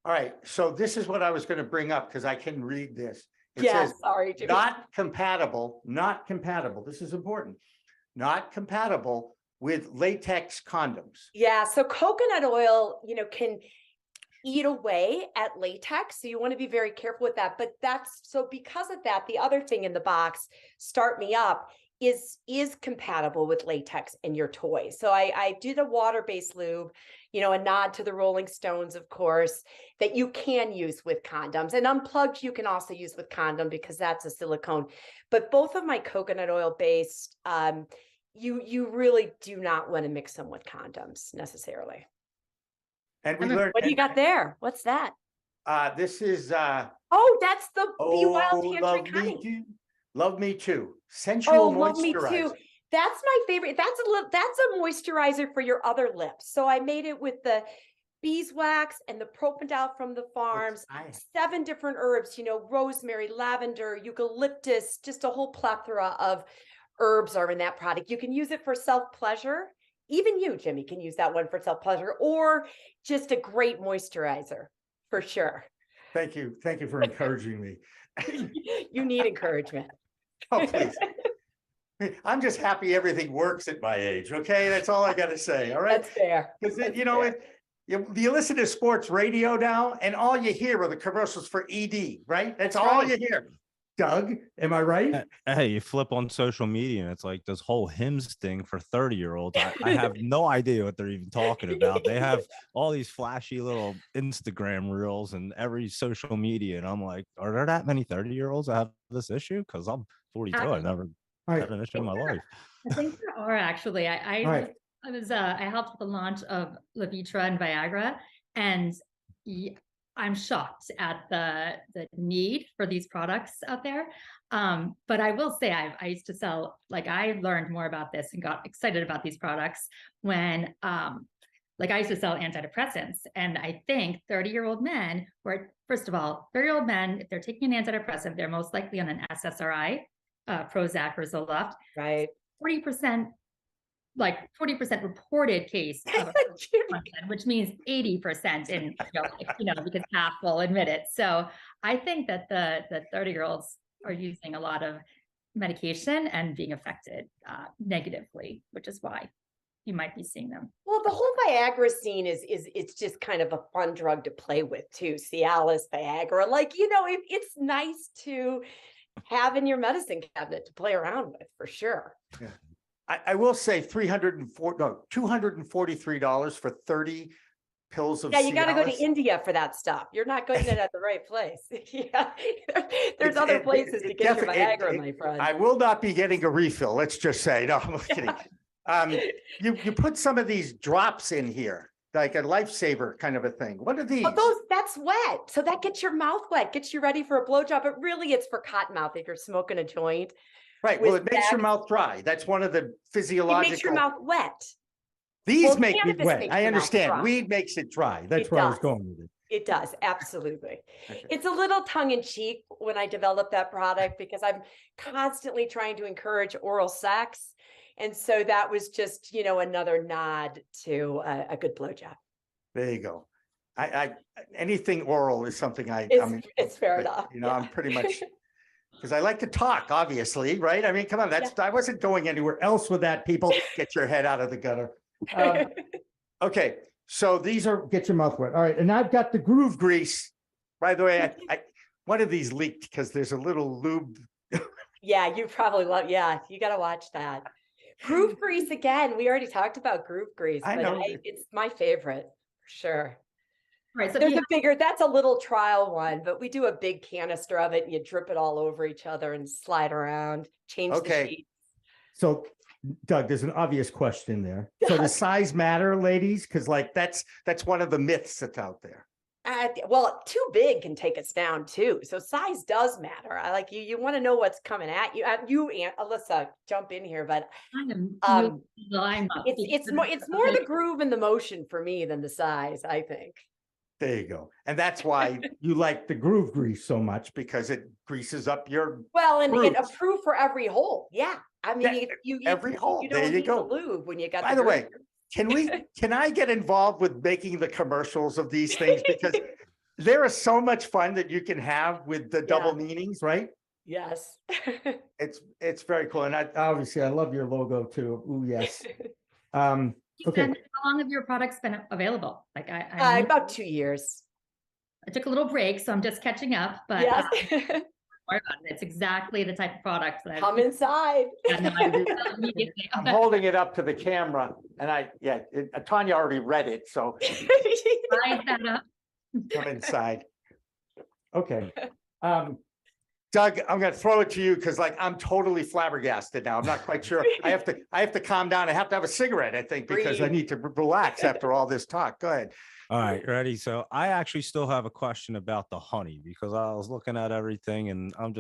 All right. So this is what I was going to bring up because I can read this. It says, sorry, Jimmy. Not compatible. This is important. Not compatible with latex condoms. Yeah. So coconut oil, can eat away at latex. So you want to be very careful with that. But because of that, the other thing in the box, Start Me Up, is compatible with latex in your toy. So I did a water-based lube, a nod to the Rolling Stones, of course, that you can use with condoms. And Unplugged you can also use with condom because that's a silicone. But both of my coconut oil-based, you really do not want to mix them with condoms necessarily. And we learned. What do you got there? What's that? This is. That's the Be Wild Tantric Honey. Love Me Too. Sensual moisturizer. Love Me Too. That's my favorite. That's a moisturizer for your other lips. So I made it with the beeswax and the propendal from the farms, 7 different herbs, rosemary, lavender, eucalyptus, just a whole plethora of herbs are in that product. You can use it for self-pleasure. Even you, Jimmy, can use that one for self-pleasure, or just a great moisturizer for sure. Thank you. Thank you for encouraging me. You need encouragement. Oh, please. I'm just happy everything works at my age. Okay. That's all I got to say. All right. That's fair. Because you listen to sports radio now and all you hear are the commercials for ED, right? That's all you hear. Doug, am I right? Hey, you flip on social media and it's like this whole Hims thing for 30-year-olds. I have no idea what they're even talking about. They have all these flashy little Instagram reels and every social media. And I'm like, are there that many 30-year-olds that have this issue? Because I'm 42. I never had an issue in my life. I think there are actually. I helped with the launch of Levitra and Viagra, and I'm shocked at the need for these products out there. But I will say I used to sell, I learned more about this and got excited about these products when I used to sell antidepressants. And I think 30-year-old men were, first of all, 30-year-old men, if they're taking an antidepressant, they're most likely on an SSRI, Prozac or Zoloft. Right. 40% reported case of which means 80% in, because half will admit it. So I think that the 30-year-olds are using a lot of medication and being affected negatively, which is why you might be seeing them. Well, the whole Viagra scene is it's just kind of a fun drug to play with too. Cialis, Viagra, it's nice to have in your medicine cabinet to play around with for sure. Yeah. I will say $243 for 30 pills of you got to go to Cialis. India for that stuff. You're not getting it at the right place. Yeah, there's other places to get your Viagra, my friend. I will not be getting a refill. Let's just say, no, I'm kidding. You put some of these drops in here, like a lifesaver kind of a thing. What are these? That's wet. So that gets your mouth wet, gets you ready for a blowjob. But really, it's for cotton mouth if you're smoking a joint. Right. Well, it makes your mouth dry. That's one of the physiological. It makes your mouth wet. These make me wet. I understand. Weed makes it dry. That's where I was going with it. It does. Absolutely. It's a little tongue in cheek when I developed that product because I'm constantly trying to encourage oral sex. And so that was just, another nod to a good blowjob. There you go. Anything oral is something it's fair enough. I'm pretty much. Because I like to talk, obviously, right? I mean, come on, I wasn't going anywhere else with that, people. Get your head out of the gutter. Okay, so these are, get your mouth wet. All right, and I've got the groove grease. By the way, one of these leaked because there's a little lube. Yeah, you probably love, you got to watch that. Groove grease, again, we already talked about groove grease, but it's my favorite, for sure. Right. So that's a little trial one, but we do a big canister of it and you drip it all over each other and slide around, change the sheet. So Doug, there's an obvious question there. So does size matter, ladies? Because that's one of the myths that's out there. Well, too big can take us down too. So size does matter. I like you. You want to know what's coming at you. You, Alissa, jump in here, but it's more the groove and the motion for me than the size, I think. There you go. And that's why you like the groove grease so much, because it greases up your approved for every hole. Yeah. I mean, every hole. You don't there you need go. the lube when you got By the way, can I get involved with making the commercials of these things? Because there is so much fun that you can have with the double meanings, right? Yes. It's very cool. And obviously I love your logo too. Ooh, yes. Okay. And how long have your products been available? About 2 years. I took a little break, so I'm just catching up, but it's exactly the type of product that come inside. I'm holding it up to the camera, and Tanya already read it, so rise that up. Come inside. Okay. Doug, I'm going to throw it to you because I'm totally flabbergasted now. I'm not quite sure. I have to calm down. I have to have a cigarette, I think, because I need to relax after all this talk. Go ahead. All right, ready. So I actually still have a question about the honey, because I was looking at everything and I'm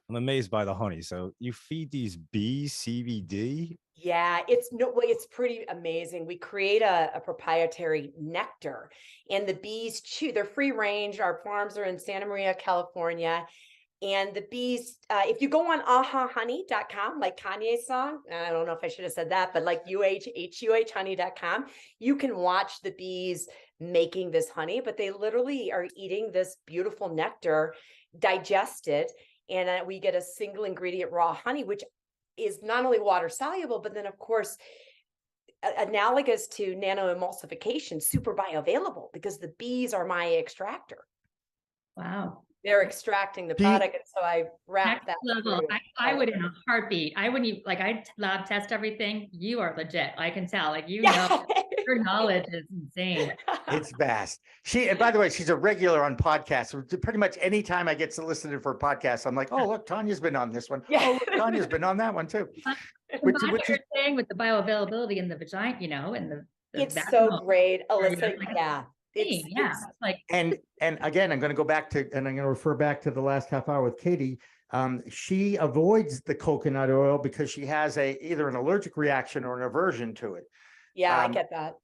amazed by the honey. So you feed these bees CBD Yeah, it's pretty amazing. We create a proprietary nectar, and the bees chew. They're free range. Our farms are in Santa Maria, California. And the bees, if you go on ahahoney.com, like Kanye's song, I don't know if I should have said that, but like honey.com, you can watch the bees making this honey, but they literally are eating this beautiful nectar, digest it, and we get a single ingredient raw honey, which is not only water soluble, but then of course, analogous to nanoemulsification, super bioavailable, because the bees are my extractor. Wow. They're extracting the product, and so I wrap that level. through. I would in a heartbeat. I wouldn't even, like, I lab test everything. You are legit. I can tell. Like, you know, your knowledge is insane. It's vast. And by the way, she's a regular on podcasts. So pretty much anytime I get solicited for a podcast, I'm like, oh, look, Tanya's been on this one. Yeah. Oh, look, Tanya's been on that one too. What you're saying with the bioavailability in the vagina, you know, and the it's so great, Alissa. Like, yeah. It's like, and again, I'm going to go back to, and I'm going to refer back to the last half hour with Katie. She avoids the coconut oil because she has either an allergic reaction or an aversion to it. Yeah, I get that.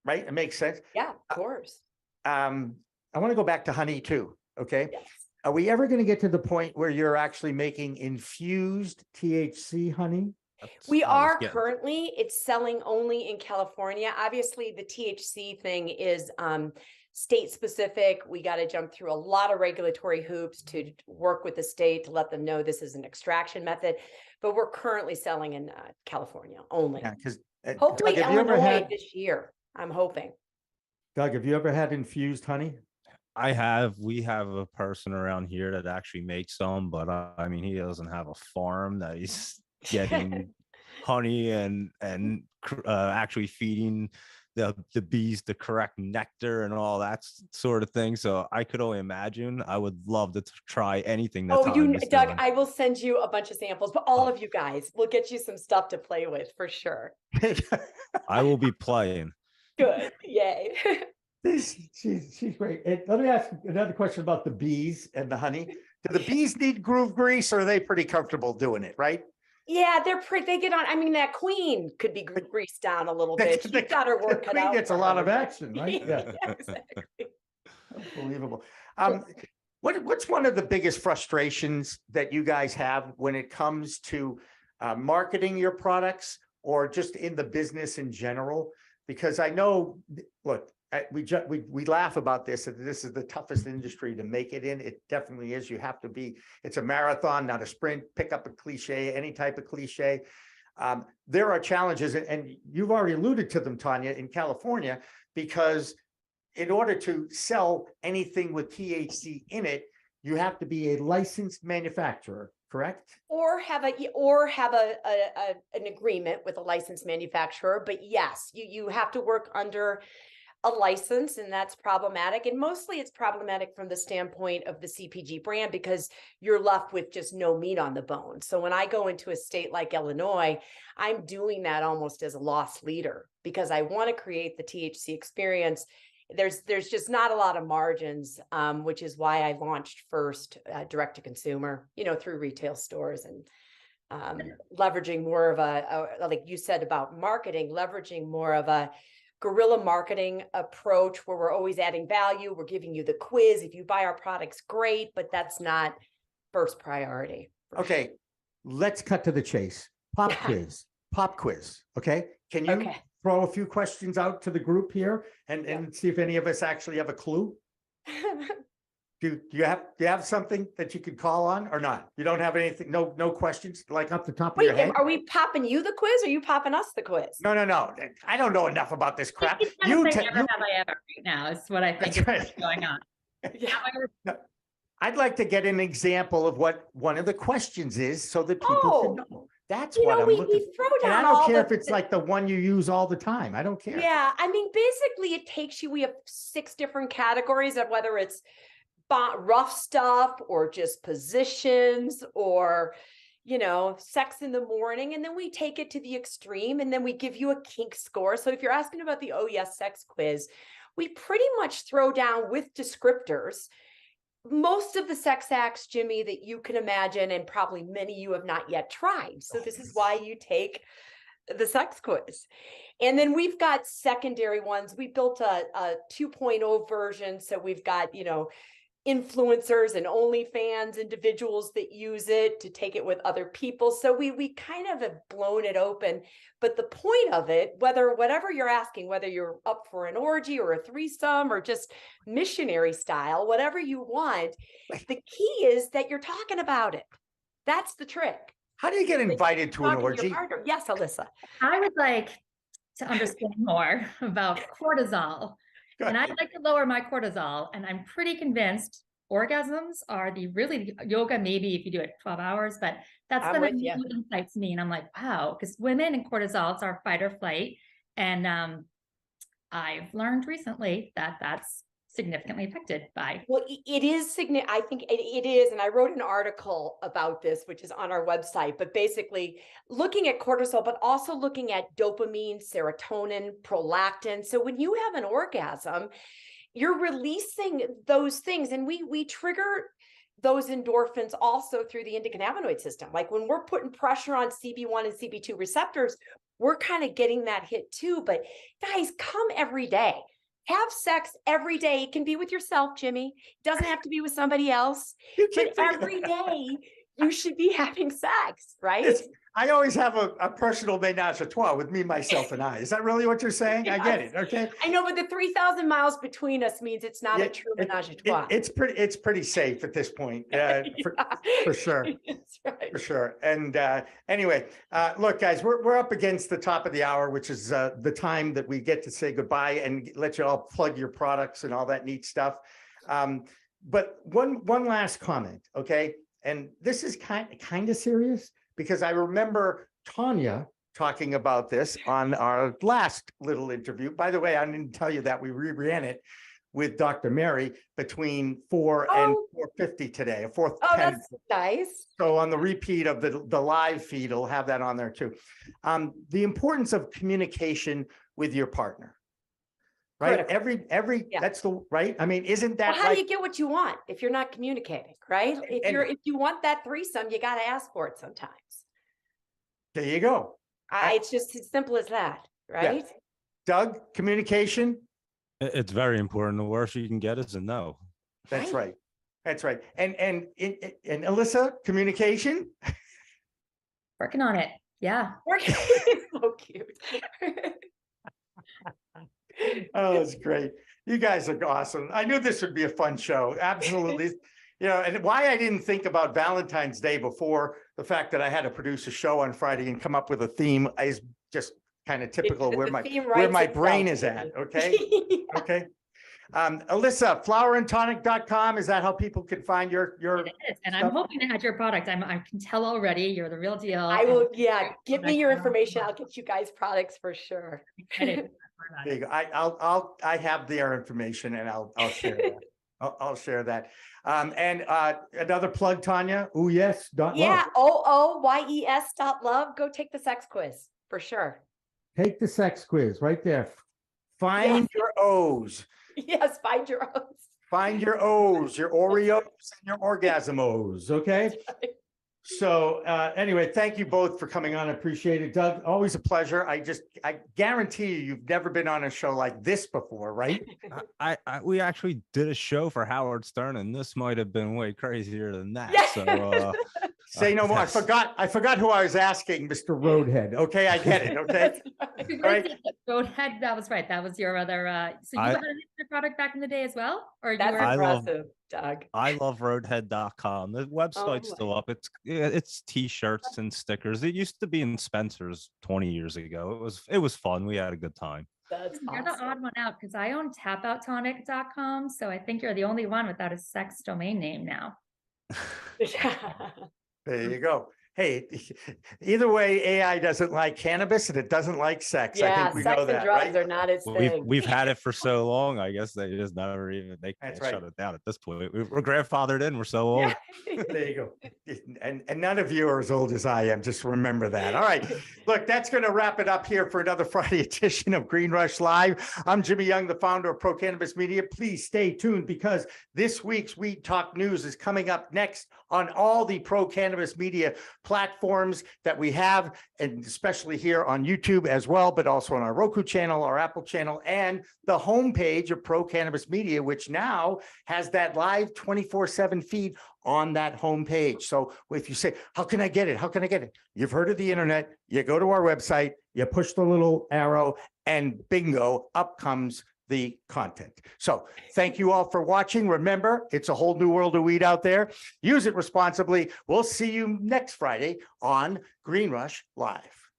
Right? It makes sense. Yeah, of course. I want to go back to honey too. Okay. Yes. Are we ever going to get to the point where you're actually making infused THC honey? We are currently, it's selling only in California. Obviously, the THC thing is state specific. We got to jump through a lot of regulatory hoops to work with the state to let them know this is an extraction method. But we're currently selling in California only. Yeah, because hopefully Illinois this year. I'm hoping. Doug, have you ever had infused honey? I have. We have a person around here that actually makes some, but I mean, he doesn't have a farm that he's getting honey and actually feeding the bees the correct nectar and all that sort of thing. So I could only imagine. I would love to try anything. That Doug, I will send you a bunch of samples, but all of you guys will get you some stuff to play with for sure. I will be playing. Good. Yay. She's great. And let me ask another question about the bees and the honey. Do the bees need groove grease, or are they pretty comfortable doing it, right? Yeah, they get on. I mean, that queen could be greased down a little bit. She's got her work cut out. Queen gets a lot of action, right? Yeah, exactly. Unbelievable. What's one of the biggest frustrations that you guys have when it comes to marketing your products or just in the business in general? Because I know, look, we laugh about this, that this is the toughest industry to make it in. It definitely is. You have to be, it's a marathon, not a sprint. Pick up a cliche, any type of cliche. There are challenges, and you've already alluded to them, Tanya, in California, because in order to sell anything with THC in it, you have to be a licensed manufacturer, correct? Or have an agreement with a licensed manufacturer. But yes, you have to work under a license, and that's problematic. And mostly it's problematic from the standpoint of the CPG brand, because you're left with just no meat on the bone. So when I go into a state like Illinois, I'm doing that almost as a loss leader, because I want to create the THC experience. There's just not a lot of margins, which is why I launched first direct to consumer, through retail stores, and leveraging more of like you said about marketing, leveraging more of a guerrilla marketing approach, where we're always adding value. We're giving you the quiz. If you buy our products, great, but that's not first priority. Okay, let's cut to the chase. Pop quiz. Okay, can you throw a few questions out to the group here and see if any of us actually have a clue? Do you have something that you could call on or not? You don't have anything? No questions like off the top of your head? Are we popping you the quiz, or are you popping us the quiz? No. I don't know enough about this crap. Have I ever right now is what I think is going on. No, I'd like to get an example of what one of the questions is, so that people can know. That's what I'm looking for. And I don't care if it's like the one you use all the time. I don't care. Yeah, I mean, basically it takes you, we have 6 different categories of whether it's rough stuff or just positions or, sex in the morning. And then we take it to the extreme, and then we give you a kink score. So if you're asking about the Oh Yes Sex quiz, we pretty much throw down with descriptors most of the sex acts, Jimmy, that you can imagine, and probably many you have not yet tried. So this is why you take the sex quiz. And then we've got secondary ones. We built a 2.0 version. So we've got, you know, influencers and OnlyFans individuals that use it to take it with other people. So we kind of have blown it open. But the point of it, whatever you're asking, whether you're up for an orgy or a threesome or just missionary style, whatever you want, the key is that you're talking about it. That's the trick. How do you get invited to an orgy? Yes, Alissa. I would like to understand more about cortisol. And I'd like to lower my cortisol. And I'm pretty convinced orgasms are yoga, maybe if you do it 12 hours, but that's the new insight to me. And I'm like, wow, because women and cortisol, it's our fight or flight. And I've learned recently that that's significantly affected by. Well, it is significant. I think it is. And I wrote an article about this, which is on our website, but basically looking at cortisol, but also looking at dopamine, serotonin, prolactin. So when you have an orgasm, you're releasing those things. And we trigger those endorphins also through the endocannabinoid system. Like when we're putting pressure on CB1 and CB2 receptors, we're kind of getting that hit too. But guys, come every day. Have sex every day. It can be with yourself, Jimmy. It doesn't have to be with somebody else. But every day you should be having sex, right? I always have a personal menage a trois with me, myself, and I. Is that really what you're saying? Yes. I get it. Okay. I know, but the 3,000 miles between us means it's not a true menage a trois. It's pretty safe at this point, for sure. That's right. For sure. And anyway, look, guys, we're up against the top of the hour, which is the time that we get to say goodbye and let you all plug your products and all that neat stuff. But one last comment, okay? And this is kind of serious, because I remember Tanya talking about this on our last little interview. By the way, I didn't tell you that we reran it with Dr. Mary between 4 and 4:50 today. 4:10. Oh, that's nice. So on the repeat of the live feed, it'll have that on there too. The importance of communication with your partner, right? Critical. That's the right. I mean, isn't that? Well, how do you get what you want if you're not communicating, right? If you want that threesome, you got to ask for it sometimes. There you go. It's just as simple as that, right? Yeah. Doug, communication. It's very important. The worst you can get is a no. That's right. That's right. And Alissa, communication. Working on it. Yeah. Working. So cute. Oh, it's great. You guys are awesome. I knew this would be a fun show. Absolutely. You know, and why I didn't think about Valentine's Day before the fact that I had to produce a show on Friday and come up with a theme is just kind of typical where my brain is at. Okay. Okay. Alissa, flowerandtonic.com. Is that how people can find your It is. And stuff? I'm hoping to add your product. I can tell already you're the real deal. I will. Yeah. Give me your information. I'll get you guys products for sure. There you go. I have their information and I'll share that. I'll share that. And another plug, Tanya, ooyes.love. Yeah, ooyes.love. Go take the sex quiz for sure. Take the sex quiz right there. Find your O's. Yes, find your O's. Find your O's, your Oreos and your orgasm O's, okay? So anyway, thank you both for coming on. I appreciate it. Doug, always a pleasure. I guarantee you've never been on a show like this before, right? We actually did a show for Howard Stern, and this might have been way crazier than that. Yeah. So say no more. I forgot who I was asking, Mr. Roadhead. Okay, I get it. Okay. Right. Roadhead, that was right. That was your other so you had an Instagram product back in the day as well? Or that's impressive, Doug. I love roadhead.com. The website's still up. It's t-shirts and stickers. It used to be in Spencer's 20 years ago. It was fun. We had a good time. That's You're awesome. the odd one out because I own tapouttonic.com. So I think you're the only one without a sex domain name now. There you go. Hey, either way, AI doesn't like cannabis and it doesn't like sex. Yeah, I think we sex know and that, drugs right? are not its thing. We've had it for so long. I guess they just never even can't shut it down at this point. We're grandfathered in. We're so old. Yeah. There you go. And none of you are as old as I am. Just remember that. All right. Look, that's going to wrap it up here for another Friday edition of Green Rush Live. I'm Jimmy Young, the founder of Pro Cannabis Media. Please stay tuned because this week's Weed Talk News is coming up next on all the Pro Cannabis Media platforms that we have, and especially here on YouTube as well, but also on our Roku channel, our Apple channel, and the homepage of Pro Cannabis Media, which now has that live 24/7 feed on that homepage. So if you say, how can I get it? How can I get it? You've heard of the internet. You go to our website, you push the little arrow, and bingo, up comes the content. So thank you all for watching. Remember, it's a whole new world of weed out there. Use it responsibly. We'll see you next Friday on Green Rush Live.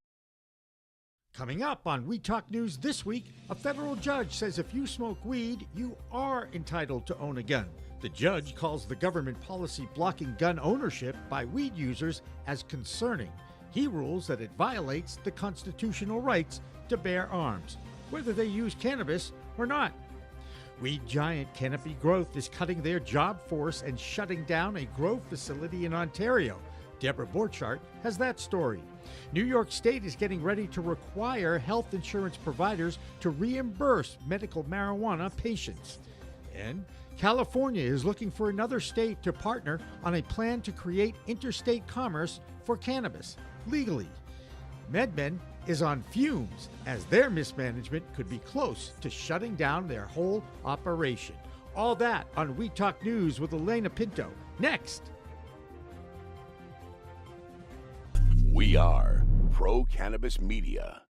Coming up on We Talk News this week, a federal judge says if you smoke weed, you are entitled to own a gun. The judge calls the government policy blocking gun ownership by weed users as concerning. He rules that it violates the constitutional rights to bear arms, whether they use cannabis or not. Weed giant Canopy Growth is cutting their job force and shutting down a grow facility in Ontario. Deborah Borchardt has that story. New York State is getting ready to require health insurance providers to reimburse medical marijuana patients. And California is looking for another state to partner on a plan to create interstate commerce for cannabis legally. MedMen is on fumes as their mismanagement could be close to shutting down their whole operation. All that on We Talk News with Alaina Pinto. Next. We are Pro Cannabis Media.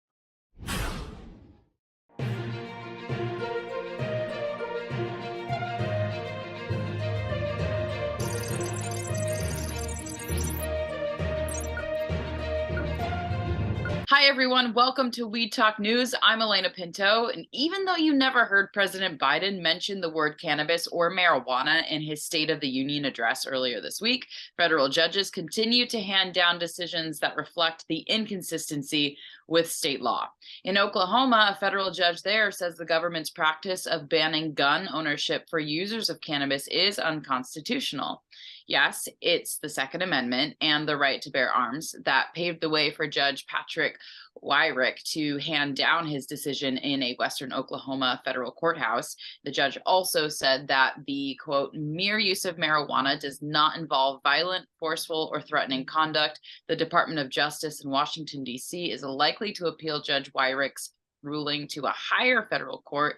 Hi, everyone. Welcome to We Talk News. I'm Alaina Pinto. And even though you never heard President Biden mention the word cannabis or marijuana in his State of the Union address earlier this week, federal judges continue to hand down decisions that reflect the inconsistency with state law. In Oklahoma, a federal judge there says the government's practice of banning gun ownership for users of cannabis is unconstitutional. Yes, it's the Second Amendment and the right to bear arms that paved the way for Judge Patrick Wyrick to hand down his decision in a Western Oklahoma federal courthouse. The judge also said that the, quote, mere use of marijuana does not involve violent, forceful, or threatening conduct. The Department of Justice in Washington, D.C. is likely to appeal Judge Wyrick's ruling to a higher federal court.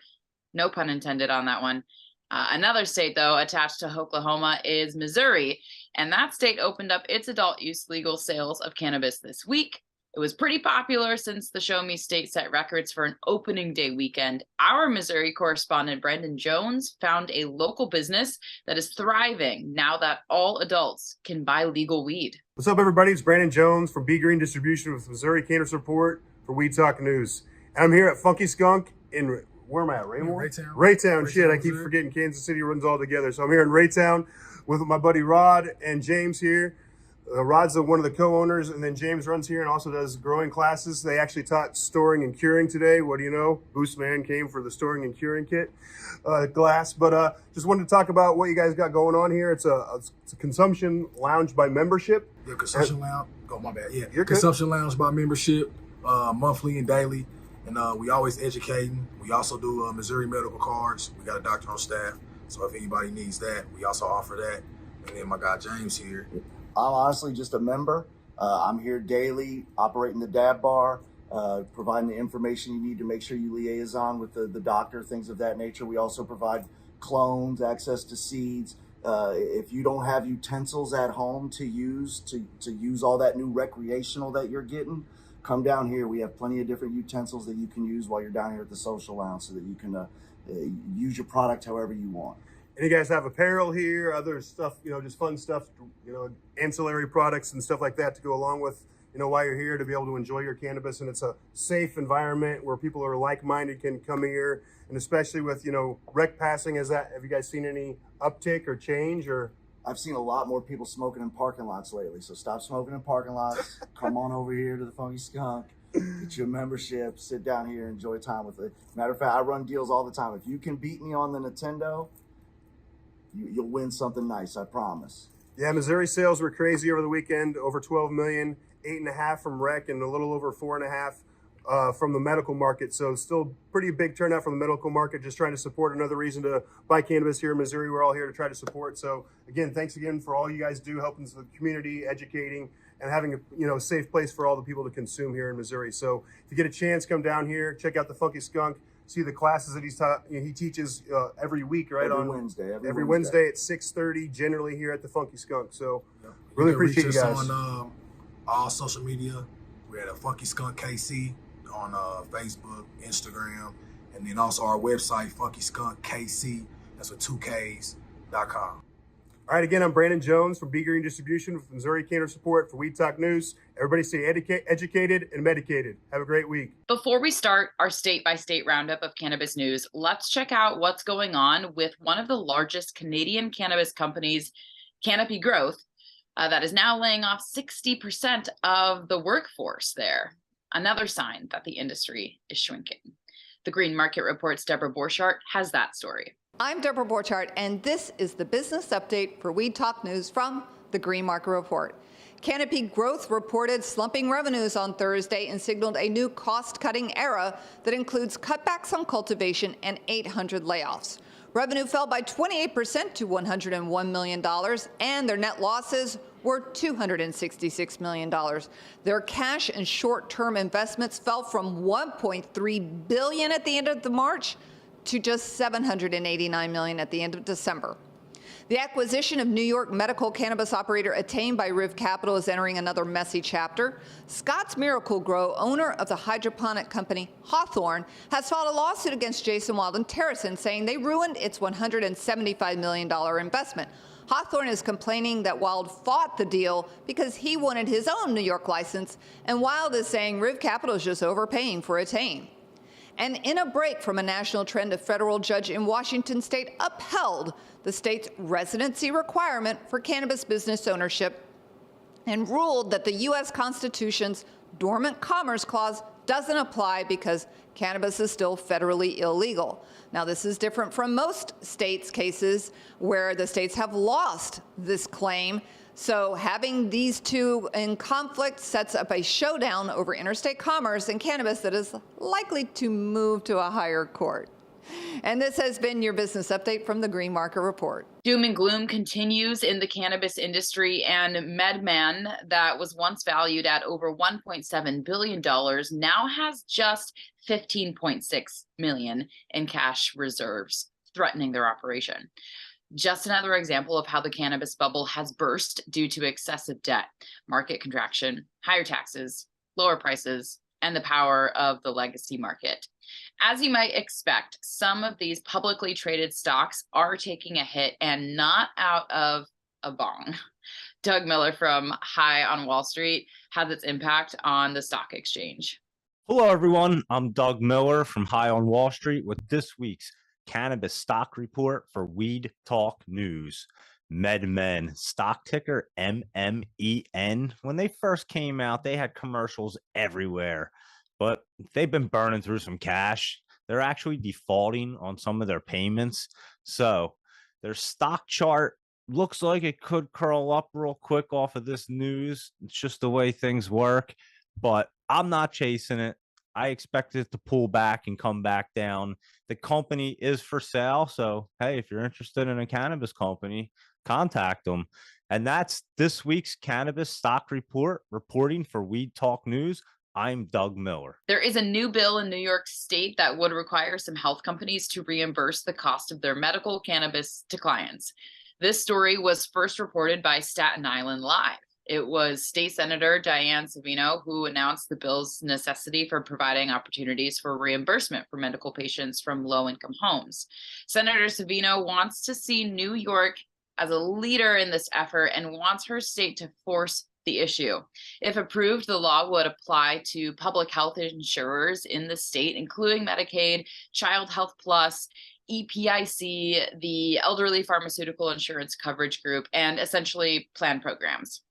No pun intended on that one. Another state, though, attached to Oklahoma is Missouri, and that state opened up its adult use legal sales of cannabis this week. It was pretty popular since the Show Me State set records for an opening day weekend. Our Missouri correspondent, Brendan Jones, found a local business that is thriving now that all adults can buy legal weed. What's up, everybody? It's Brandon Jones from B Green Distribution with Missouri Cannabis Report for We Talk News. I'm here at Funky Skunk in... Where am I at? Raymore? Raytown. Shit, I keep forgetting Kansas City runs all together. So I'm here in Raytown with my buddy Rod and James here. Rod's one of the co-owners, and then James runs here and also does growing classes. They actually taught storing and curing today. What do you know? Boostman came for the storing and curing kit glass. But just wanted to talk about what you guys got going on here. It's a consumption lounge by membership. Yeah, consumption lounge. Oh, my bad. Yeah, you're consumption lounge by membership, monthly and daily. And we always educating. We also do Missouri medical cards. We got a doctor on staff. So if anybody needs that, we also offer that. And then my guy James here. I'm honestly just a member. I'm here daily, operating the dab bar, providing the information you need to make sure you liaison with the doctor, things of that nature. We also provide clones, access to seeds. If you don't have utensils at home to use all that new recreational that you're getting, come down here. We have plenty of different utensils that you can use while you're down here at the social lounge so that you can use your product however you want. And you guys have apparel here, other stuff, just fun stuff, ancillary products and stuff like that to go along with, while you're here to be able to enjoy your cannabis. And it's a safe environment where people who are like-minded can come here. And especially with, rec passing, have you guys seen any uptick or change or? I've seen a lot more people smoking in parking lots lately. So stop smoking in parking lots. Come on over here to the Funky Skunk. Get your membership. Sit down here. Enjoy time with it. Matter of fact, I run deals all the time. If you can beat me on the Nintendo, you'll win something nice. I promise. Yeah, Missouri sales were crazy over the weekend. Over 12 million, 8.5 from rec, and a little over 4.5 from the medical market. So still pretty big turnout from the medical market, just trying to support. Another reason to buy cannabis here in Missouri. We're all here to try to support. So again, thanks again for all you guys do, helping the community, educating, and having a safe place for all the people to consume here in Missouri. So if you get a chance, come down here, check out the Funky Skunk, see the classes that he teaches every week, right? Every Wednesday at 6:30, generally here at the Funky Skunk. So really appreciate you guys. On all social media, we're at a Funky Skunk KC on Facebook, Instagram, and then also our website, Funky Skunk KC. That's with 2Ks.com. All right, again, I'm Brandon Jones from B Green Distribution with Missouri Cannabis Report for Weed Talk News. Everybody stay educated and medicated. Have a great week. Before we start our state-by-state roundup of cannabis news, let's check out what's going on with one of the largest Canadian cannabis companies, Canopy Growth, that is now laying off 60% of the workforce there. Another sign that the industry is shrinking. The Green Market Report's Deborah Borchardt has that story. I'm Deborah Borchardt, and this is the business update for Weed Talk News from the Green Market Report. Canopy Growth reported slumping revenues on Thursday and signaled a new cost-cutting era that includes cutbacks on cultivation and 800 layoffs. Revenue fell by 28% to $101 million, and their net losses were $266 million. Their cash and short-term investments fell from $1.3 billion at the end of March to just $789 million at the end of December. The acquisition of New York medical cannabis operator Attain by Riv Capital is entering another messy chapter. Scott's Miracle-Gro, owner of the hydroponic company Hawthorne, has filed a lawsuit against Jason Wild and Terracin, saying they ruined its $175 million investment. Hawthorne is complaining that Wild fought the deal because he wanted his own New York license, and Wild is saying Riv Capital is just overpaying for Attain. And in a break from a national trend, a federal judge in Washington state upheld the state's residency requirement for cannabis business ownership and ruled that the U.S. Constitution's Dormant Commerce Clause doesn't apply because cannabis is still federally illegal. Now, this is different from most states' cases where the states have lost this claim. So having these two in conflict sets up a showdown over interstate commerce and cannabis that is likely to move to a higher court. And this has been your business update from the Green Market Report. Doom and gloom continues in the cannabis industry, and MedMen, that was once valued at over $1.7 billion, now has just $15.6 million in cash reserves, threatening their operation. Just another example of how the cannabis bubble has burst due to excessive debt, market contraction, higher taxes, lower prices, and the power of the legacy market. As you might expect, some of these publicly traded stocks are taking a hit, and not out of a bong. Doug Miller from High on Wall Street has its impact on the stock exchange. Hello, everyone. I'm Doug Miller from High on Wall Street with this week's cannabis stock report for Weed Talk News. MedMen, stock ticker MMEN. When they first came out, they had commercials everywhere, but they've been burning through some cash. They're actually defaulting on some of their payments. So their stock chart looks like it could curl up real quick off of this news. It's just the way things work, but I'm not chasing it. I expect it to pull back and come back down. The company is for sale. So, hey, if you're interested in a cannabis company, contact them. And that's this week's cannabis stock report. Reporting for Weed Talk News, I'm Doug Miller. There is a new bill in New York State that would require some health companies to reimburse the cost of their medical cannabis to clients. This story was first reported by Staten Island Live. It was State Senator Dianne Savino who announced the bill's necessity for providing opportunities for reimbursement for medical patients from low-income homes. Senator Savino wants to see New York as a leader in this effort and wants her state to force the issue. If approved, the law would apply to public health insurers in the state, including Medicaid, Child Health Plus, EPIC, the Elderly Pharmaceutical Insurance Coverage Group, and essentially plan programs.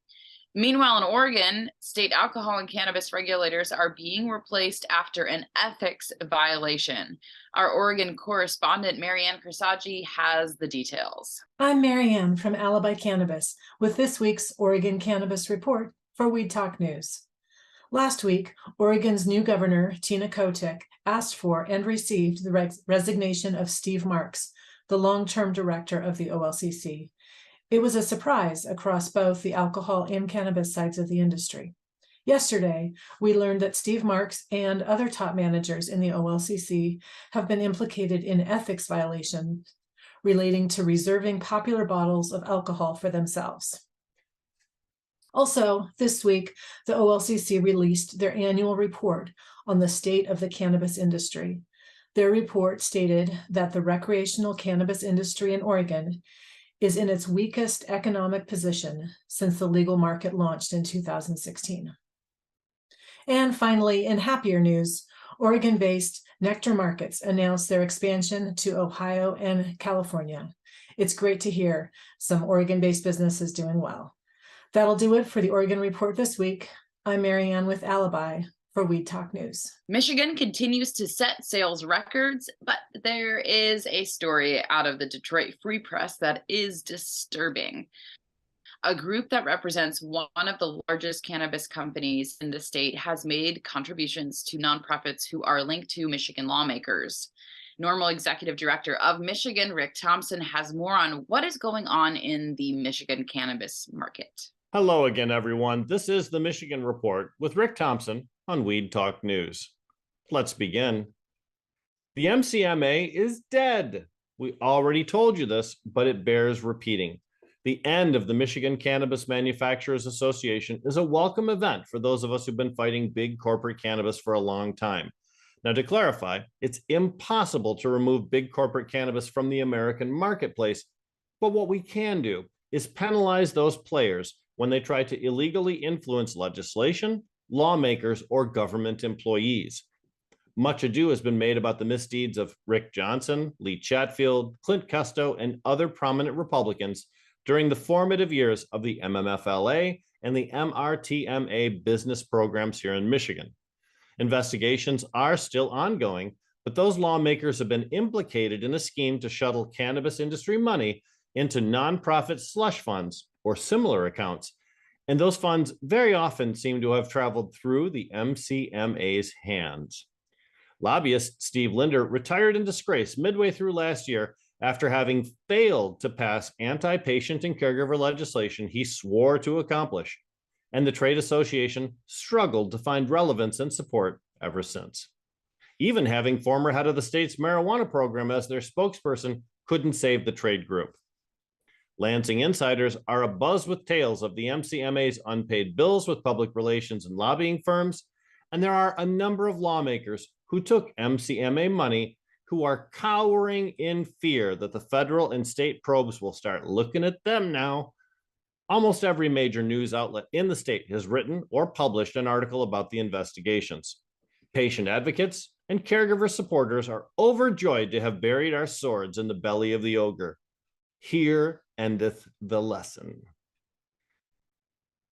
Meanwhile, in Oregon, state alcohol and cannabis regulators are being replaced after an ethics violation. Our Oregon correspondent, Marianne Kersagi, has the details. I'm Marianne from Alibi Cannabis with this week's Oregon Cannabis Report for Weed Talk News. Last week, Oregon's new governor, Tina Kotek, asked for and received the resignation of Steve Marks, the long-term director of the OLCC. It was a surprise across both the alcohol and cannabis sides of the industry. Yesterday, we learned that Steve Marks and other top managers in the OLCC have been implicated in ethics violations relating to reserving popular bottles of alcohol for themselves. Also, this week, the OLCC released their annual report on the state of the cannabis industry. Their report stated that the recreational cannabis industry in Oregon is in its weakest economic position since the legal market launched in 2016. And finally, in happier news, Oregon-based Nectar Markets announced their expansion to Ohio and California. It's great to hear some Oregon-based businesses doing well. That'll do it for the Oregon Report this week. I'm Marianne with Alibi for Weed Talk News. Michigan continues to set sales records, but there is a story out of the Detroit Free Press that is disturbing. A group that represents one of the largest cannabis companies in the state has made contributions to nonprofits who are linked to Michigan lawmakers. Normal Executive Director of Michigan, Rick Thompson, has more on what is going on in the Michigan cannabis market. Hello again, everyone. This is the Michigan Report with Rick Thompson on Weed Talk News. Let's begin. The MCMA is dead. We already told you this, but it bears repeating. The end of the Michigan Cannabis Manufacturers Association is a welcome event for those of us who've been fighting big corporate cannabis for a long time. Now, to clarify, it's impossible to remove big corporate cannabis from the American marketplace, but what we can do is penalize those players when they try to illegally influence legislation, lawmakers, or government employees. Much ado has been made about the misdeeds of Rick Johnson, Lee Chatfield, Clint Custo, and other prominent Republicans during the formative years of the MMFLA and the MRTMA business programs here in Michigan. Investigations are still ongoing, but those lawmakers have been implicated in a scheme to shuttle cannabis industry money into nonprofit slush funds or similar accounts, and those funds very often seem to have traveled through the MCMA's hands. Lobbyist Steve Linder retired in disgrace midway through last year after having failed to pass anti-patient and caregiver legislation he swore to accomplish, and the trade association struggled to find relevance and support ever since. Even having former head of the state's marijuana program as their spokesperson couldn't save the trade group. Lansing insiders are abuzz with tales of the MCMA's unpaid bills with public relations and lobbying firms, and there are a number of lawmakers who took MCMA money who are cowering in fear that the federal and state probes will start looking at them now. Almost every major news outlet in the state has written or published an article about the investigations. Patient advocates and caregiver supporters are overjoyed to have buried our swords in the belly of the ogre. Here endeth the lesson.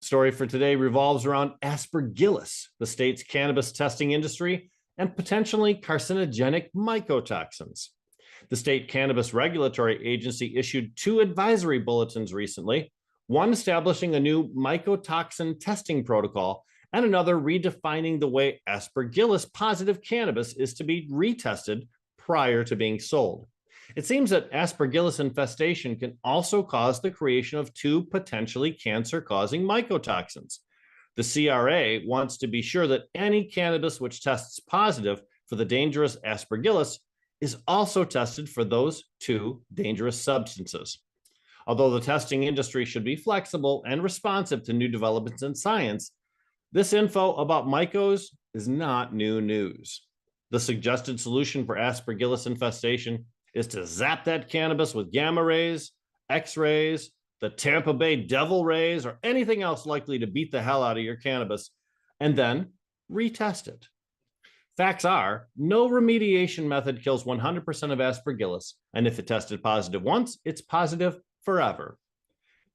Story for today revolves around aspergillus, the state's cannabis testing industry, and potentially carcinogenic mycotoxins. The state cannabis regulatory agency issued 2 advisory bulletins recently, one establishing a new mycotoxin testing protocol and another redefining the way aspergillus positive cannabis is to be retested prior to being sold. It seems that aspergillus infestation can also cause the creation of 2 potentially cancer-causing mycotoxins. The CRA wants to be sure that any cannabis which tests positive for the dangerous aspergillus is also tested for those 2 dangerous substances. Although the testing industry should be flexible and responsive to new developments in science, this info about mycos is not new news. The suggested solution for aspergillus infestation is to zap that cannabis with gamma rays, X-rays, the Tampa Bay Devil Rays, or anything else likely to beat the hell out of your cannabis, and then retest it. Facts are, no remediation method kills 100% of aspergillus, and if it tested positive once, it's positive forever.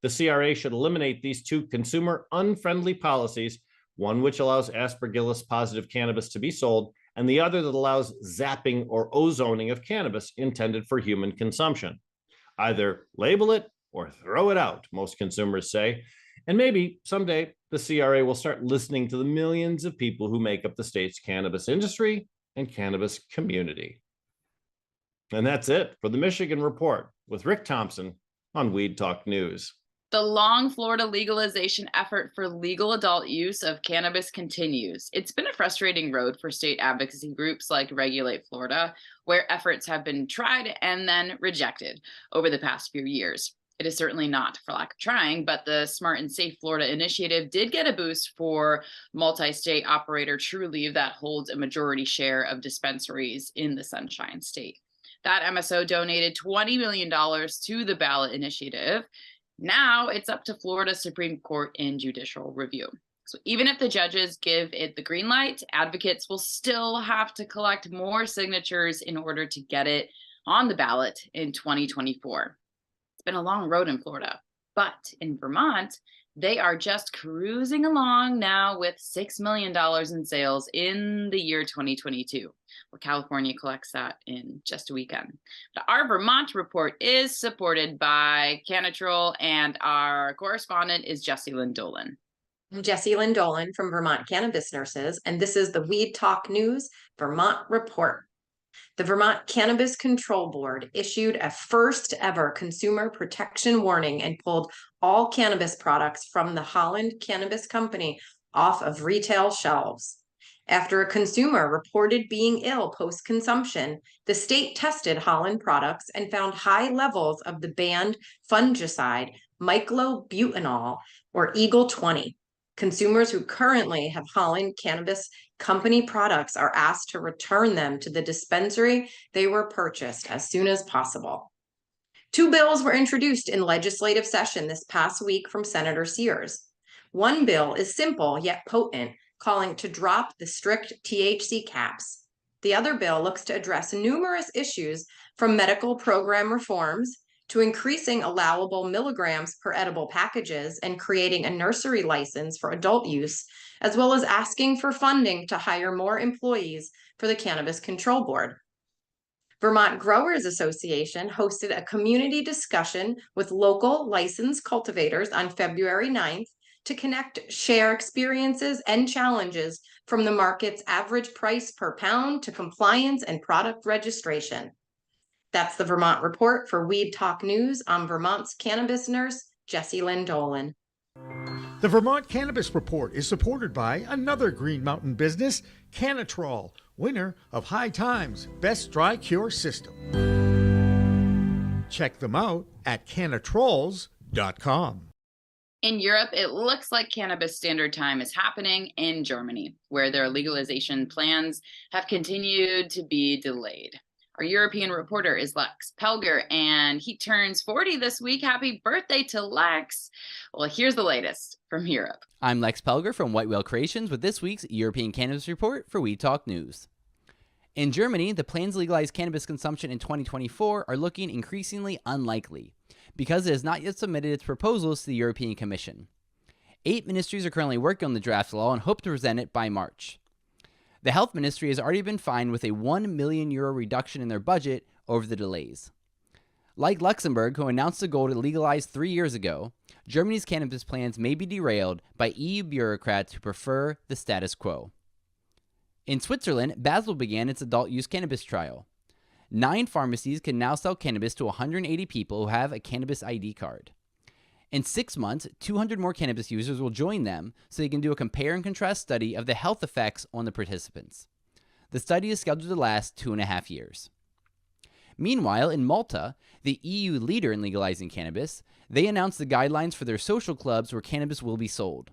The CRA should eliminate these 2 consumer unfriendly policies, one which allows aspergillus positive cannabis to be sold, and the other that allows zapping or ozoning of cannabis intended for human consumption. Either label it or throw it out, most consumers say, and maybe someday the CRA will start listening to the millions of people who make up the state's cannabis industry and cannabis community. And that's it for the Michigan Report with Rick Thompson on Weed Talk News. The long Florida legalization effort for legal adult use of cannabis continues. It's been a frustrating road for state advocacy groups like Regulate Florida, where efforts have been tried and then rejected over the past few years. It is certainly not for lack of trying, but the Smart and Safe Florida initiative did get a boost for multi-state operator Trulieve that holds a majority share of dispensaries in the Sunshine State. That MSO donated $20 million to the ballot initiative. Now it's up to Florida Supreme Court in judicial review. So even if the judges give it the green light, advocates will still have to collect more signatures in order to get it on the ballot in 2024. It's been a long road in Florida, but in Vermont, they are just cruising along now with $6 million in sales in the year 2022. Well, California collects that in just a weekend. But our Vermont report is supported by Canatrol, and our correspondent is Jessie Lynn Dolan. I'm Jessie Lynn Dolan from Vermont Cannabis Nurses, and this is the Weed Talk News Vermont Report. The Vermont Cannabis Control Board issued a first ever consumer protection warning and pulled all cannabis products from the Holland Cannabis Company off of retail shelves. After a consumer reported being ill post-consumption, the state tested Holland products and found high levels of the banned fungicide myclobutanol, or Eagle 20. Consumers who currently have Holland Cannabis Company products are asked to return them to the dispensary they were purchased as soon as possible. 2 bills were introduced in legislative session this past week from Senator Sears. One bill is simple yet potent, calling to drop the strict THC caps. The other bill looks to address numerous issues from medical program reforms to increasing allowable milligrams per edible packages and creating a nursery license for adult use, as well as asking for funding to hire more employees for the Cannabis Control Board. Vermont Growers Association hosted a community discussion with local licensed cultivators on February 9th to connect, share experiences and challenges from the market's average price per pound to compliance and product registration. That's the Vermont Report for Weed Talk News. I'm Vermont's cannabis nurse, Jessie Lynn Dolan. The Vermont Cannabis Report is supported by another Green Mountain business, Canatrol, winner of High Times Best Dry Cure System. Check them out at canatrols.com. In Europe, it looks like cannabis standard time is happening in Germany, where their legalization plans have continued to be delayed. Our European reporter is Lex Pelger, and he turns 40 this week. Happy birthday to Lex. Well, here's the latest from Europe. I'm Lex Pelger from White Whale Creations with this week's European Cannabis Report for Weed Talk News. In Germany, the plans to legalize cannabis consumption in 2024 are looking increasingly unlikely because it has not yet submitted its proposals to the European Commission. 8 ministries are currently working on the draft law and hope to present it by March. The health ministry has already been fined with a €1 million reduction in their budget over the delays. Like Luxembourg, who announced a goal to legalize 3 years ago, Germany's cannabis plans may be derailed by EU bureaucrats who prefer the status quo. In Switzerland, Basel began its adult use cannabis trial. 9 pharmacies can now sell cannabis to 180 people who have a cannabis ID card. In 6 months, 200 more cannabis users will join them so they can do a compare and contrast study of the health effects on the participants. The study is scheduled to last 2.5 years. Meanwhile, in Malta, the EU leader in legalizing cannabis, they announced the guidelines for their social clubs where cannabis will be sold.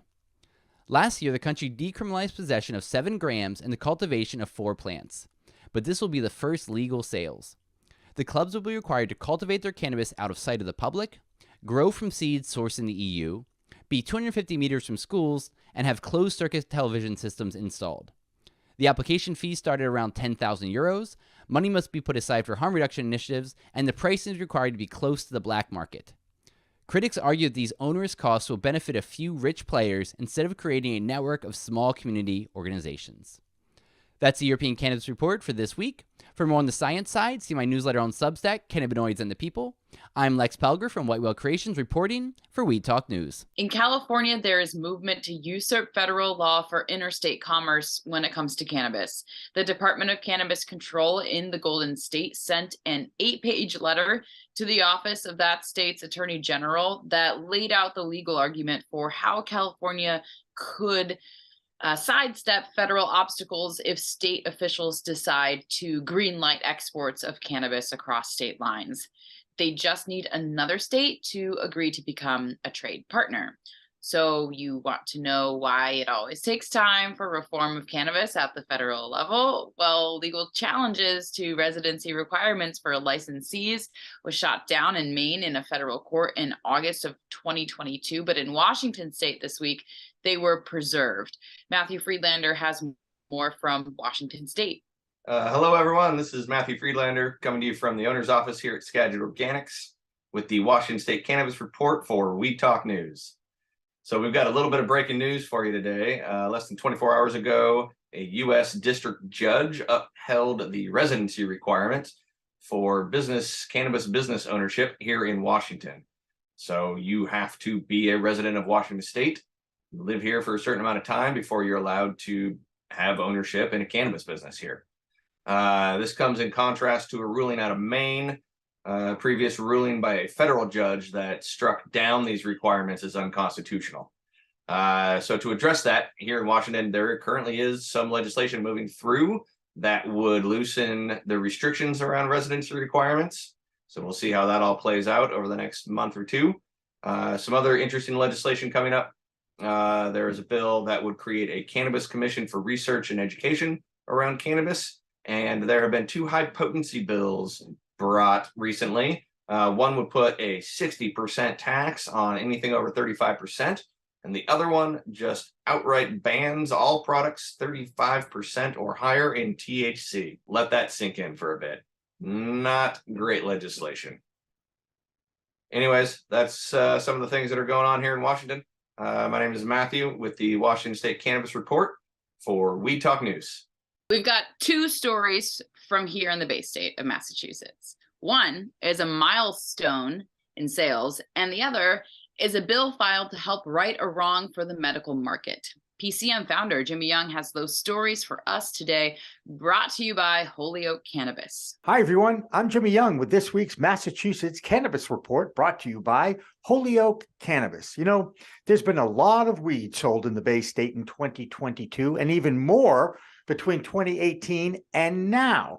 Last year, the country decriminalized possession of 7 grams and the cultivation of 4 plants. But this will be the first legal sales. The clubs will be required to cultivate their cannabis out of sight of the public, grow from seeds sourced in the EU, be 250 meters from schools, and have closed-circuit television systems installed. The application fee started around €10,000, money must be put aside for harm reduction initiatives, and the pricing is required to be close to the black market. Critics argue that these onerous costs will benefit a few rich players instead of creating a network of small community organizations. That's the European Cannabis Report for this week. For more on the science side, see my newsletter on Substack, Cannabinoids and the People. I'm Lex Pelger from White Whale Creations reporting for Weed Talk News. In California, there is movement to usurp federal law for interstate commerce when it comes to cannabis. The Department of Cannabis Control in the Golden State sent an 8-page letter to the office of that state's attorney general that laid out the legal argument for how California could sidestep federal obstacles if state officials decide to greenlight exports of cannabis across state lines. They just need another state to agree to become a trade partner. So you want to know why it always takes time for reform of cannabis at the federal level? Well, legal challenges to residency requirements for licensees was shot down in Maine in a federal court in August of 2022, but in Washington state this week, they were preserved. Matthew Friedlander has more from Washington state. Hello, everyone. This is Matthew Friedlander coming to you from the owner's office here at Skagit Organics with the Washington State Cannabis Report for Weed Talk News. So we've got a little bit of breaking news for you today. Less than 24 hours ago, a U.S. district judge upheld the residency requirement for cannabis business ownership here in Washington. So you have to be a resident of Washington State, live here for a certain amount of time before you're allowed to have ownership in a cannabis business here. This comes in contrast to a ruling out of Maine, previous ruling by a federal judge that struck down these requirements as unconstitutional. So to address that, here in Washington, there currently is some legislation moving through that would loosen the restrictions around residency requirements. So we'll see how that all plays out over the next month or two. Some other interesting legislation coming up. There is a bill that would create a cannabis commission for research and education around cannabis. And there have been 2 high potency bills brought recently. One would put a 60% tax on anything over 35%. And the other one just outright bans all products 35% or higher in THC. Let that sink in for a bit. Not great legislation. Anyways, that's some of the things that are going on here in Washington. My name is Matthew with the Washington State Cannabis Report for Weed Talk News. We've got 2 stories from here in the Bay State of Massachusetts. One is a milestone in sales, and the other is a bill filed to help right a wrong for the medical market. PCM founder Jimmy Young has those stories for us today, brought to you by Holyoke Cannabis. Hi, everyone. I'm Jimmy Young with this week's Massachusetts Cannabis Report, brought to you by Holyoke Cannabis. You know, there's been a lot of weed sold in the Bay State in 2022, and even more between 2018 and now.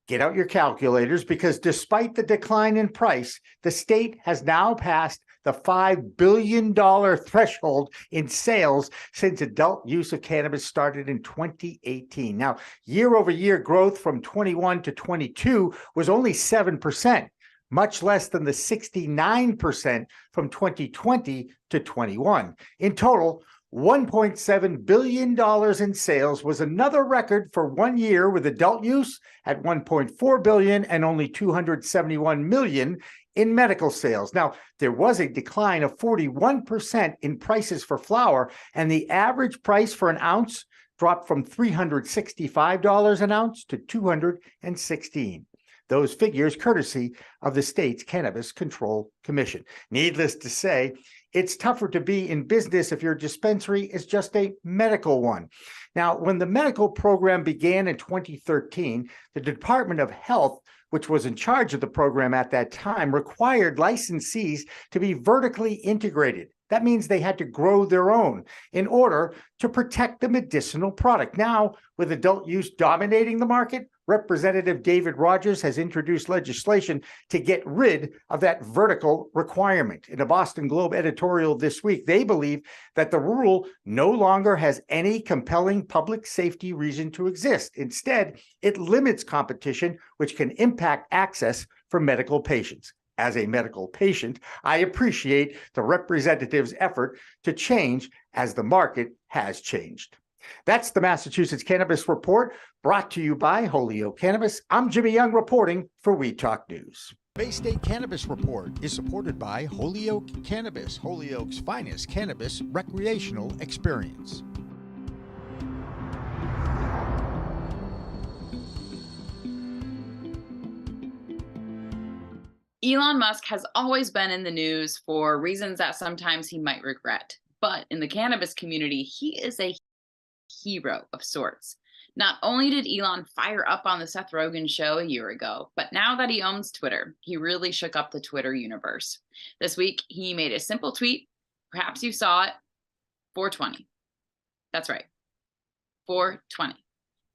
Get out your calculators, because despite the decline in price, the state has now passed the $5 billion threshold in sales since adult use of cannabis started in 2018. Now, year-over-year growth from 21 to 22 was only 7%, much less than the 69% from 2020 to 21. In total, $1.7 billion in sales was another record for 1 year, with adult use at $1.4 billion and only $271 million in medical sales. Now, there was a decline of 41% in prices for flower, and the average price for an ounce dropped from $365 an ounce to $216. Those figures courtesy of the state's Cannabis Control Commission. Needless to say, it's tougher to be in business if your dispensary is just a medical one. Now, when the medical program began in 2013, the Department of Health, which was in charge of the program at that time, required licensees to be vertically integrated. That means they had to grow their own in order to protect the medicinal product. Now, with adult use dominating the market, Representative David Rogers has introduced legislation to get rid of that vertical requirement. In a Boston Globe editorial this week, they believe that the rule no longer has any compelling public safety reason to exist. Instead, it limits competition, which can impact access for medical patients. As a medical patient, I appreciate the representative's effort to change as the market has changed. That's the Massachusetts Cannabis Report, brought to you by Holyoke Cannabis. I'm Jimmy Young reporting for Weed Talk News. Bay State Cannabis Report is supported by Holyoke Cannabis, Holyoke's finest cannabis recreational experience. Elon Musk has always been in the news for reasons that sometimes he might regret. But in the cannabis community, he is a hero of sorts. Not only did Elon fire up on the Seth Rogen show a year ago, but now that he owns Twitter, he really shook up the Twitter universe. This week, he made a simple tweet. Perhaps you saw it. 420. That's right. 420.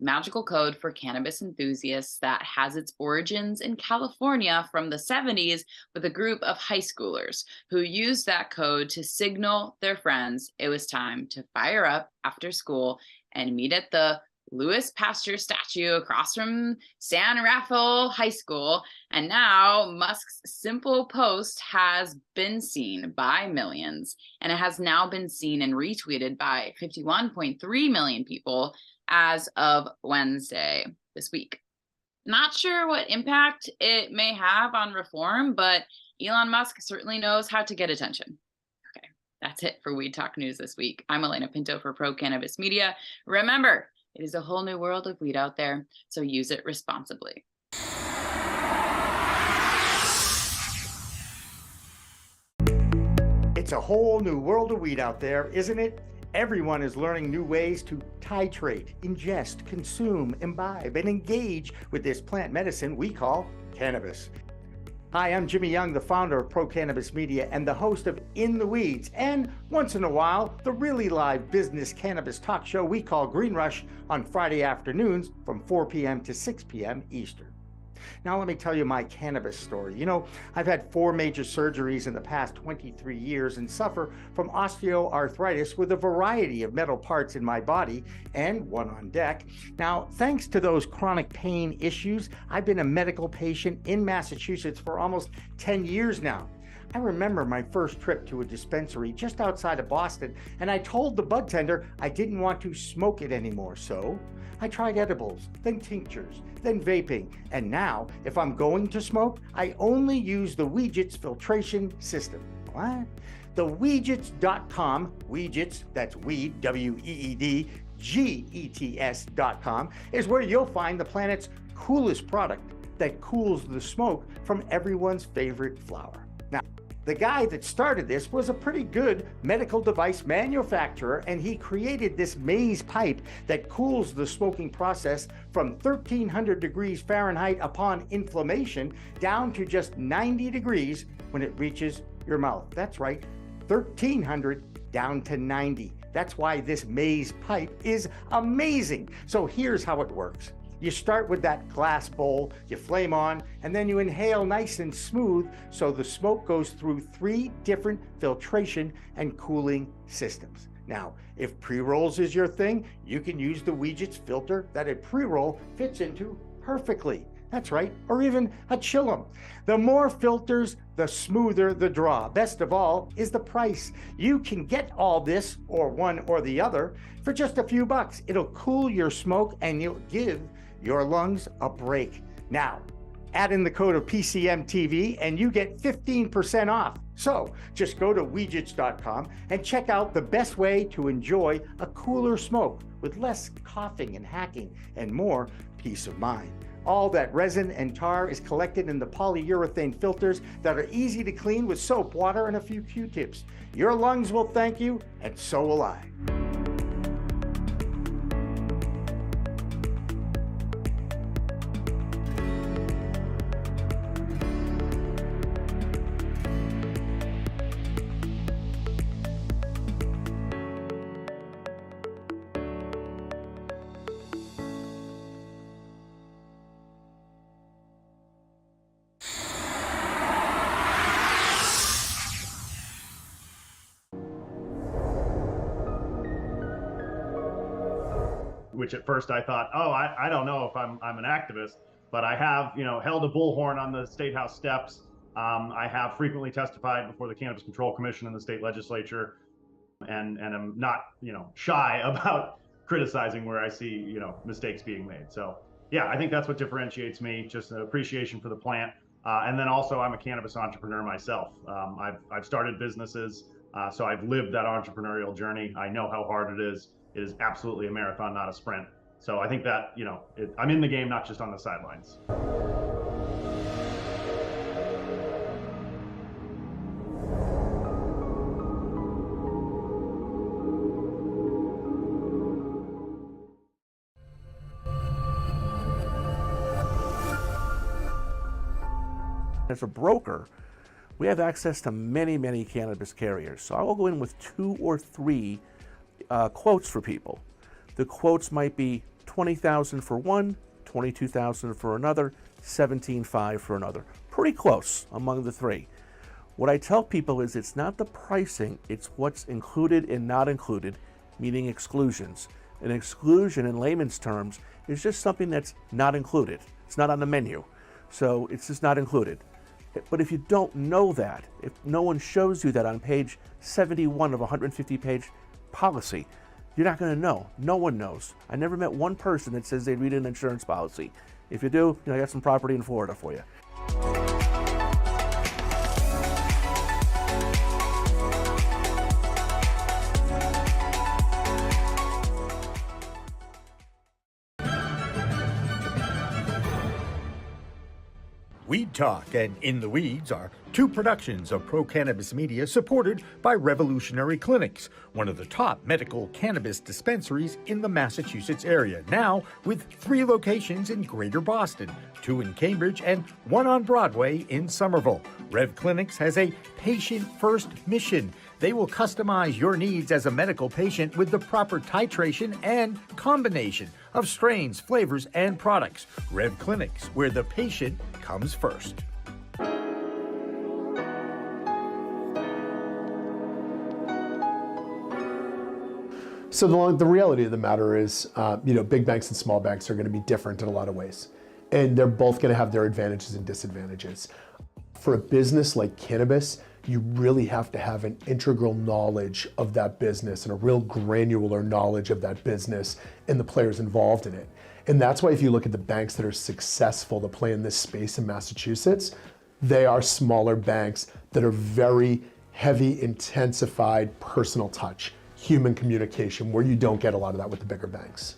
Magical code for cannabis enthusiasts that has its origins in California from the 70s with a group of high schoolers who used that code to signal their friends it was time to fire up after school and meet at the Louis Pasteur statue across from San Rafael High School. And now Musk's simple post has been seen by millions, and it has now been seen and retweeted by 51.3 million people as of Wednesday this week. Not sure what impact it may have on reform, but Elon Musk certainly knows how to get attention. Okay, that's it for Weed Talk News this week. I'm Alaina Pinto for Pro Cannabis Media. Remember, it is a whole new world of weed out there, so use it responsibly. It's a whole new world of weed out there, isn't it? Everyone is learning new ways to titrate, ingest, consume, imbibe, and engage with this plant medicine we call cannabis. Hi, I'm Jimmy Young, the founder of Pro Cannabis Media and the host of In the Weeds, and once in a while, the really live business cannabis talk show we call Green Rush on Friday afternoons from 4 p.m. to 6 p.m. Eastern. Now let me tell you my cannabis story. You know, I've had 4 major surgeries in the past 23 years and suffer from osteoarthritis with a variety of metal parts in my body and one on deck. Now, thanks to those chronic pain issues, I've been a medical patient in Massachusetts for almost 10 years now. I remember my first trip to a dispensary just outside of Boston, and I told the bud tender I didn't want to smoke it anymore, so I tried edibles, then tinctures, then vaping, and now, if I'm going to smoke, I only use the Weegets filtration system. What? The Weegets.com, Weegets, that's weed, W-E-E-D, G-E-T-S.com, is where you'll find the planet's coolest product that cools the smoke from everyone's favorite flower. Now, the guy that started this was a pretty good medical device manufacturer, and he created this maze pipe that cools the smoking process from 1300 degrees Fahrenheit upon inflammation down to just 90 degrees when it reaches your mouth. That's right, 1300 down to 90. That's why this maze pipe is amazing. So here's how it works. You start with that glass bowl, you flame on, and then you inhale nice and smooth so the smoke goes through 3 different filtration and cooling systems. Now, if pre-rolls is your thing, you can use the Weegets filter that a pre-roll fits into perfectly. That's right, or even a chillum. The more filters, the smoother the draw. Best of all is the price. You can get all this, or one or the other, for just a few bucks. It'll cool your smoke and you'll give your lungs a break. Now, add in the code of PCM TV and you get 15% off. So just go to Weegets.com and check out the best way to enjoy a cooler smoke with less coughing and hacking and more peace of mind. All that resin and tar is collected in the polyurethane filters that are easy to clean with soap, water, and a few Q-tips. Your lungs will thank you, and so will I. Which at first I thought, oh, I don't know if I'm an activist, but I have, held a bullhorn on the State House steps. I have frequently testified before the Cannabis Control Commission in the state legislature, and I'm not, shy about criticizing where I see, mistakes being made. So yeah, I think that's what differentiates me, just an appreciation for the plant. And then also I'm a cannabis entrepreneur myself. I've started businesses, so I've lived that entrepreneurial journey. I know how hard it is. It is absolutely a marathon, not a sprint. So I think that, I'm in the game, not just on the sidelines. As a broker, we have access to many, many cannabis carriers. So I will go in with 2 or 3 quotes for people. The quotes might be $20,000 for one, $22,000 for another, $17,500 for another. Pretty close among the 3. What I tell people is it's not the pricing, it's what's included and not included, meaning exclusions. An exclusion in layman's terms is just something that's not included. It's not on the menu. So it's just not included. But if you don't know that, if no one shows you that on page 71 of a 150-page policy, you're not going to know. No one knows. I never met one person that says they read an insurance policy. If you do, I got some property in Florida for you. Weed Talk and In the Weeds are 2 productions of Pro Cannabis Media supported by Revolutionary Clinics, one of the top medical cannabis dispensaries in the Massachusetts area, now with 3 locations in Greater Boston, 2 in Cambridge and 1 on Broadway in Somerville. Rev Clinics has a patient-first mission. They will customize your needs as a medical patient with the proper titration and combination of strains, flavors, and products. Rev Clinics, where the patient comes first. So the reality of the matter is, big banks and small banks are going to be different in a lot of ways. And they're both going to have their advantages and disadvantages. For a business like cannabis, you really have to have an integral knowledge of that business and a real granular knowledge of that business and the players involved in it. And that's why if you look at the banks that are successful to play in this space in Massachusetts, they are smaller banks that are very heavy, intensified personal touch, human communication, where you don't get a lot of that with the bigger banks.